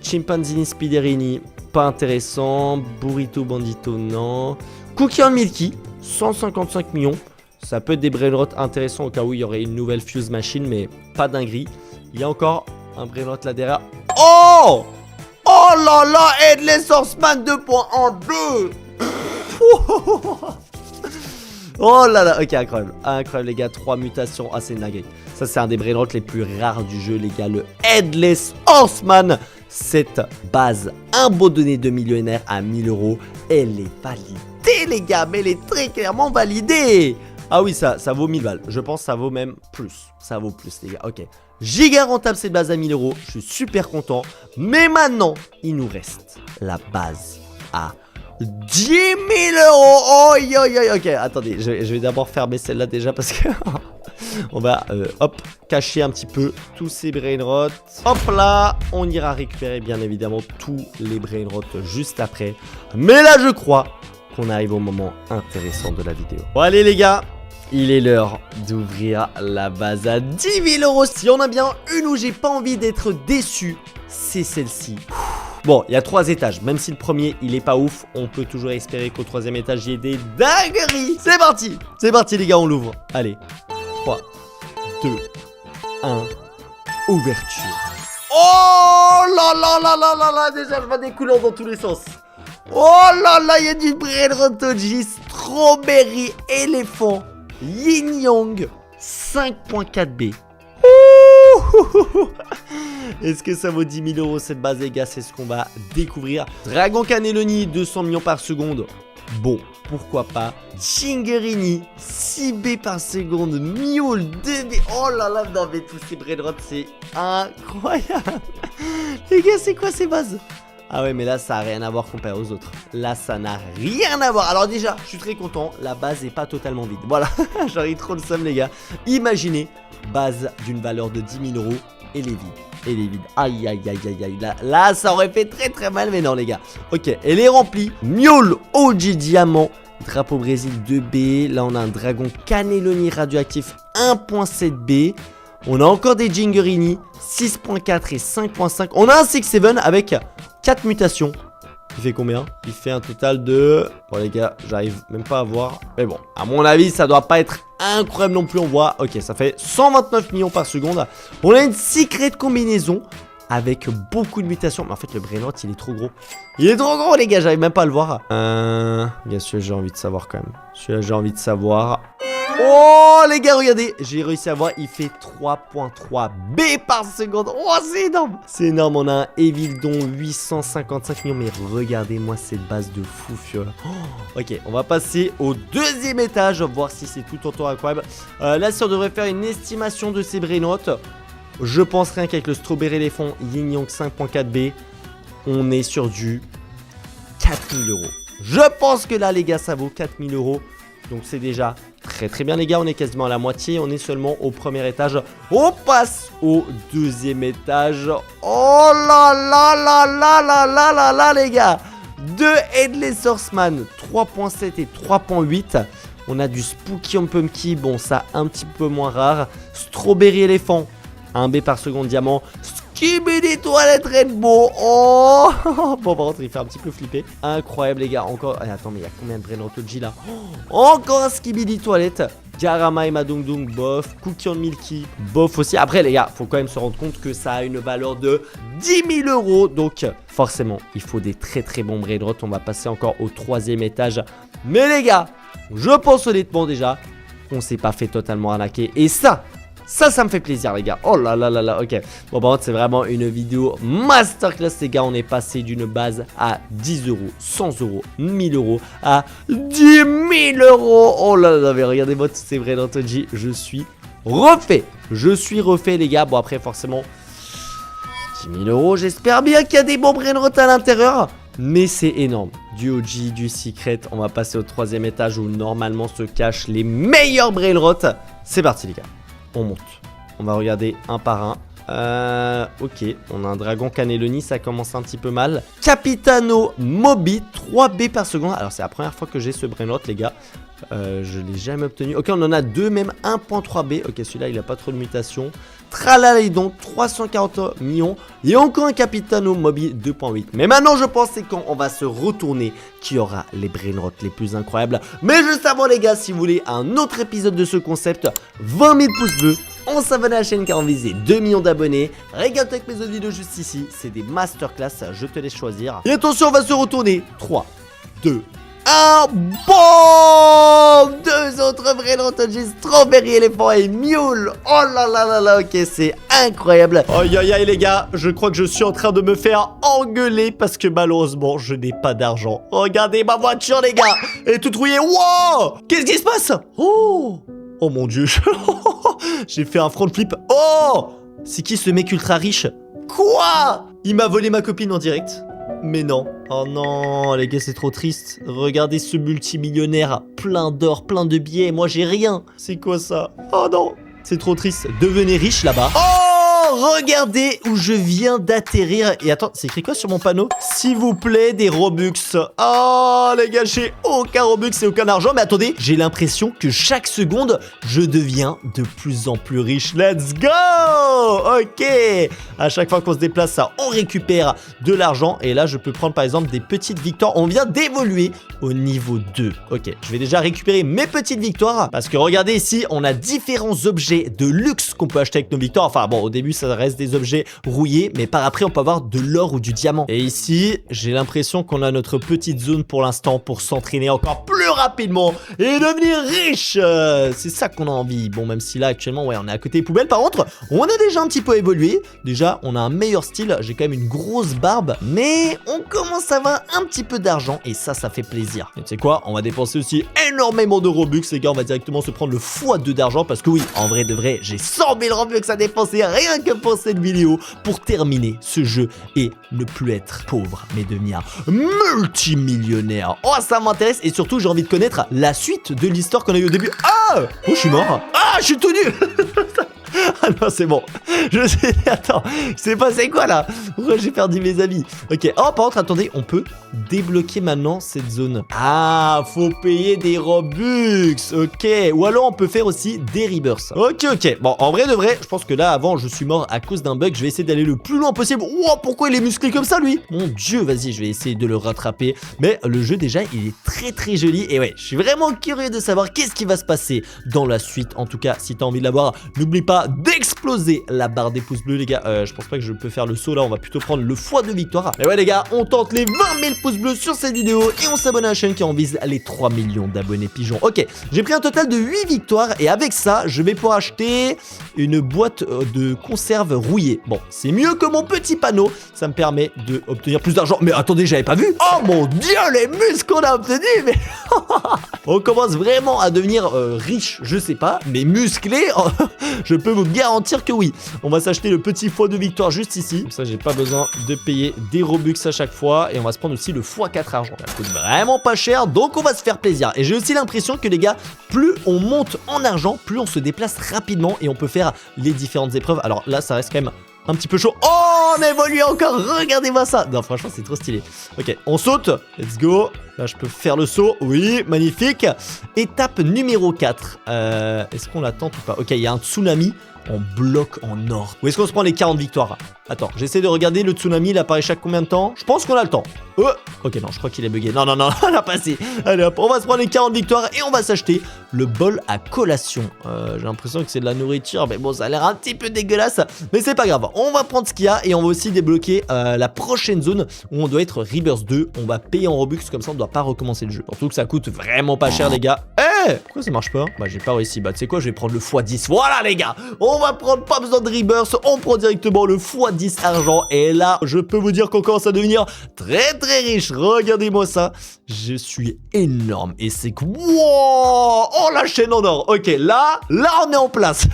Chimpanzini Spiderini, pas intéressant. Burrito Bandito, non. Cookie and Milky, 155 millions. Ça peut être des brainrot intéressants au cas où il y aurait une nouvelle Fuse Machine, mais pas dinguerie. Il y a encore un brainrot là derrière. Oh! Oh là là! Headless Horseman 2.12. Oh là là, ok, incroyable. Incroyable, les gars. 3 mutations. Ah, c'est une dinguerie. Ça, c'est un des brainrots les plus rares du jeu, les gars. Le Headless Horseman. Cette base abandonnée de millionnaire à 1000 €, elle est validée, les gars. Mais elle est très clairement validée. Ah oui, ça vaut 1000 balles. Je pense que ça vaut même plus. Ça vaut plus, les gars. Ok. Giga rentable cette base à 1000 €. Je suis super content. Mais maintenant, il nous reste la base à 10 000 €. Oh, yo, yo, yo. Ok, attendez. Je vais d'abord fermer celle-là déjà parce que on va, hop, cacher un petit peu tous ces brainrots. Hop là, on ira récupérer bien évidemment tous les brainrots juste après. Mais là, je crois qu'on arrive au moment intéressant de la vidéo. Bon, allez les gars. Il est l'heure d'ouvrir la base à 10 000 €. Si on a bien une où j'ai pas envie d'être déçu, c'est celle-ci. Bon, il y a 3 étages. Même si le premier, il est pas ouf, on peut toujours espérer qu'au 3e étage, il y ait des dingueries. C'est parti. C'est parti, les gars, on l'ouvre. Allez. 3, 2, 1. Ouverture. Oh là là là là là là. Déjà, je vois des couleurs dans tous les sens. Oh là là, il y a du Brainrotoji, Strawberry, Éléphant, Yin Yang, 5.4B. Est-ce que ça vaut 10 000 € cette base, les gars? C'est ce qu'on va découvrir. Dragon Cannelloni, 200 millions par seconde. Bon, pourquoi pas. Gingerini, 6B par seconde. Mule, 2B. Oh là là, non mais tous ces brainrots, c'est incroyable. Les gars, c'est quoi ces bases? Ah ouais, mais là, ça n'a rien à voir comparé aux autres. Là, ça n'a rien à voir. Alors déjà, je suis très content. La base n'est pas totalement vide. Voilà, j'en ai trop le seum, les gars. Imaginez, base d'une valeur de 10 000 € et les vides. Et les vides. Aïe, aïe, aïe, aïe, aïe. Là, ça aurait fait très, très mal, mais non, les gars. Ok, elle est remplie. Mule OG Diamant. Drapeau Brésil 2B. Là, on a un dragon Cannelloni radioactif 1.7B. On a encore des Gingerini 6.4 et 5.5. On a un 6-7 avec 4 mutations. Il fait combien? Il fait un total de... Bon les gars, j'arrive même pas à voir. Mais bon, à mon avis, ça doit pas être incroyable non plus. On voit, ok, ça fait 129 millions par seconde. On a une secret combinaison avec beaucoup de mutations. Mais en fait, le brainrot, il est trop gros. Il est trop gros, les gars, j'arrive même pas à le voir. Bien sûr, j'ai envie de savoir quand même. Celui-là, j'ai envie de savoir. Oh les gars, regardez, j'ai réussi à voir, il fait 3.3 B par seconde. Oh, c'est énorme. C'est énorme, on a un Evildon 855 millions. Mais regardez-moi cette base de fou furieux. Oh, ok, on va passer au 2e étage, voir si c'est tout autant incroyable. Là, si on devrait faire une estimation de ces brainrots, je pense rien qu'avec le Strawberry Éléphant Yin Yang 5.4B, on est sur du 4 000 €. Je pense que là, les gars, ça vaut 4 000 €. Donc c'est déjà très très bien, les gars. On est quasiment à la moitié. On est seulement au 1er étage. On passe au 2e étage. Oh là là là là là là là là, les gars. 2 Headless Horseman 3.7 et 3.8. On a du Spooky and Pumpkin. Bon, ça un petit peu moins rare. Strawberry Éléphant 1B par seconde diamant. Skibidi Toilette Rainbow. Oh. Bon, par contre, il fait un petit peu flipper. Incroyable, les gars. Encore. Attends, mais il y a combien de Brainrotoji là? Encore un Skibidi Toilette. Diarama et Madung Dung, bof. Cookie and Milky, bof aussi. Après, les gars, faut quand même se rendre compte que ça a une valeur de 10 000 €. Donc, forcément, il faut des très très bons brainrots. On va passer encore au 3e étage. Mais, les gars, je pense honnêtement déjà qu'on s'est pas fait totalement arnaquer. Et ça me fait plaisir, les gars. Oh là là là là, ok. Bon, par contre, c'est vraiment une vidéo masterclass, les gars. On est passé d'une base à 10 €, 100 €, 1000 € à 10 000 €. Oh là là, mais regardez-moi tous ces Brainrotoji. Je suis refait. Je suis refait, les gars. Bon, après, forcément, 10 000 €. J'espère bien qu'il y a des bons Brainrots à l'intérieur. Mais c'est énorme. Du OG, du Secret. On va passer au 3e étage où normalement se cachent les meilleurs Brainrots. C'est parti, les gars. On monte. On va regarder un par un. Ok, on a un dragon Cannelloni, ça commence un petit peu mal. Capitano Mobi, 3B par seconde. Alors c'est la première fois que j'ai ce brainrot les gars. Je l'ai jamais obtenu. Ok, on en a deux, même 1.3B. Ok, celui-là il a pas trop de mutation. Tralalédon, 340 millions. Et encore un Capitano Mobi 2.8. Mais maintenant je pense c'est quand on va se retourner qui aura les brainrots les plus incroyables. Mais juste avant les gars, si vous voulez un autre épisode de ce concept, 20 000 pouces bleus. On s'abonne à la chaîne car on visait 2 millions d'abonnés. Regarde avec mes autres vidéos juste ici. C'est des masterclass, je te laisse choisir. Et attention, on va se retourner. 3, 2, 1. Bon, deux autres brainrots, Strawberry éléphant et Mule. Oh là là là là, ok, c'est incroyable. Aïe aïe aïe les gars, je crois que je suis en train de me faire engueuler parce que malheureusement je n'ai pas d'argent. Regardez ma voiture les gars, elle est toute rouillée. Wow, qu'est-ce qui se passe? Oh mon dieu. J'ai fait un front flip. Oh, c'est qui ce mec ultra riche? Quoi? Il m'a volé ma copine en direct. Mais non. Oh non, les gars, c'est trop triste. Regardez ce multimillionnaire, plein d'or, plein de billets. Moi, j'ai rien. C'est quoi ça? Oh non, c'est trop triste. Devenez riche là-bas. Oh, regardez où je viens d'atterrir. Et attends, c'est écrit quoi sur mon panneau? S'il vous plaît, des Robux. Oh, les gars, j'ai aucun Robux et aucun argent. Mais attendez, j'ai l'impression que chaque seconde, je deviens de plus en plus riche. Let's go! Ok. À chaque fois qu'on se déplace, ça, on récupère de l'argent. Et là, je peux prendre par exemple des petites victoires. On vient d'évoluer au niveau 2. Ok, je vais déjà récupérer mes petites victoires. Parce que regardez ici, on a différents objets de luxe qu'on peut acheter avec nos victoires. Enfin bon, au début, ça reste des objets rouillés. Mais par après, on peut avoir de l'or ou du diamant. Et ici, j'ai l'impression qu'on a notre petite zone pour l'instant pour s'entraîner encore plus rapidement et devenir riche. C'est ça qu'on a envie. Bon, même si là, actuellement, ouais, on est à côté des poubelles. Par contre, on a déjà un petit peu évolué. Déjà, on a un meilleur style. J'ai quand même une grosse barbe. Mais on commence à avoir un petit peu d'argent. Et ça fait plaisir. Et tu sais quoi? On va dépenser aussi énormément de Robux. Les gars, on va directement se prendre le x2 d'argent. Parce que oui, en vrai de vrai, j'ai 100 000 Robux à dépenser rien que pour cette vidéo. Pour terminer ce jeu et ne plus être pauvre, mais devenir multimillionnaire. Oh, ça m'intéresse. Et surtout, j'ai envie de connaître la suite de l'histoire qu'on a eu au début. Ah! Oh, je suis mort. Ah, je suis tout nu. Ah non, c'est bon. Je sais. Attends, c'est passé quoi là? Pourquoi j'ai perdu mes amis? Ok. Oh, par contre, attendez, on peut débloquer maintenant cette zone. Ah, faut payer des Robux. Ok. Ou alors, on peut faire aussi des rebirths. Ok, ok. Bon, en vrai de vrai, je pense que là, avant, je suis mort à cause d'un bug. Je vais essayer d'aller le plus loin possible. Oh, pourquoi il est musclé comme ça, lui? Mon dieu, vas-y, je vais essayer de le rattraper. Mais le jeu, déjà, il est très très joli. Et ouais, je suis vraiment curieux de savoir qu'est-ce qui va se passer dans la suite. En tout cas, si t'as envie de la voir, n'oublie pas d'exploser la barre des pouces bleus les gars. Je pense pas que je peux faire le saut là, on va plutôt prendre le x2 victoire. Mais ouais les gars, on tente les 20 000 pouces bleus sur cette vidéo et on s'abonne à la chaîne car on vise les 3 millions d'abonnés pigeons. Ok, j'ai pris un total de 8 victoires et avec ça, je vais pouvoir acheter une boîte de conserve rouillée. Bon, c'est mieux que mon petit panneau, ça me permet d'obtenir plus d'argent. Mais attendez, j'avais pas vu. Oh mon dieu, les muscles qu'on a obtenus, mais on commence vraiment à devenir riche, je sais pas, mais musclé, je peux vous garantir que oui. On va s'acheter le petit x2 victoire juste ici. Comme ça, j'ai pas besoin de payer des Robux à chaque fois. Et on va se prendre aussi le x4 argent. Ça coûte vraiment pas cher, donc on va se faire plaisir. Et j'ai aussi l'impression que les gars, plus on monte en argent, plus on se déplace rapidement et on peut faire les différentes épreuves. Alors là, ça reste quand même un petit peu chaud. Oh, on évolue encore. Regardez-moi ça. Non, franchement, c'est trop stylé. Ok, on saute. Let's go. Là, je peux faire le saut. Oui, magnifique. Étape numéro 4. Est-ce qu'on la tente ou pas? Ok, il y a un tsunami en bloc en or. Où est-ce qu'on se prend les 40 victoires? Attends, j'essaie de regarder le tsunami. Il apparaît chaque combien de temps? Je pense qu'on a le temps. Oh, ok, non, je crois qu'il est bugué. Non, non, non, on a passé. Allez hop, on va se prendre les 40 victoires et on va s'acheter le bol à collation. J'ai l'impression que c'est de la nourriture, mais bon, ça a l'air un petit peu dégueulasse. Mais c'est pas grave, on va prendre ce qu'il y a et on va aussi débloquer la prochaine zone où on doit être Rebirth 2. On va payer en Robux, comme ça on doit pas recommencer le jeu. Surtout que ça coûte vraiment pas cher, les gars. Eh, pourquoi ça marche pas? Bah, j'ai pas réussi. Bah, tu sais quoi, je vais prendre le x10. Voilà, les gars, on va prendre pas besoin de Rebirth. On prend directement le x10 argent. Et là, je peux vous dire qu'on commence à devenir très très riche. Regardez-moi ça. Je suis énorme. Et c'est que... Wow! Oh, la chaîne en or. Ok, là on est en place.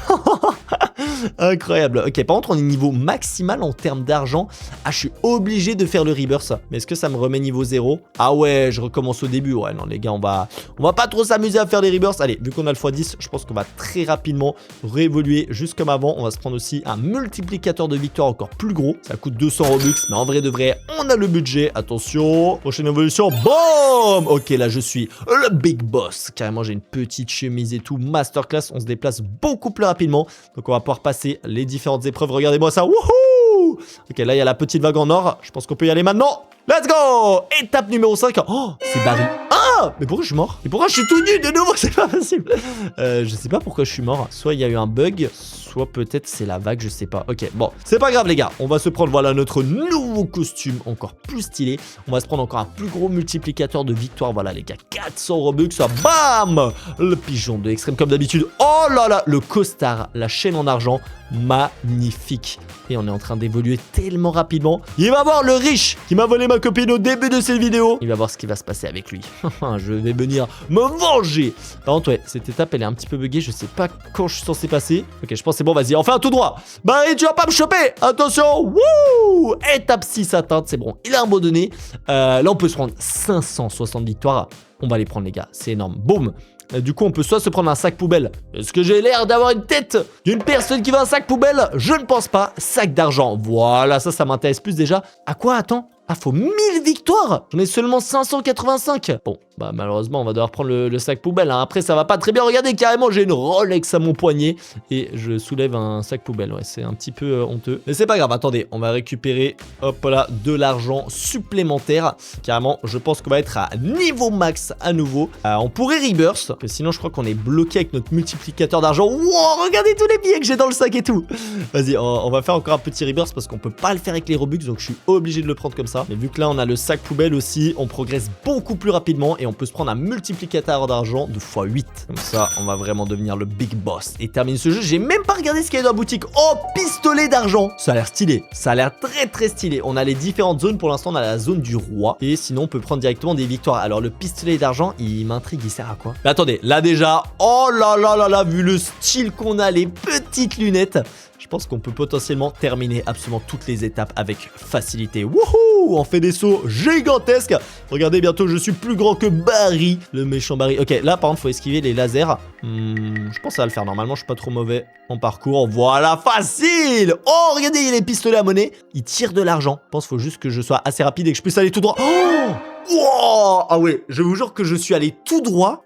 Incroyable. Ok, par contre, on est niveau maximal en termes d'argent. Ah, je suis obligé de faire le Rebirth. Mais est-ce que ça me remet niveau 0? Ah ouais, je recommence au début. Ouais, non, les gars, on va pas trop s'amuser à faire faire des rebirths. Allez, vu qu'on a le x10, je pense qu'on va très rapidement réévoluer juste comme avant. On va se prendre aussi un multiplicateur de victoire encore plus gros. Ça coûte 200 Robux, mais en vrai de vrai, on a le budget. Attention, prochaine évolution, boum. Ok, là je suis le big boss. Carrément, j'ai une petite chemise et tout. Masterclass, on se déplace beaucoup plus rapidement. Donc on va pouvoir passer les différentes épreuves. Regardez-moi ça, wouhou. Ok, là il y a la petite vague en or. Je pense qu'on peut y aller maintenant. Let's go! Étape numéro 5. Oh, c'est Barry. Ah! Mais pourquoi je suis mort? Et pourquoi je suis tout nu de nouveau? C'est pas possible. Je sais pas pourquoi je suis mort. Soit il y a eu un bug, soit peut-être c'est la vague, je sais pas. Ok, bon, c'est pas grave les gars. On va se prendre, voilà, notre nouveau costume encore plus stylé. On va se prendre encore un plus gros multiplicateur de victoire. Voilà les gars, 400 Robux. Bam! Le pigeon de l'extrême comme d'habitude. Oh là là! Le costard, la chaîne en argent. Magnifique. Et on est en train d'évoluer tellement rapidement. Il va voir le riche qui m'a volé ma copine au début de cette vidéo. Il va voir ce qui va se passer avec lui. Je vais venir me venger. Par contre, ouais, cette étape, elle est un petit peu buggée. Je sais pas quand je suis censé passer. Ok, je pense que c'est bon. Vas-y, enfin un tout droit. Barry, tu vas pas me choper. Attention. Wouh! Étape 6 atteinte. C'est bon. Il a abandonné. Là, on peut se prendre 560 victoires. On va les prendre, les gars. C'est énorme. Boum. Du coup, on peut soit se prendre un sac poubelle. Est-ce que j'ai l'air d'avoir une tête d'une personne qui veut un sac poubelle? Je ne pense pas. Sac d'argent. Voilà, ça m'intéresse plus déjà. À quoi? Attends. Ah, faut 1000 victoires. J'en ai seulement 585. Bon, bah malheureusement, on va devoir prendre le sac poubelle. Hein. Après, ça va pas très bien. Regardez, carrément, j'ai une Rolex à mon poignet. Et je soulève un sac poubelle. Ouais, c'est un petit peu honteux. Mais c'est pas grave. Attendez, on va récupérer, hop là, de l'argent supplémentaire. Carrément, je pense qu'on va être à niveau max à nouveau. On pourrait rebirth. Sinon, je crois qu'on est bloqué avec notre multiplicateur d'argent. Wow, regardez tous les billets que j'ai dans le sac et tout. Vas-y, on va faire encore un petit rebirth parce qu'on peut pas le faire avec les Robux. Donc, je suis obligé de le prendre comme ça. Mais vu que là on a le sac poubelle aussi, on progresse beaucoup plus rapidement et on peut se prendre un multiplicateur d'argent de x8. Comme ça, on va vraiment devenir le big boss et terminer ce jeu. J'ai même pas regardé ce qu'il y a dans la boutique. Oh, pistolet d'argent. Ça a l'air stylé. Ça a l'air très stylé. On a les différentes zones. Pour l'instant, on a la zone du roi. Et sinon, on peut prendre directement des victoires. Alors, le pistolet d'argent, il m'intrigue. Il sert à quoi? Mais attendez, là déjà, oh là là là là, vu le style qu'on a, les petites lunettes. Je pense qu'on peut potentiellement terminer absolument toutes les étapes avec facilité. Wouhou! On fait des sauts gigantesques. Regardez, bientôt, je suis plus grand que Barry, le méchant Barry. Ok, là, par contre, faut esquiver les lasers. Je pense que ça va le faire. Normalement, je suis pas trop mauvais en parcours. Voilà, facile! Oh, regardez, il y a les pistolets à monnaie. Ils tirent de l'argent. Je pense qu'il faut juste que je sois assez rapide et que je puisse aller tout droit. Oh! Wow! Ah ouais, je vous jure que je suis allé tout droit.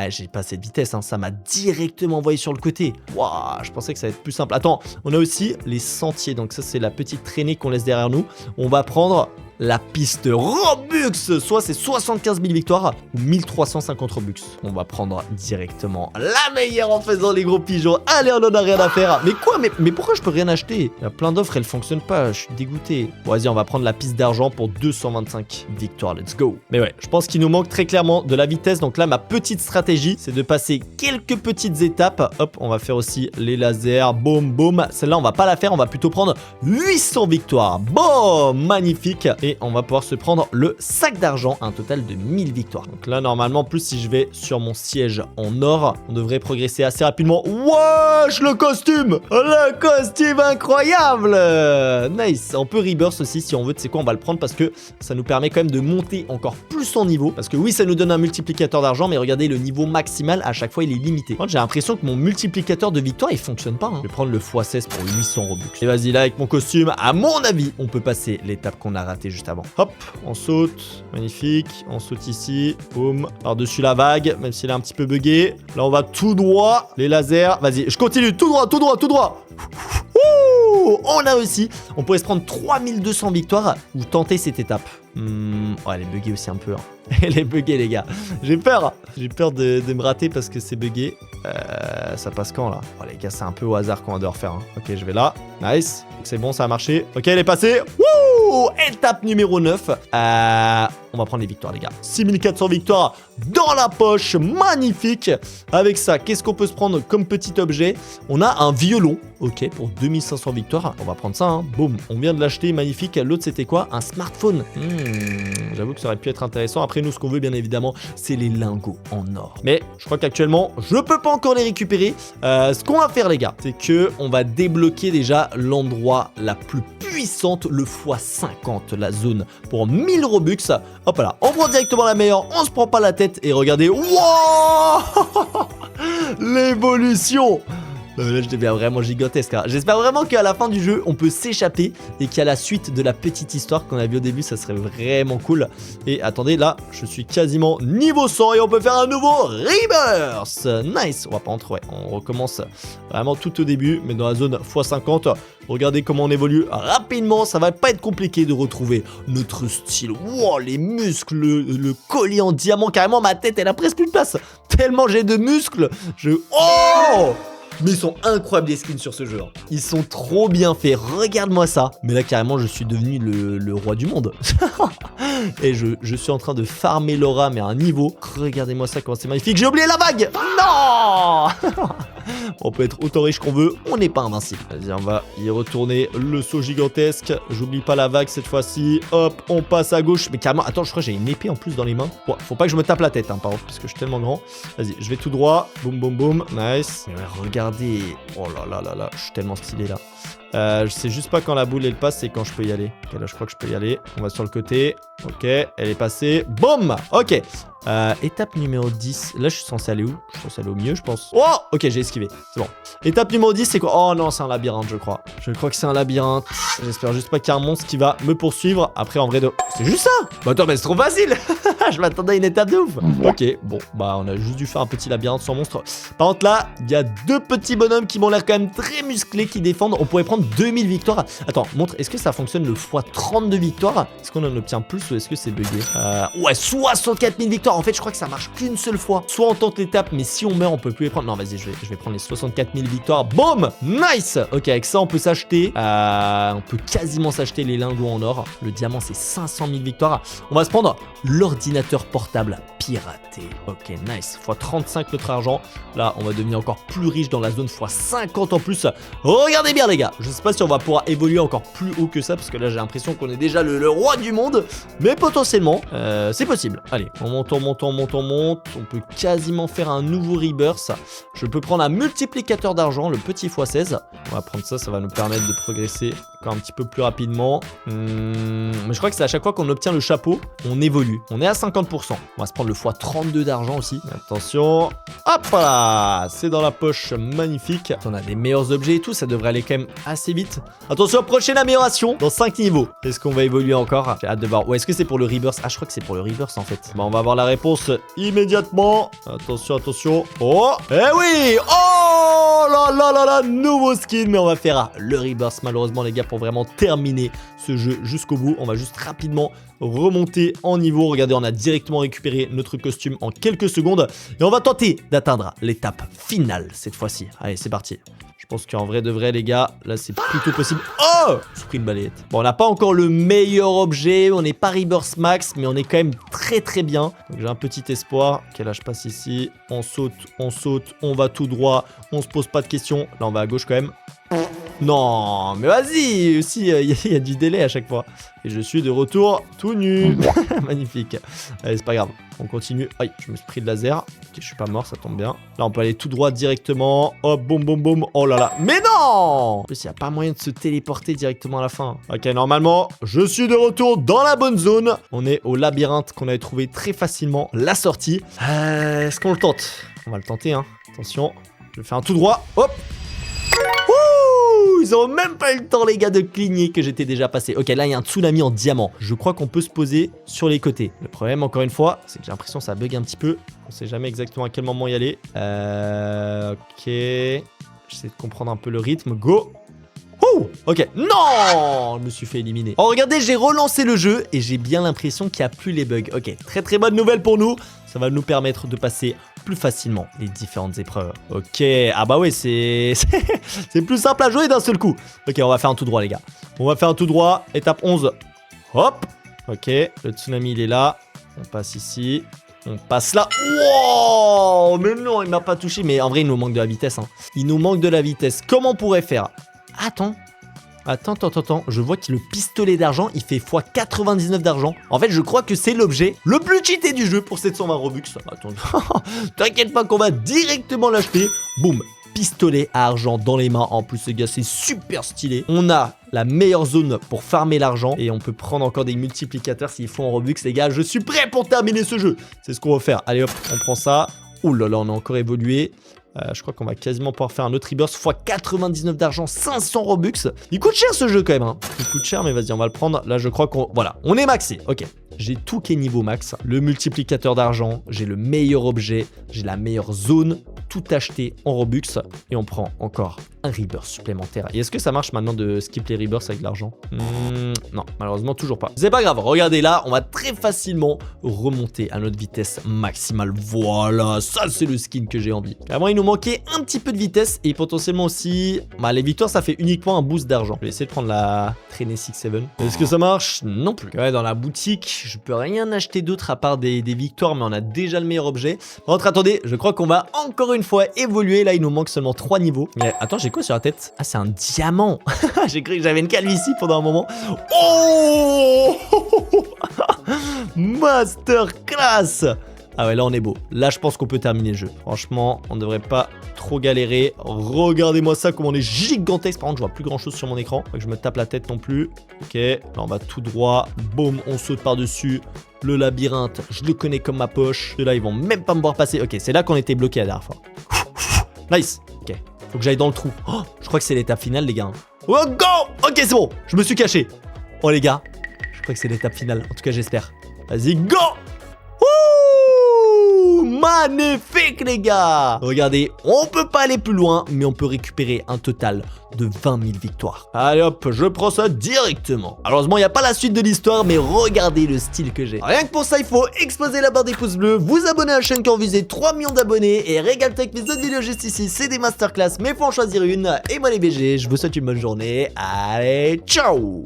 J'ai pas cette vitesse, hein. Ça m'a directement envoyé sur le côté. Wow, je pensais que ça allait être plus simple. Attends, on a aussi les sentiers. Donc ça, c'est la petite traînée qu'on laisse derrière nous. On va prendre la piste Robux. Soit c'est 75 000 victoires ou 1350 Robux. On va prendre directement la meilleure en faisant les gros pigeons. Allez, on en a rien à faire. Mais quoi? Mais pourquoi je peux rien acheter? Il y a plein d'offres, elles fonctionnent pas. Je suis dégoûté. Bon, vas-y, on va prendre la piste d'argent pour 225 victoires. Let's go. Mais ouais, je pense qu'il nous manque très clairement de la vitesse. Donc là, ma petite stratégie, c'est de passer quelques petites étapes. Hop, on va faire aussi les lasers. Boum, boum. Celle-là, on va pas la faire. On va plutôt prendre 800 victoires. Boum, magnifique. Et on va pouvoir se prendre le sac d'argent, un total de 1000 victoires. Donc là, normalement, plus si je vais sur mon siège en or, on devrait progresser assez rapidement. Wesh, le costume! Le costume incroyable! Nice. On peut rebirth aussi si on veut. Tu sais quoi, on va le prendre parce que ça nous permet quand même de monter encore plus en niveau. Parce que oui, ça nous donne un multiplicateur d'argent, mais regardez, le niveau maximal, à chaque fois, il est limité. J'ai l'impression que mon multiplicateur de victoire, il fonctionne pas. Hein. Je vais prendre le x16 pour 800 Robux. Et vas-y, là, avec mon costume, à mon avis, on peut passer l'étape qu'on a ratée juste avant. Hop, on saute, magnifique, on saute ici, boum, par-dessus la vague, même s'il est un petit peu bugué. Là, on va tout droit, les lasers, vas-y, je continue, tout droit, tout droit, tout droit. Ouh, on a réussi. On pourrait se prendre 3200 victoires ou tenter cette étape. Oh, elle est buggée aussi un peu. Hein. Elle est buggée, les gars. J'ai peur. J'ai peur de me rater parce que c'est buggé. Ça passe quand, là? Oh, les gars, c'est un peu au hasard qu'on va devoir faire. Hein. Ok, je vais là. Nice. C'est bon, ça a marché. Ok, elle est passée. Wouh! Étape numéro 9. On va prendre les victoires, les gars. 6400 victoires dans la poche. Magnifique. Avec ça, qu'est-ce qu'on peut se prendre comme petit objet? On a un violon. Ok, pour 2500 victoires. On va prendre ça, hein. Boum. On vient de l'acheter. Magnifique. L'autre, c'était quoi? Un smartphone. J'avoue que ça aurait pu être intéressant. Après, nous, ce qu'on veut, bien évidemment, c'est les lingots en or. Mais je crois qu'actuellement, je peux pas encore les récupérer. Ce qu'on va faire, les gars, c'est que on va débloquer déjà l'endroit la plus puissante puissante, le x50 la zone pour 1000 Robux. Hop là, on prend directement la meilleure, on se prend pas la tête et regardez, wow l'évolution. Là, je deviens vraiment gigantesque. Hein. J'espère vraiment qu'à la fin du jeu, on peut s'échapper et qu'à la suite de la petite histoire qu'on a vue au début, ça serait vraiment cool. Et attendez, là, je suis quasiment niveau 100 et on peut faire un nouveau Rebirth. Nice. On va pas entrer, ouais. On recommence vraiment tout au début, mais dans la zone x50. Regardez comment on évolue rapidement. Ça va pas être compliqué de retrouver notre style. Wow, les muscles, le collier en diamant. Carrément, ma tête, elle a presque plus de place. Tellement j'ai de muscles. Oh! Mais ils sont incroyables les skins sur ce jeu. Hein. Ils sont trop bien faits. Regarde-moi ça. Mais là, carrément, je suis devenu le roi du monde. Et je suis en train de farmer Laura, mais à un niveau. Regardez-moi ça, comment c'est magnifique. J'ai oublié la vague. Non. On peut être autant riche qu'on veut. On n'est pas invincible. Vas-y, on va y retourner. Le saut gigantesque. J'oublie pas la vague cette fois-ci. Hop, on passe à gauche. Mais carrément, attends, je crois que j'ai une épée en plus dans les mains. Bon, faut pas que je me tape la tête, hein, par contre, parce que je suis tellement grand. Vas-y, je vais tout droit. Boum, boum, boum. Nice. Mais regardez. Oh là là là là, je suis tellement stylé là. Je sais juste pas quand la boule elle passe et quand je peux y aller. Ok, là je crois que je peux y aller. On va sur le côté. Ok, elle est passée. Boum. Ok. Étape numéro 10. Là je suis censé aller où? Je suis censé aller au milieu je pense. Oh. Ok, j'ai esquivé. C'est bon. Étape numéro 10 c'est quoi? Oh non, c'est un labyrinthe je crois. Je crois que c'est un labyrinthe. J'espère juste pas qu'il y a un monstre qui va me poursuivre. Après en vrai de... C'est juste ça. Bah attends, mais c'est trop facile. Je m'attendais à une étape de ouf. Ok, bon, bah on a juste dû faire un petit labyrinthe sans monstre. Par contre là, il y a deux petits bonhommes qui m'ont l'air quand même très musclés qui défendent. On pourrait prendre 2000 victoires. Attends, montre, est-ce que ça fonctionne le x30 de victoires? Est-ce qu'on en obtient plus ou est-ce que c'est bugué? Ouais, 64 000 victoires. En fait, je crois que ça marche qu'une seule fois. Soit on tente l'étape, mais si on meurt, on peut plus les prendre. Non, vas-y, je vais prendre les 64 000 victoires. Boum! Nice! Ok, avec ça, on peut s'acheter. On peut quasiment s'acheter les lingots en or. Le diamant, c'est 500 000 victoires. On va se prendre l'ordinateur portable piraté. Ok, nice. x35 notre argent. Là, on va devenir encore plus riche dans la zone x50 en plus. Regardez bien, les gars. Je sais pas si on va pouvoir évoluer encore plus haut que ça, parce que là, j'ai l'impression qu'on est déjà le roi du monde. Mais potentiellement, c'est possible. Allez, on monte, on monte, on monte, on monte. On peut quasiment faire un nouveau rebirth. Je peux prendre un multiplicateur d'argent, le petit x16. On va prendre ça, ça va nous permettre de progresser encore un petit peu plus rapidement. Mais je crois que c'est à chaque fois qu'on obtient le chapeau, on évolue. On est à 50%. On va se prendre le x32 d'argent aussi. Attention. Hop là, c'est dans la poche, magnifique. On a des meilleurs objets et tout, ça devrait aller quand même assez vite. Attention, prochaine amélioration dans 5 niveaux. Est-ce qu'on va évoluer encore? J'ai hâte de voir. Ou est-ce que c'est pour le rebirth? Ah, je crois que c'est pour le rebirth en fait. Bon, on va avoir la réponse immédiatement. Attention, attention. Oh, eh oui. Oh là là là là, nouveau skin. Mais on va faire le rebirth malheureusement les gars pour vraiment terminer ce jeu jusqu'au bout. On va juste rapidement remonter en niveau. Regardez, on a directement récupéré notre costume en quelques secondes. Et on va tenter d'atteindre l'étape finale cette fois-ci. Allez, c'est parti. Je pense qu'en vrai de vrai, les gars, là, c'est plutôt possible. Oh! J'ai pris une balayette. Bon, on n'a pas encore le meilleur objet. On n'est pas Rebirth Max, mais on est quand même très très bien. Donc, j'ai un petit espoir. Ok, là, je passe ici. On saute, on va tout droit. On se pose pas de questions. Là, on va à gauche quand même. Non, mais vas-y, aussi, il y a du délai à chaque fois. Et je suis de retour tout nu. Magnifique. Allez, c'est pas grave. On continue. Aïe, je me suis pris de laser. Ok, je suis pas mort, ça tombe bien. Là, on peut aller tout droit directement. Hop, boum, boum, boum. Oh là là. Mais non! En plus, il n'y a pas moyen de se téléporter directement à la fin. Ok, normalement, je suis de retour dans la bonne zone. On est au labyrinthe qu'on avait trouvé très facilement. La sortie. Est-ce qu'on le tente? On va le tenter, hein. Attention. Je vais faire un tout droit. Hop! Ils ont même pas eu le temps les gars de cligner que j'étais déjà passé. Ok, là il y a un tsunami en diamant. Je crois qu'on peut se poser sur les côtés. Le problème encore une fois, c'est que j'ai l'impression que ça bug un petit peu. On sait jamais exactement à quel moment y aller. Ok. J'essaie de comprendre un peu le rythme. Go. Ouh, ok. Non, je me suis fait éliminer. Oh regardez, j'ai relancé le jeu et j'ai bien l'impression qu'il n'y a plus les bugs. Ok, très très bonne nouvelle pour nous. Ça va nous permettre de passer plus facilement les différentes épreuves. Ok, ah bah ouais, c'est plus simple à jouer d'un seul coup. Ok, on va faire un tout droit les gars. On va faire un tout droit, étape 11. Hop. Ok, le tsunami il est là. On passe ici. On passe là. Wow, mais non, il m'a pas touché. Mais en vrai, il nous manque de la vitesse. Hein. Il nous manque de la vitesse. Comment on pourrait faire? Attends. Attends, je vois que le pistolet d'argent, il fait x99 d'argent. En fait, je crois que c'est l'objet le plus cheaté du jeu pour 720 Robux. Attends, t'inquiète pas qu'on va directement l'acheter. Boum, pistolet à argent dans les mains. En plus, les gars, c'est super stylé. On a la meilleure zone pour farmer l'argent. Et on peut prendre encore des multiplicateurs s'il faut en Robux. Les gars, je suis prêt pour terminer ce jeu. C'est ce qu'on va faire. Allez hop, on prend ça. Ouh là là, on a encore évolué. Je crois qu'on va quasiment pouvoir faire un autre rebirth x 99 d'argent, 500 Robux. Il coûte cher ce jeu quand même, hein. Il coûte cher, mais vas-y, on va le prendre. Là, je crois qu'on... Voilà, on est maxé. Ok. J'ai tout qui est niveau max. Le multiplicateur d'argent, j'ai le meilleur objet, j'ai la meilleure zone. Tout acheté en Robux. Et on prend encore un rebirth supplémentaire. Et est-ce que ça marche maintenant de skip les rebirths avec de l'argent? Non, malheureusement, toujours pas. C'est pas grave. Regardez là, on va très facilement remonter à notre vitesse maximale. Voilà, ça c'est le skin que j'ai envie. Avant, il nous manquait un petit peu de vitesse et potentiellement aussi... Bah, les victoires, ça fait uniquement un boost d'argent. Je vais essayer de prendre la traînée 6-7. Est-ce que ça marche? Non plus. Ouais, dans la boutique, je peux rien acheter d'autre à part des victoires, mais on a déjà le meilleur objet. Par contre, attendez, je crois qu'on va encore une fois évoluer. Là, il nous manque seulement 3 niveaux. Mais attends, j'ai quoi sur la tête? Ah, c'est un diamant. J'ai cru que j'avais une calvitie pendant un moment. Oh Masterclass. Ah ouais, là on est beau. Là je pense qu'on peut terminer le jeu. Franchement, on ne devrait pas trop galérer. Regardez-moi ça, comment on est gigantesque. Par contre, je vois plus grand chose sur mon écran. Faut que je me tape la tête non plus. Ok, là on va tout droit. Boum, on saute par-dessus. Le labyrinthe, je le connais comme ma poche. Ceux-là, ils vont même pas me voir passer. Ok, c'est là qu'on était bloqué la dernière fois. Nice. Ok, faut que j'aille dans le trou. Oh, je crois que c'est l'étape finale, les gars. Oh, go. Ok, c'est bon, je me suis caché. Oh les gars, je crois que c'est l'étape finale. En tout cas, j'espère. Vas-y, go. Magnifique les gars. Regardez, on peut pas aller plus loin, mais on peut récupérer un total de 20 000 victoires. Allez hop, je prends ça directement. Malheureusement, il n'y a pas la suite de l'histoire, mais regardez le style que j'ai. Rien que pour ça, il faut exploser la barre des pouces bleus, vous abonner à la chaîne quand vous visez 3 millions d'abonnés et régaler avec mes autres vidéos juste ici. C'est des masterclass, mais faut en choisir une. Et moi les BG, je vous souhaite une bonne journée. Allez, ciao.